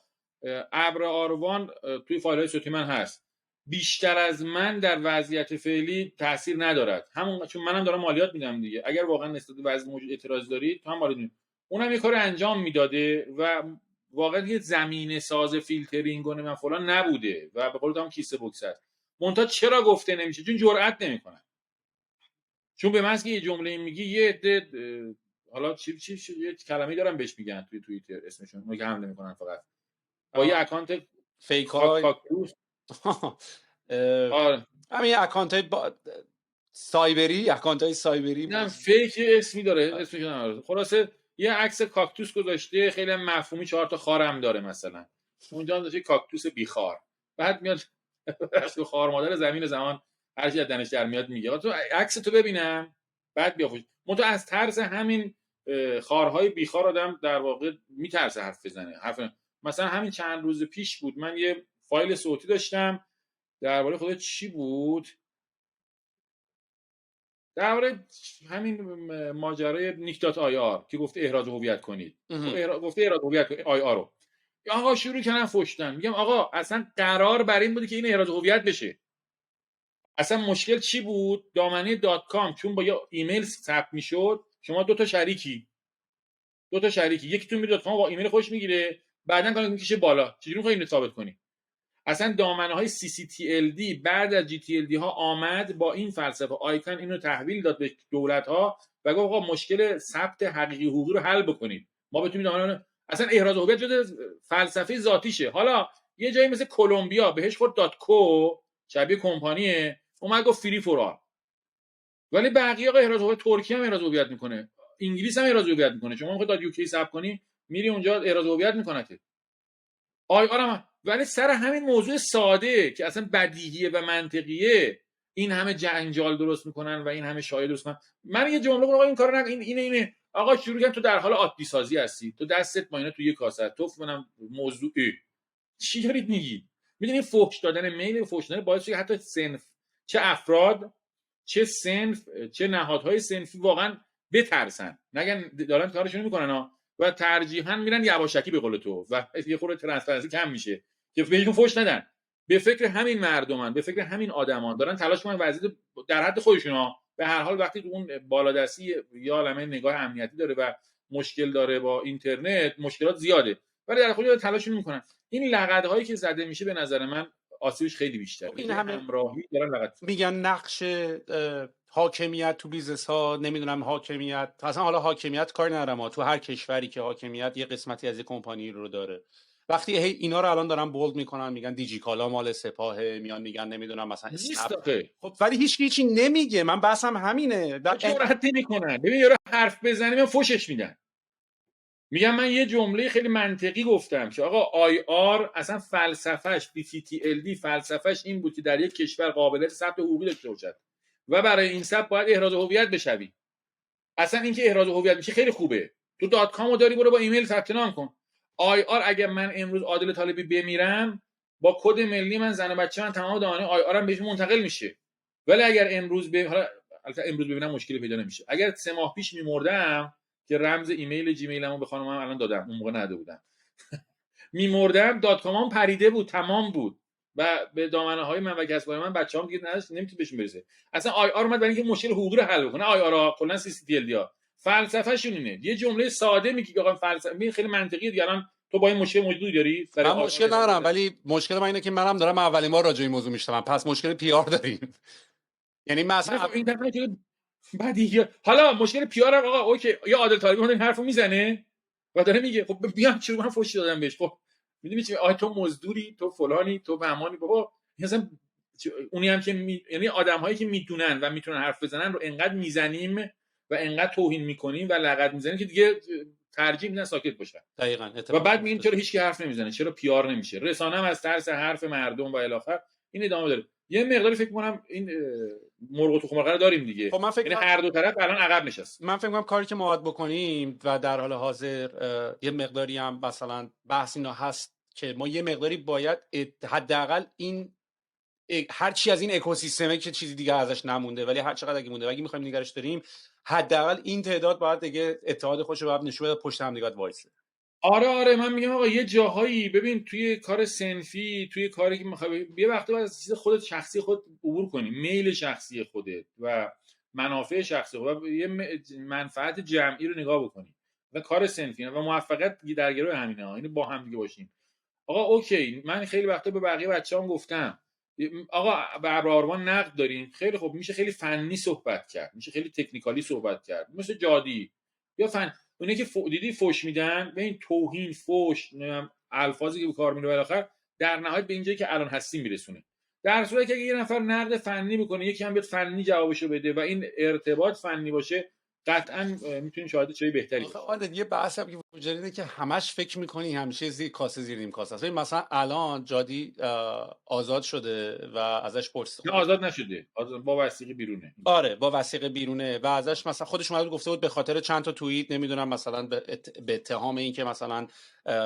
ابراروان توی فایل‌های صوتی من هست، بیشتر از من در وضعیت فعلی تاثیر ندارد. همون چون منم دارم مالیات میدم دیگه. اگر واقعا نسبت به وضع موجود اعتراض دارید تو هم مالیات میدید. اونم یه کار انجام میداده و واقعا یه زمینه ساز فیلترینگ و من فلان نبوده و به قول تو هم کیسه بوکس است. منتها چرا گفته نمیشه؟ چون جرئت نمیکنن. چون به من یه جمله میگی یه عده حالا چی یه کلمه‌ای دارن بهش میگن توی توییتر اسمشون اون که حمله میکنن فقط با یه اکانت فیک های همین اکانت های سایبری، اکانت های سایبری نه فیک اسمی داره، اسمش نمیاد. خلاصه یه عکس کاکتوس گذاشته خیلی مفهومی، 4 تا خارم داره مثلا. اونجا داشت کاکتوس بیخار، بعد میاد تو خار مادر زمین زمان هر چی از دانش در میاد میگه تو عکس تو ببینم بعد بیا خوش منتها از ترس همین خارهای بیخار آدم در واقع میترسه حرف بزنه. مثلا همین چند روز پیش بود من یه فایل صوتی داشتم درباره خود چی بود، درباره همین ماجرای نیک آی آر که گفته احراز هویت کنید، گفته احراز هویت کنید آی آر رو، آقا شروع کردن فحشدن. میگم آقا اصلا قرار بر این بودی که این احراز هویت بشه. اصلا مشکل چی بود؟ دامنه .com چون با یا ایمیل ثبت میشد، شما دو تا شریکی یکیتون میره .com با ایمیل خوش میگیره، بعدن کانال میکشه بالا، چجوری میخوای اینو ثابت کنی؟ اصلا دامنه های CCTLD بعد از GTLD ها آمد با این فلسفه، آیکن اینو تحویل داد به دولت ها و گفت آقا مشکل ثبت حقیقی حقوقی رو حل بکنید، ما بتونیم دامنه اصلا احراز هویت جز فلسفه ذاتیشه. حالا یه جایی مثل کلمبیا بهش خورد .co شبیه کمپانیه، اومد گفت فری فور آل، ولی بقیه آقا احراز هویت، ترکیه هم احراز هویت میکنه، انگلیس هم احراز هویت میکنه، شما میخواید یو کی ثبت کنی میری اونجا احراز هویت میکنه. آی آرام ولی سر همین موضوع ساده که اصلا بدیهیه و منطقیه این همه جنجال درست میکنن و این همه شایعه درست میکنن. من یه جمله آقا این کارو نکن، اینه آقا شروع کردن تو در حال عادی سازی هستی، تو دستت با اینا تو یه کاسه تو منم موضوعی چی دارید میگید؟ میدونید فحش دادن میل فحش دادن باعث شده حتی صنف، چه افراد چه صنف چه نهادهای صنفی واقعا بترسن، نگن دارن کارشون میکنن ها و ترجیحاً میرن یواشکی به قول تو و یه خورده ترانسپرنسی کم میشه که بهشون فحش ندن. به فکر همین مردمان، به فکر همین آدمان دارن تلاش میکنن وضعیت در حد خودشون ها. به هر حال وقتی اون بالادستی یا عالمه نگاه امنیتی داره و مشکل داره با اینترنت، مشکلات زیاده، ولی در خودشون تلاش میکنن. این لقدهایی که زده میشه به نظر من آسیبش خیلی بیشتره. این همه همراهی دارن لقد میگن نقش حاکمیت تو بیزنس ها، نمیدونم حاکمیت اصلا، حالا حاکمیت کار ندارم، تو هر کشوری که حاکمیت یه قسمتی از یه کمپانی رو داره، وقتی اینا رو الان دارن بولد میکنن میگن دیجیکالا مال سپاهه، میان میگن نمیدونم مثلا خب ولی هیچی نمیگه. من بحثم همینه، جرأت نمیکنن. ببین یارو حرف بزنه من فوشش میدن. میگم من یه جمله خیلی منطقی گفتم که آقا آی آر اصلا فلسفهش BCTLD فلسفهش این بود که در یک کشور قابلیت ثبت حقوقی داشته باشد و برای این ثبت باید احراز هویت بشوی. اصلا اینکه احراز هویت میشه خیلی خوبه، تو .com داری برو با ایمیل ثبت نام کن. آی آر اگر من امروز عادل طالبی بمیرم با کد ملی من زن و بچه من تمام دانه آی آر ام بهش منتقل میشه. ولی اگر امروز حالا البته امروز ببینم مشکلی پیدا نمیشه، اگر 3 ماه پیش میمردم که رمز ایمیل جیمیلمو به خانمم الان دادم، اون موقع نده بودم میمردم .com پریده بود، تمام بود و به دامنه های من و کسبای من بچه‌ام دیگه نمیتونه بهشون برسه. اصلا آی آر اومد برای اینکه مشکل حقوقی رو حل کنه. آی آر کلا CCTLD ها فلسفه‌شون اینه، یه جمله ساده میگی آقا فلسفه خیلی منطقیه دیگه. الان تو با این مشکل موجودی داری؟ من مشکل ندارم، ولی مشکل من اینه که منم دارم اولین بار راجع به این موضوع میشنوم، پس مشکل پی آر داریم. یعنی مثلا این دفعه بعدی حالا مشکل پی آر آقا اوکی، یا عادل طالبی اون حرفو میزنه و داره میگه خب بیام چرا من فوش دادم بهش، خب میدونی چی آ تو مزدوری، تو فلانی، تو بهمانی، بابا مثلا اونی هم که یعنی آدم‌هایی که میدونن و میتونن حرف بزنن رو انقدر میزنیم و انقدر توهین میکنیم و لغت میزنیم که دیگه ترجیح میدن ساکت باشن. دقیقاً. و بعد میگیم چرا هیچ کی حرف نمیزنه، چرا پی آر نمیشه، رسانه هم از ترس حرف مردم و الی آخر این ادامه داره. یه مقداری فکر کنم این مرغ و تخم مرغ رو داریم دیگه. خب من فکر یعنی هر دو طرف الان عقب نشست. من فکر کنم کاری که ما باید بکنیم و در حال حاضر یه مقداری هم مثلا بحث اینا هست که ما یه مقداری باید حداقل این هر چی از این اکوسیستمه که چیزی دیگه ازش نمونده، ولی هر چقدر اگه مونده و اگه می‌خوایم نگرش داریم، حداقل این تعداد باید دیگه اتحاد خودش رو باید نشون بده، پشت هم دیگه وایسه. آره من میگم آقا یه جاهایی ببین توی کار صنفی، توی کاری که می‌خوای یه وقتی باید از چیز خودت شخصی خود عبور کنی، میل شخصی خودت و منافع شخصی خودت و یه منفعت جمعی رو نگاه بکنی و کار صنفی و موفقیت در گروه همینه ها، اینو با هم دیگه باشیم. آقا اوکی، من خیلی وقتا به بقیه بچه‌ام گفتم آقا به ابراروان نقد داریم، خیلی خوب، میشه خیلی فنی صحبت کرد، میشه خیلی تکنیکالی صحبت کرد، مثل جادی یا فن اونایی که دیدی فوش میدن به این توهین، فوش، الفاظی که به کار میره بالاخره در نهایت به اینجایی که الان هستیم میرسونه. در صورتی که اگه یه نفر نقد فنی میکنه، یکی هم بیاد فنی جوابشو بده و این ارتباط فنی باشه، قطعا میتونیم شاهد چه بهتری باشیم. آره یه بحث هم که وجود اینه که همش فکر میکنی همیشه کاسه زیر نیم کاسه است. مثلا الان جادی آزاد شده و ازش پرسید نه آزاد نشده، با وثیقه بیرونه. آره با وثیقه بیرونه و ازش مثلا خودش اومد گفته بود به خاطر چند تا توییت نمیدونم مثلا به اتهام این که مثلا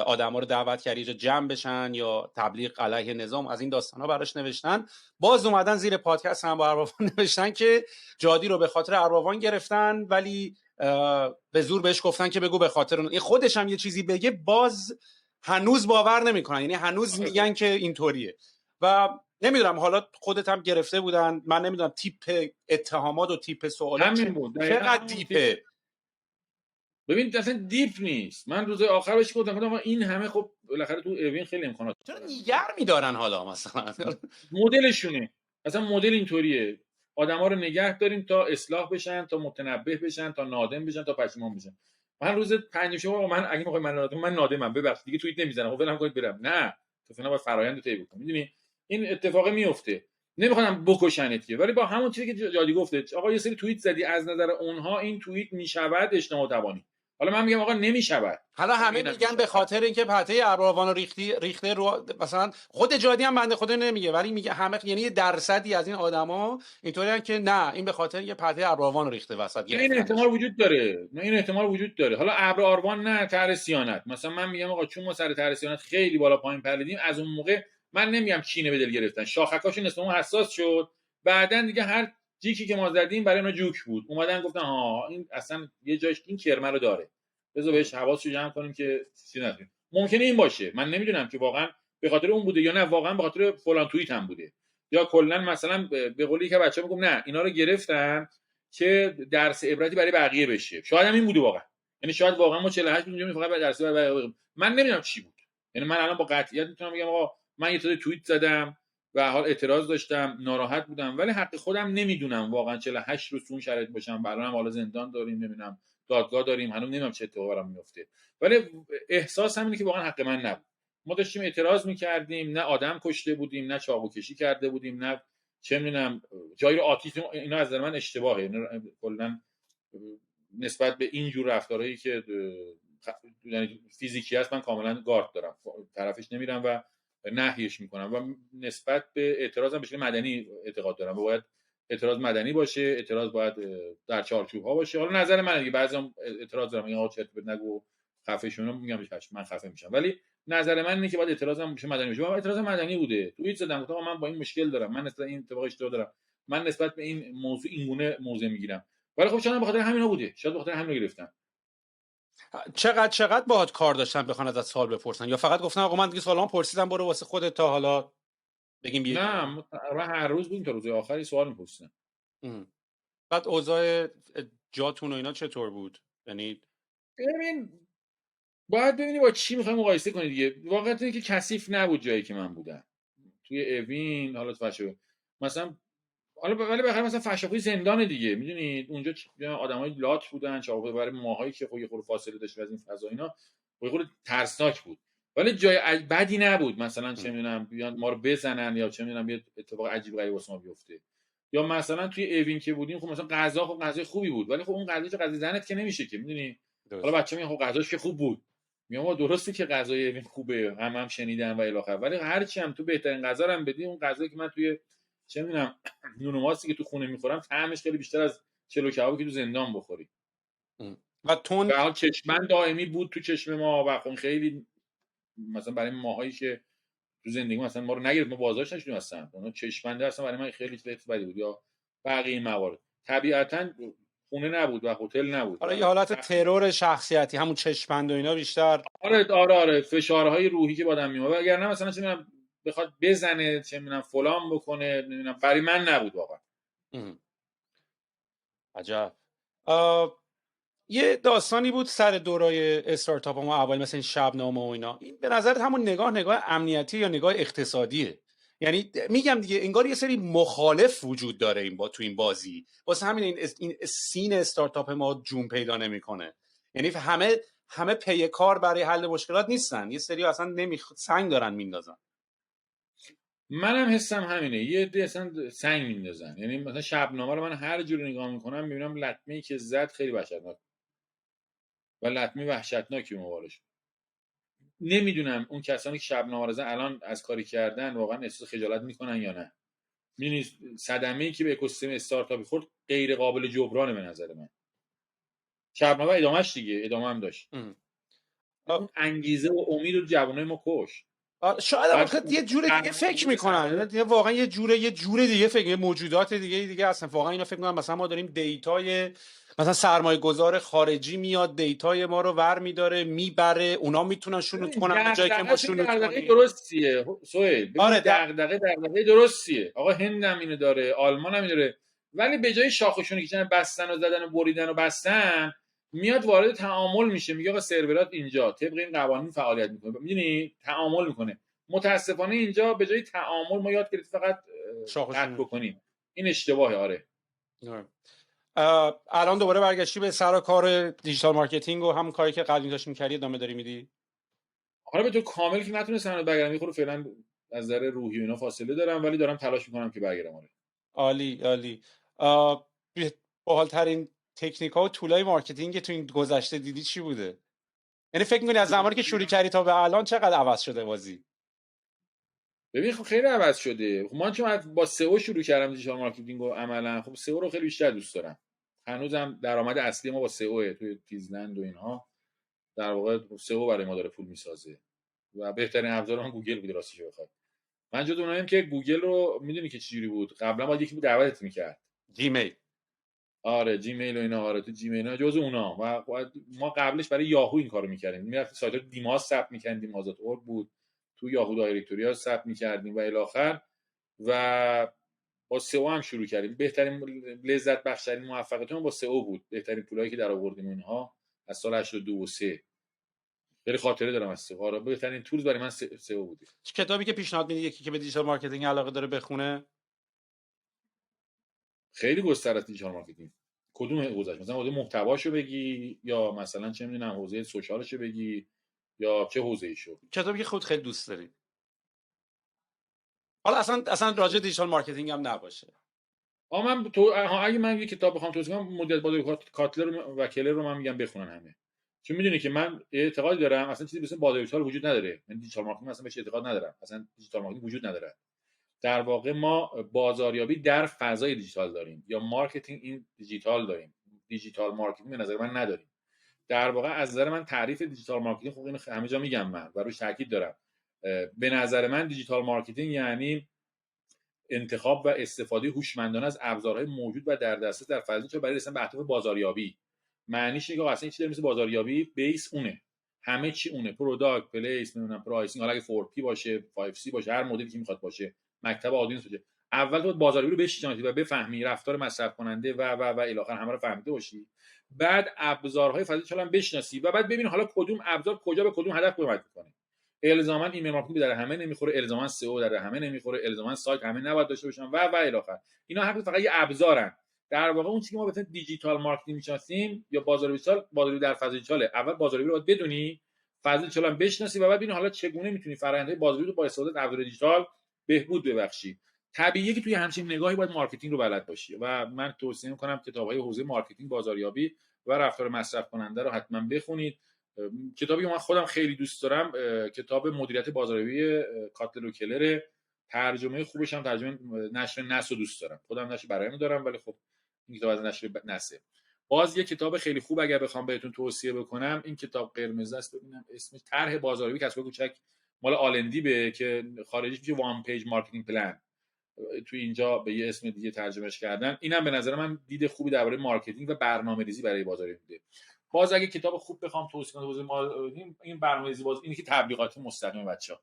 آدما رو دعوت کردی جمع بشن یا تبلیغ علیه نظام از این داستانا براش نوشتن. باز اومدن زیر پادکست هم با اربابان نوشتن که جادی رو به خاطر اربابان گرفتن ولی به زور بهش گفتن که بگو به خاطر این خودش هم یه چیزی بگه باز هنوز باور نمیکنن، یعنی هنوز میگن که اینطوریه. و نمیدونم حالا خودت هم گرفته بودن، من نمیدونم تیپ اتهامات و تیپ سوالات همین بود چقدر دیپه. ببین اصلا دیپ نیست. من روز آخر بهش گفتم این همه خب بالاخره تو اوین خیلی امکانات چرا نیگر میدارن حالا مثلا مدلشونه، اصلا مدل اینطوریه آدما رو نگه داریم تا اصلاح بشن، تا متنبه بشن، تا نادم بشن، تا پشیمان بشن. من روز پنجشنبه من اگه میخوای من نادمم ببخشید دیگه توییت نمیزنم، خب ولم کنید برم. نه تو فعلا باید فرآیند طی بکنم. میدونی این اتفاق میفته، نمیخوام بکشنت که، ولی با همون چیزی که جادی گفته آقا یه سری توییت زدی از نظر اونها این توییت میشود اجتماع توانی. حالا من میگم آقا نمیشود. حالا همه میگن به خاطر اینکه پته اربابان رو ریخته رو مثلا خود جادی هم بنده خدا نمیگه ولی میگه همه، یعنی یه درصدی از این آدما اینطوریان که نه این به خاطر یه پته اربابان رو ریخته وسط. این احتمال وجود داره، این احتمال وجود داره. حالا ابر آروان نه طرح صیانت، مثلا من میگم آقا چون ما سر طرح صیانت خیلی بالا پایین پریدیم از اون موقع من نمیگم کینه به دل گرفتن، شاخکاشون نسبتا حساس شد، بعدن دیگه هر جیکی که ما زدیم برای اونا جوک بود، اومدن گفتن ها این اصلا یه جاش این کرمه رو داره بذار بهش حواسو جمع کنیم که چیزی نشه. ممکنه این باشه، من نمیدونم که واقعا به خاطر اون بوده یا نه واقعا به خاطر فلان توییت هم بوده، یا کلا مثلا به قولی که بچه‌ها میگم نه اینا رو گرفتن که درس عبرتی برای بقیه بشه. شاید هم این بوده واقعا، یعنی شاید واقعا ما 48 اونجا فقط درس برای بقیه. من نمیدونم چی بود، یعنی من الان با قطعیت میتونم بگم آقا من یه توییت زدم و حال اعتراض داشتم، ناراحت بودم، ولی حق خودم نمیدونم واقعا 48 روز اون شرایط باشم. الانم حالا زندان داریم، نمیدونم دادگاه داریم، هنوز نمیدونم چه اتفاقی برام میفته، ولی احساس همینه که واقعا حق من نبود. ما داشتیم اعتراض میکردیم، نه آدم کشته بودیم، نه چاقو کشی کرده بودیم، نه چه میدونم جایی رو آتیش، اینا از نظر من اشتباهه. اینا کلا نسبت به این جور رفتارهایی که یعنی فیزیکی هست من کاملا گارد دارم، طرفش نمیرم و نهیش میکنم و نسبت به اعتراضم به شکل مدنی اعتقاد دارم و باید اعتراض مدنی باشه، اعتراض باید در چارچوب ها باشه. حالا نظر من دیگه بعضی اعتراض دارم میگم آقا چرت نگو خفه شو، میگم من خفه میشم، ولی نظر من اینه که باید اعتراضم بشه مدنی باشه. اعتراض مدنی بوده، توییت زدم گفتم من با این مشکل دارم، من نسبت این اتفاق اشتباه دارم، من نسبت به این موضوع اینگونه موضع میگیرم، ولی خب چون به خاطر همینا بوده، شاید به خاطر همینا گرفتن. چقدر باهات کار داشتن بخوان ازت سوال بپرسن یا فقط گفتن آقا من دیگه سوالام پرسیدم برو واسه خودت تا حالا بگیم بیه؟ نه من هر روز بودیم تا روز آخری سوال میپرسیدن. بعد اوضاع جاتون و اینا چطور بود؟ یعنی ببین باید ببینی با چی میخوای مقایسه کنی دیگه. واقعیت اینه که کثیف نبود جایی که من بودم توی اوین، حالا فشو مثلا، حالا ولی بخاطر مثلا فشاخوی زندان دیگه، میدونید اونجا آدمای لات بودن، چاقو برای ماهایی که خب یه خورده فاصله داشت از این فضا اینا، یه خورده ترسناک بود، ولی جای بدی نبود. مثلا چه میدونم بیان ما رو بزنن یا چه میدونم یه اتفاق عجیب غریب واسه ما بیفته، یا مثلا توی اوین که بودیم خب مثلا غذا خب غذای خوبی بود، ولی خب اون غذا چه غذای زنت که نمیشه که، میدونی. حالا بچه‌ها میگن خب غذاش که خوب بود، میگم درسته که غذای اوین خوبه، هم شنیدم و الی آخر، ولی هر چی هم تو بهترین غذا رو هم بدی، اون غذایی که من توی چه میدونم نون و ماستی که تو خونه میخورم طعمش خیلی بیشتر از چلو کبابی که تو زندان بخوری. و تون و چشمن دائمی بود تو چشم ما و خب خیلی مثلا برای ماهایی که تو زندگی مثلا ما رو نگرفت، ما بازارش نشدیم اصلا، اون چشمنده اصلا برای من خیلی چیز بدی بود. یا بقیه موارد طبیعتا خونه نبود و هتل نبود. حالا یه حالت ترور شخصیتی، همون چشمند و اینا بیشتر. آره فشارهای روحی که آدم میاد، وگرنه مثلا چه میدونم بخواد بزنه چه میدونم فلان بکنه، نمیدونم برای من نبود واقعا. عجب. یه داستانی بود سر دورای استارتاپ ما اول، مثلا این شبنامه و اینا، این به نظرت همون نگاه امنیتی یا نگاه اقتصادیه؟ یعنی میگم دیگه انگار یه سری مخالف وجود داره این تو این بازی، واسه همین این سین استارتاپ ما جون پیدا نمیکنه. یعنی همه پی کار برای حل مشکلات نیستن، یه سری اصلا سنگ دارن میندازن. منم حسم همینه. یه عده اصلا سنگ میندازن. یعنی مثلا شبنامه رو من هر جوری نگاه میکنم میبینم لطمه‌ای که زد خیلی وحشتناک و لطمه وحشتناکی مبارش. نمیدونم اون کسانی که شبنامه رو زدن الان از کاری کردن واقعا احساس خجالت میکنن یا نه. می‌دونی صدمه‌ای که به اکوسیستم استارتاپی خورد غیر قابل جبرانه به نظر من. شبنامه ادامهش دیگه ادامه هم داشت. اون انگیزه و امید و جوانای ما کش. شاید هم بعد آخه یه جور دیگه فکر میکنن، یعنی واقعا یه جور دیگه فکر، موجودات دیگه هستن واقعا. اینا فکر میکنن مثلا ما داریم دیتای مثلا سرمایه گذار خارجی میاد دیتای ما رو ور میداره میبره، اونا میتونن شنود کنن به جایی که ما شنود دغدغه کنیم. درستیه سهیل. ببین آره دغدغه درستیه. آقا هند هم اینو داره، آلمان هم اینو داره، ولی به جای شاخشون کشیدن بستن و زدن و بریدن و بستن، میاد وارد تعامل میشه. میگه آقا سرورات اینجا طبق این قوانین فعالیت میکنه. میدونی تعامل میکنه. متاسفانه اینجا به جای تعامل ما یاد گرفتیم فقط قطع شاخشون. بکنیم. این اشتباهه. آره. الان دوباره برگشتی به سر کار دیجیتال مارکتینگ و همون کاری که قبلا داشتی می‌کردی ادامه داری میدی؟ حالا به طور کامل که نتونستم برگردم، میخوره فعلا از نظر روحی و اینا فاصله دارم، ولی دارم تلاش میکنم که برگردم. آره. عالی. باحال‌ترین تکنیک‌ها و تولای مارکتینگ تو این گذشته دیدی چی بوده؟ یعنی فکر می‌کنی از زمانی که شروع کردی تا به الان چقدر عوض شده بازی؟ ببین خب خیلی عوض شده. خب من چون با سئو شروع کردم دیجیتال مارکتینگ و عملا خب سئو رو خیلی بیشتر دوست دارم. هنوزم درآمد اصلی ما با سئو توی تیزلند و اینها. در واقع سئو برای ما داره پول میسازه و بهترین ابزار هم گوگل بوده راستش بخواد. من جز اوناییم که گوگل رو میدونی که چجوری بود. قبلا باید یکی بود دعوتت میکرد. جیمیل. آره جیمیل و اینا. آره تو جیمیل اینا جز اونا. و ما قبلش برای یاهو این کارو میکردیم. میرفتیم سایت دیماس ثبت میکردیم. دیماس.org بود. تو یاهو دایرکتوری ثبت میکردیم و الی آخر. و با سئو هم شروع کردیم. بهترین لذت بخشترین موفقیتمون با سئو بود. بهترین پولایی که در آوردیم اینها از سال 82 و 3. خیلی خاطره دارم از سئو. آره بهترین تولز برای من سئو بود. کتابی که پیشنهاد میدی یکی که به دیجیتال مارکتینگ علاقه داره بخونه؟ خیلی گستره است دیجیتال مارکتینگ. کدوم حوزهش؟ مثلا حوزه محتواشو بگی یا مثلا چه میدونم حوزه سوشالشو بگی یا چه حوزه‌ایشو؟ کتابی که خود خیلی دوست داری. حالا اصلا راجع دیجیتال مارکتینگ هم نباشه. من اگه من یه کتاب بخوام توصیه کنم مدیریت بازار کاتلر و کلر رو من میگم بخونن همه. چون میدونی که من اعتقاد دارم اصلا چیزی به اسم بازار دیجیتال وجود نداره. من دیجیتال مارکتینگ اصلا بهش اعتقاد ندارم. اصلا دیجیتال مارکتینگ وجود نداره. در واقع ما بازاریابی در فضای دیجیتال داریم یا مارکتینگ این دیجیتال داریم. دیجیتال مارکتینگ به نظر من نداریم. در واقع از نظر من تعریف دیجیتال مارکتینگ خب اینو همه جا میگم من و روش تاکید دارم. به نظر من دیجیتال مارکتینگ یعنی انتخاب و استفاده هوشمندانه از ابزارهای موجود و در دسترس در فضای دیجیتال برای رسیدن به اهداف بازاریابی. معنیش اینه که اصلا چیزی مثل بازاریابی بیس اونه. همه چی اونه. پروداکت، پلیس، نمیدونم پرایسینگ، حالا اگه 4P باشه، 5C باشه، هر مدلی که میخواد باشه، مکتب آدینس باشه. اول تو بازاریابی رو بشناسی و بفهمی رفتار مصرف کننده و الی آخر همه رو فهمیده باشی. بعد ابزارهای فضای دیجیتال هم بشناسی و بعد ببین حالا کدوم ابزار کجا به کدوم هدف کمک میکنه. الزاما ایمیل مارکتینگ در همه نمیخوره، الزاما سئو در همه نمیخوره، الزاما سایت همه نباید داشته باشن و الی آخر. اینا همه فقط یه ابزارن. در واقع اون چیزی که ما به دیجیتال مارکتینگ میشناسیم یا بازار دیجیتال، بازاریابی در فضای دیجیتاله. اول بازاریابی رو باید بدونی، فضای دیجیتال هم بشناسی و بعد ببین حالا چگونه میتونی فرآیندهای بازاریابی رو با استفاده از ابزار دیجیتال بهبود ببخشی. طبیعیه که توی همچین نگاهی باید مارکتینگ رو بلد باشی و من توصیه می‌کنم کتاب‌های حوزه مارکتینگ، بازاریابی و رفتار مصرف کننده رو حتما بخونید. کتابی که من خودم خیلی دوست دارم کتاب مدیریت بازاریابی کاتلر و کلر. ترجمه خوبش هم ترجمه نشر نس رو دوست دارم. خودم نشر برایمو دارم ولی خب این کتاب از نشر نسه. باز یه کتاب خیلی خوب اگر بخوام بهتون توصیه بکنم این کتاب قرمز است. ببینم اسمش طرح بازاریابی کسب و کار کوچک مال آلندی به که خارجیش میشه وان پیج مارکتینگ پلن. تو اینجا به یه اسم دیگه ترجمهش کردن. اینم به نظر من دید خوبی درباره مارکتینگ و برنامه‌ریزی برای بازاریابی میده. باز اگه کتاب خوب بخوام توصیه کنم این برنامه‌ریزی باز اینی که تبلیغات مستقیم بچه‌ها.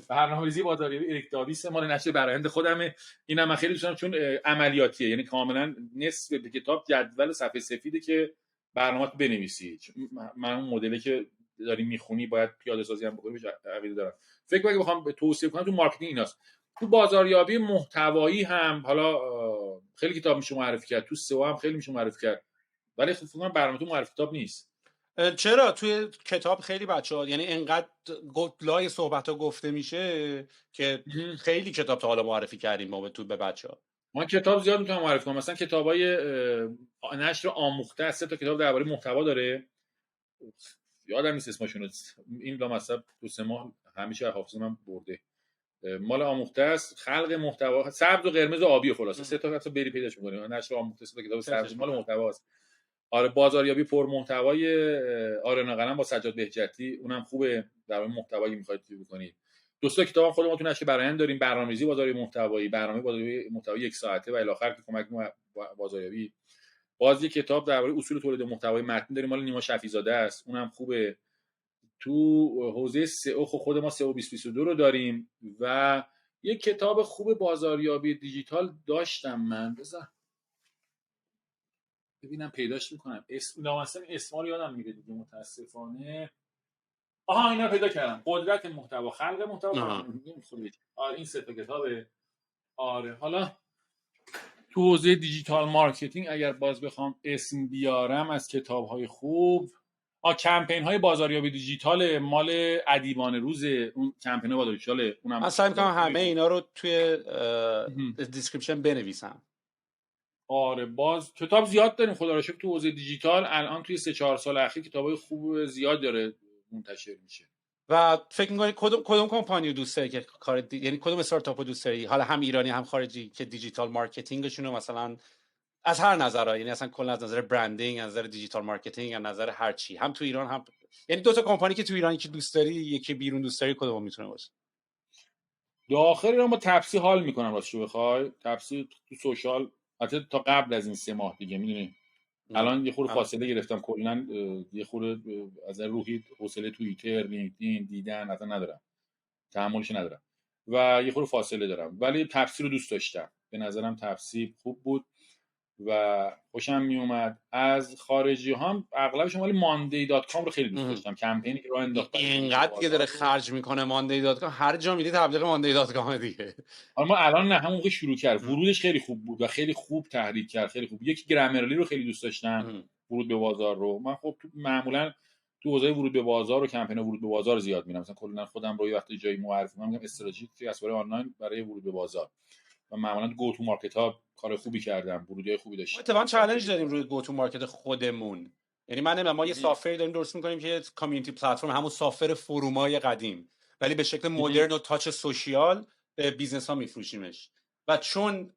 برنامه‌ریزی بازاریابی اریک داویس مال نشر برآیند خودمه. اینم من خیلی دوست دارم چون عملیاتیه. یعنی کاملا نصف کتاب جدول صفحه سفیده که برنامه‌ات بنویسی. من اون مدلی که داری میخونی باید پیاده سازی هم بکنی عقیده دارم. فکر اگه بخوام توصیه کنم تو مارکتینگ ایناست. تو بازاریابی محتوایی هم حالا خیلی کتاب میشه معرفی کرد. تو سئو هم خیلی میشه معرفی کرد. ولی خب فکر کنم برنامه تو معرفی کتاب نیست. چرا توی کتاب خیلی بچه‌ها، یعنی انقدر لای صحبت‌ها گفته میشه که خیلی کتاب تا حالا معرفی کردیم ما به بچه‌ها. ما کتاب زیاد میتونم معرفی کنم، مثلا کتابای نشر آموخته، 3 تا کتاب درباره محتوا داره، یادم نیست اسمشون، این لامصب 2-3 ماه همیشه حافظه من برده، مال آموخته است، خلق محتوا، سبز و قرمز و آبی، خلاصه 3 تا کتاب بری پیداش می‌کنی، نشر آموخته 3 تا کتاب سبز مال محتواست. آره بازاریابی پر محتوای آرنا قلم با سجاد بهجتی، اونم خوبه در مورد محتوایی می‌خواید چیز بکنید. 2 تا کتاب خود ما تو نشر برآیند داریم، برنامه‌ریزی بازاریابی محتوایی، برنامه بازاریابی محتوایی 1 ساعته و الی آخر که کمک بازاریابی. باز یک کتاب درباره اصول تولید محتوای متنی داریم، مال نیما شفیع زاده است، اونم خوبه. تو حوزه سئو خود ما سئو 2022 رو داریم و یک کتاب خوب بازاریابی دیجیتال داشتم من، بذار ببینم پیداش میکنم، اسم رو یادم میره دیگه متاسفانه. آها اینا پیدا کردم، قدرت محتوا، خلق محتوا. آره این 3 تا کتابه. آره حالا تو حوزه دیجیتال مارکتینگ اگر باز بخوام اسم بیارم از کتاب‌های خوب، کمپین های بازاریابی دیجیتال مال ادیبان روز، اون کمپین بازاریابی دیجیتال اونم من سعی می‌کنم همه اینا رو توی دیسکریپشن بنویسم. آره باز کتاب زیاد داریم خدا رو شکر تو حوزه دیجیتال، الان توی 3-4 سال اخیر کتابای خوب زیاد داره منتشر میشه. و فکر می‌کنی کدوم کمپانی رو دوست داری که یعنی کدوم استارتاپ رو دوست داری، حالا هم ایرانی هم خارجی، که دیجیتال مارکتینگشون رو مثلا از هر نظر، یعنی اصلا کلا از نظر برندینگ، از نظر دیجیتال مارکتینگ، از نظر هر چی، هم تو ایران هم، یعنی 2 تا کمپانی که تو ایرانی که دوست داری، یکی بیرون دوست داری، کدوم میتونه باشه؟ داخل ایران با تپسی حال میکنم راستش بخوای، تپسی تو سوشال حتی تا قبل از این 3 ماه دیگه میدونی الان یه خورده فاصله گرفتم کلا، یه خورده از روحی حوصله توییتر، لینکدین دیدن اصلا ندارم، تحملش ندارم و یه خورده فاصله دارم، ولی تپسی رو دوست داشتم، به نظرم تپسی خوب بود و خوشم می اومد. از خارجی هم اغلبشون ولی ماندی دات کام رو خیلی دوست داشتم، کمپینی که راه انداخت برای اینقدر که داره خرج میکنه ماندی دات کام، هر جا میری تبلیغ ماندی دات کام دیگه. اما الان نه، همون موقع شروع کرد، ورودش خیلی خوب بود و خیلی خوب تحریک کرد، خیلی خوب. یکی گرامرلی رو خیلی دوست داشتم، ورود به بازار رو من خب معمولا تو حوزه ورود به بازار و کمپین ورود به بازار زیاد میرم، مثلا کلا خودم رو یه وقتی جایی معرفی میگم استراتژی اسوار آنلاین برای ورود به بازار و معمولا گو تو مارکت ها کار خوبی کردم، ورودی خوبی داشتم. ما اتفاقا چالش داریم روی گو تو مارکت خودمون، یعنی ما یه سافر داریم درست می‌کنیم که کامیونیتی پلتفرم، همون سافر فرومای قدیم، ولی به شکل مدرن و تاچ سوشیال به بیزنس ها میفروشیمش و چون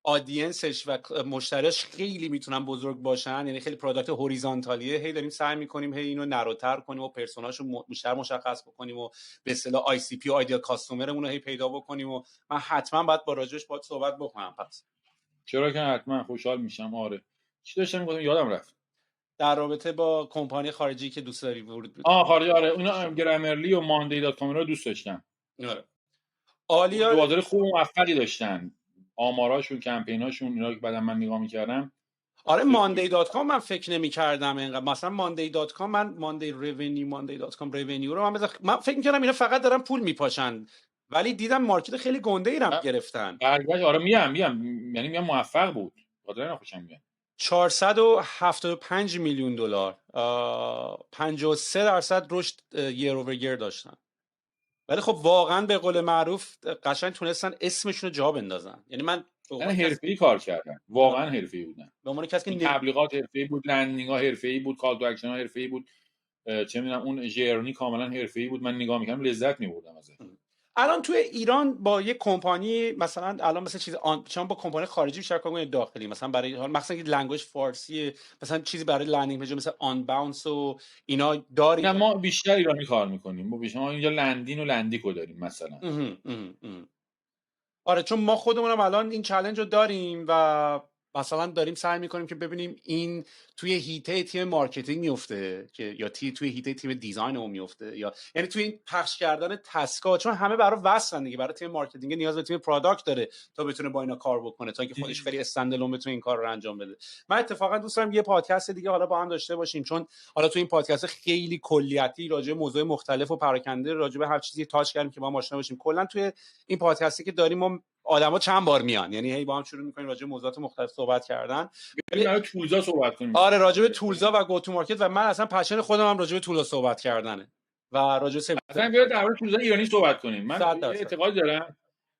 آدینسش و مشتریاش خیلی میتونن بزرگ باشن، یعنی خیلی پروداکت هوریزونتالیه، هی داریم سعی میکنیم هی اینو نروتر کنیم و پرسوناشو بیشتر مشخص بکنیم و به اصطلاح آی سی پی و آیدیال کاستومرمون رو هی پیدا بکنیم و من حتما باید با راجعش باهات صحبت بکنم. پس چرا که حتما خوشحال میشم. آره چی داشتم میگفتم یادم رفت، در رابطه با کمپانی خارجی که دوست داری ورود بدی. خارجی، آره اینا گرامرلی و ماندی دات کام رو دوست داشتم. آره عالیه. بازار خوب موفقی داشتن، آماراشون، کمپیناشون، اینا که بعدا من نگاه می‌کردم. آره ماندی دات کام من فکر نمی‌کردم اینقدر، مثلا ماندی دات کام، من ماندی دات کام رونیو رو من فکر می‌کردم اینا فقط دارن پول میپاشن، ولی دیدم مارکت خیلی گنده ای رو گرفتن. برگشت آره میگم یعنی میگم موفق بود، خاطر اینا خوشم میاد. 475 میلیون دلار، 53% رشد یر اوور یر داشتن، ولی خب واقعا به قول معروف قشنگ تونستن اسمشون رو جا بندازن. یعنی من یعنی حرفه‌ای کار کردن، واقعا حرفه‌ای بودن، به عنوان کسی که تبلیغات حرفه‌ای بود، لندینگ‌ها حرفه‌ای بود، کال تو اکشن‌ها حرفه‌ای بود، چه می‌دونم اون ژرنی کاملا حرفه‌ای بود، من نگاه می‌کردم لذت می‌بردم ازش. الان توی ایران با یه کمپانی مثلا الان مثلا چیز شما با کمپانی خارجی بیشتر کار کنید داخلی، مثلا برای حال مثلا که لنگویج فارسی، مثلا چیزی برای لندینگ پیج مثلا آن باونس و اینا دارید؟ نه ما بیشتر ایرانی کار می‌کنیم، ما اینجا لندین و لندیکو داریم مثلا. آره چون ما خودمونم الان این چالش رو داریم و مثلا داریم سعی میکنیم که ببینیم این توی هیته تیم مارکتینگ میفته که یا توی هیته تیم دیزاین اون میفته، یا یعنی توی این پخش کردن تسکا، چون همه برای وصلن دیگه، برای تیم مارکتینگ نیاز به تیم پروداکت داره تا بتونه با اینا کار بکنه، تا اینکه خودش خیلی استندالون بتونه این کار رو انجام بده. من اتفاقا دوست دارم یه پادکست دیگه حالا با هم داشته باشیم، چون حالا توی این پادکست خیلی کلیتی راجع به موضوع مختلف و پراکنده راجع به هر چیزی تاچ کردیم که ما آشنا باشیم. کلا توی این پادکستی که داریم ما آدما چند بار میان، یعنی هی با هم شروع میکنیم راجع به موضوعات مختلف صحبت کردن. بریم برای تولزا صحبت کنیم. آره راجع به تولزا و گو تو مارکت، و من اصلا پشن خودم هم راجع به تولزا صحبت کردنه و راجع به اصلا بیاید در مورد تولزا ایرانی صحبت کنیم. من اعتقاد دارم،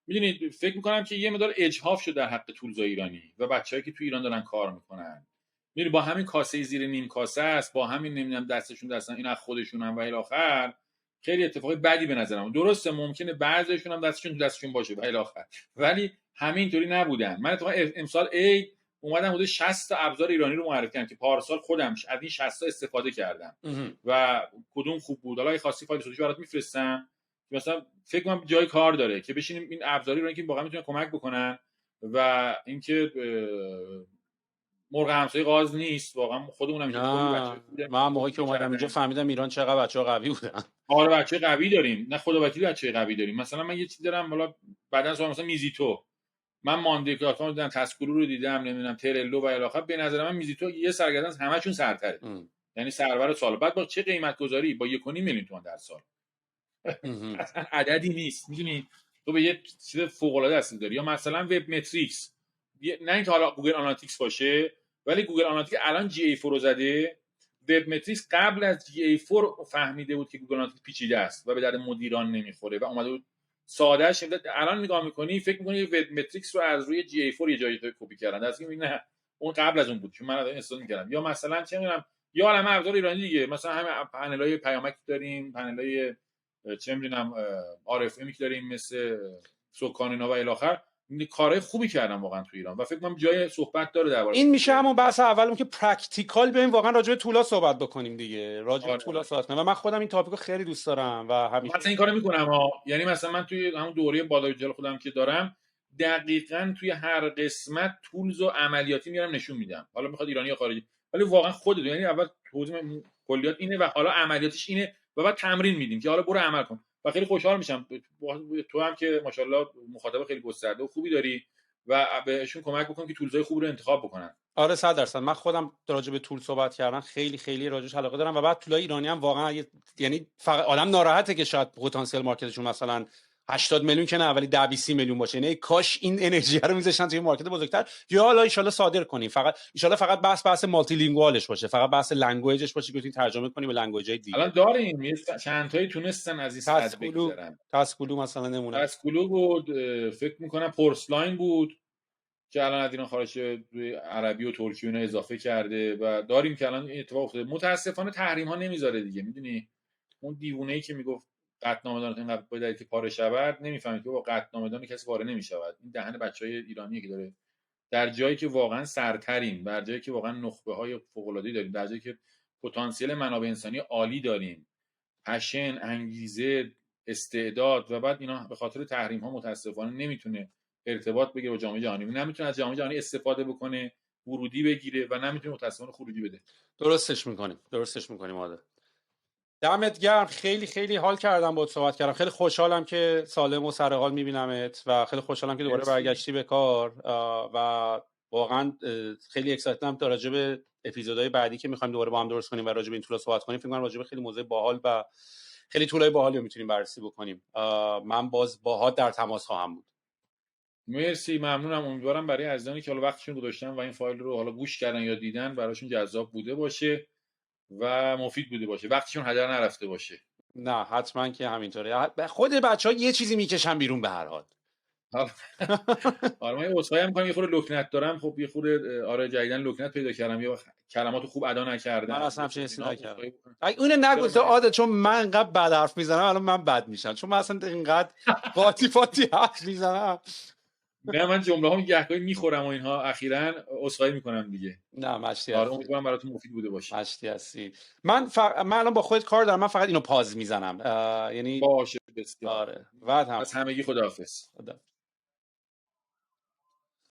میدونید فکر میکنم که یه مقدار اجحاف شده در حق تولزا ایرانی و بچه‌ای که تو ایران دارن کار میکنن. میدونی با همین کاسه زیر نیم کاسه است، با همین نمیدونم دستشون این از خودشون هم و الی آخر خیلی اتفاقی بدی به نظرم. درسته ممکنه بعضیشون هم دستشون باشه و الی آخر، ولی همینطوری نبودن. من اتفاقا امسال عید اومدم حدود 60 تا ابزار ایرانی رو معرفی کردم که پارسال خودم از این 60 تا استفاده کردم و کدوم خوب بود. حالا خاصی فایل صوتیشو برات میفرستم که مثلا فکر کنم جای کار داره که بشینیم این ابزاری رو که واقعا میتونه کمک بکنن و اینکه مرغ همسایه قاز نیست. واقعا خودمون هم من موقعی که اومدم اینجا فهمیدم ایران چقدر بچه‌ها قوی بودن. آره بچه قوی داریم، نه خدا وکیلی بچه قوی داریم. مثلا من یه چیز دارم، حالا بعدن مثلا میزیتو، من ماندی کارتون دیدم، تسکولو رو دیدم، نمیدونم ترلو و الی آخر. به نظر من میزیتو یه سرگردن از همه‌شون سرتره. یعنی سرور سال بعد با چه قیمت گذاری، با 1.5 میلیون تومان در سال اصلا عددی نیست. میدونی تو به یه چیز فوق العاده اصل داری. یا مثلا وب متریکس، نه اینکه حالا گوگل آنالیتیکس باشه، ولی گوگل آنالیتیکس الان جی ای 4 رو زده. وب متریکس قبل از جی ای 4 فهمیده بود که گوگل آنالیتیکس پیچیده است و به درد مدیران نمیخوره و اومده بود سادهش. الان نگاه میکنی فکر میکنی وب متریکس رو از روی جی ای 4 یه جایی کپی کردن، درست نه اون قبل از اون بود که من الان استفاده می‌کردم. یا مثلا چه می‌دونم، یا علامه ابزار ایرانی دیگه، مثلا همین پنل‌های پیامک داریم، پنل‌های چه می‌دونم آر اف ام داریم مثل سوکانینا و الی آخر. کارهای خوبی کردن واقعا تو ایران و فکر کنم جای صحبت داره درباره این. میشه همون بحث اولمون که پرکتیکال بریم واقعا راجع به تولا صحبت بکنیم دیگه، راجع به تولا صحبت کنیم و من خودم این تاپیکو خیلی دوست دارم و همیشه مثلا این کارو میکنم یعنی مثلا من توی همون دوره بالا دیجیتال خودم که دارم دقیقاً توی هر قسمت تولز و عملیاتی میارم نشون میدم، حالا میخواد ایرانی یا خارجی، ولی واقعا خودت، یعنی اول توضیح کلیات اینه و حالا عملیاتش اینه و بعد تمرین میدیم که حالا برو عمل کن و خیلی خوشحال میشم. تو هم که ماشاءالله مخاطب خیلی گسترده و خوبی داری و بهشون کمک بکن که تولزای خوب رو انتخاب بکنن. آره 100%. من خودم راجع به تول صحبت کردن خیلی خیلی راجعش علاقه دارم و بعد تولای ایرانی هم واقعا یعنی فقط آدم ناراحته که شاید پتانسیل مارکتشون مثلا 80 میلیون که نه ولی 10-20 میلیون باشه. یعنی کاش این انرژی رو میذاشتن توی مارکت بزرگتر، یا حالا ان شاء الله صادر کنیم، فقط ان شاء الله فقط بحث مالتی لینگوالش باشه، فقط بحث لنگویجش باشه که بتونید ترجمه کنیم به لنگویج‌های دیگه. الان داریم چند تایی تونستن از این صد بگذرن. تسکولو مثلا نمونه تسکولو بود، فکر میکنم پورسلاین بود که الان از ایران خارج شده، عربی و ترکی اینا اضافه کرده و داریم که الان این اتفاق افتاده. متاسفانه تحریم ها نمیذاره دیگه. میدونی اون دیوونه‌ای که میگفت قطعنامه‌دان اینقدر باید که پاره شود، نمیفهمید که با قطعنامه‌دان کسی پاره نمیشود. این دهن بچهای ایرانی که داره در جایی که واقعا سرتریم، در جایی که واقعا نخبه‌های فوق‌العاده‌ای داریم، در جایی که پتانسیل منابع انسانی عالی داریم، پشن، انگیزه، استعداد، و بعد اینا به خاطر تحریم ها متاسفانه نمیتونه ارتباط بگیره با جامعه جهانی، نمیتونه از جامعه جهانی استفاده بکنه، ورودی بگیره و نمیتونه متاسفانه خروجی بده. درستش میکنیم عادل. دمت گرم، خیلی خیلی حال کردم باهات صحبت کردم. خیلی خوشحالم که سالم و سر حال میبینمت و خیلی خوشحالم که دوباره برگشتی به کار و واقعا خیلی اکسایتدم تا راجع به اپیزودهای بعدی که می‌خوایم دوباره با هم درست کنیم و راجع به این تولا صحبت کنیم. فکر کنم راجع به خیلی موضوع باحال و خیلی طولای باحالی رو میتونیم بررسی بکنیم. من باز باهات در تماس خواهم بود. مرسی، ممنونم. امیدوارم برای عزیزانی که حالا وقتشون گذاشتن و این فایل رو حالا گوش کردن یا دیدن براشون جذاب بوده باشه و مفید بوده باشه، وقتشون هدر نرفته باشه. نه حتما که همینطوره. خود بچه‌ها یه چیزی میکشن بیرون به هر حال. آره من عذرخواهی می‌کنم یه خورده لکنت دارم. خب یه خورده آره جدیدن لکنت پیدا کردم یا کلماتو خوب ادا نکردم. من اصلا همچین حسی نکردم. اون نگفته عاده، چون من انقدر بد حرف میزنم الان من بد میشم، چون من اصلا اینقدر قاطی فاتی حرف میزنم. نه من جمله‌هام گهگاهی میخورم و اینها، اخیراً عذرخواهی میکنم دیگه. نه مشتی آره امیدوارم براتون مفید بوده باشه. مشتی هستی. من الان با خودت کار دارم، من فقط اینو پاز میزنم. یعنی باشه بسیار. آره بعد هم از همگی خداحافظ.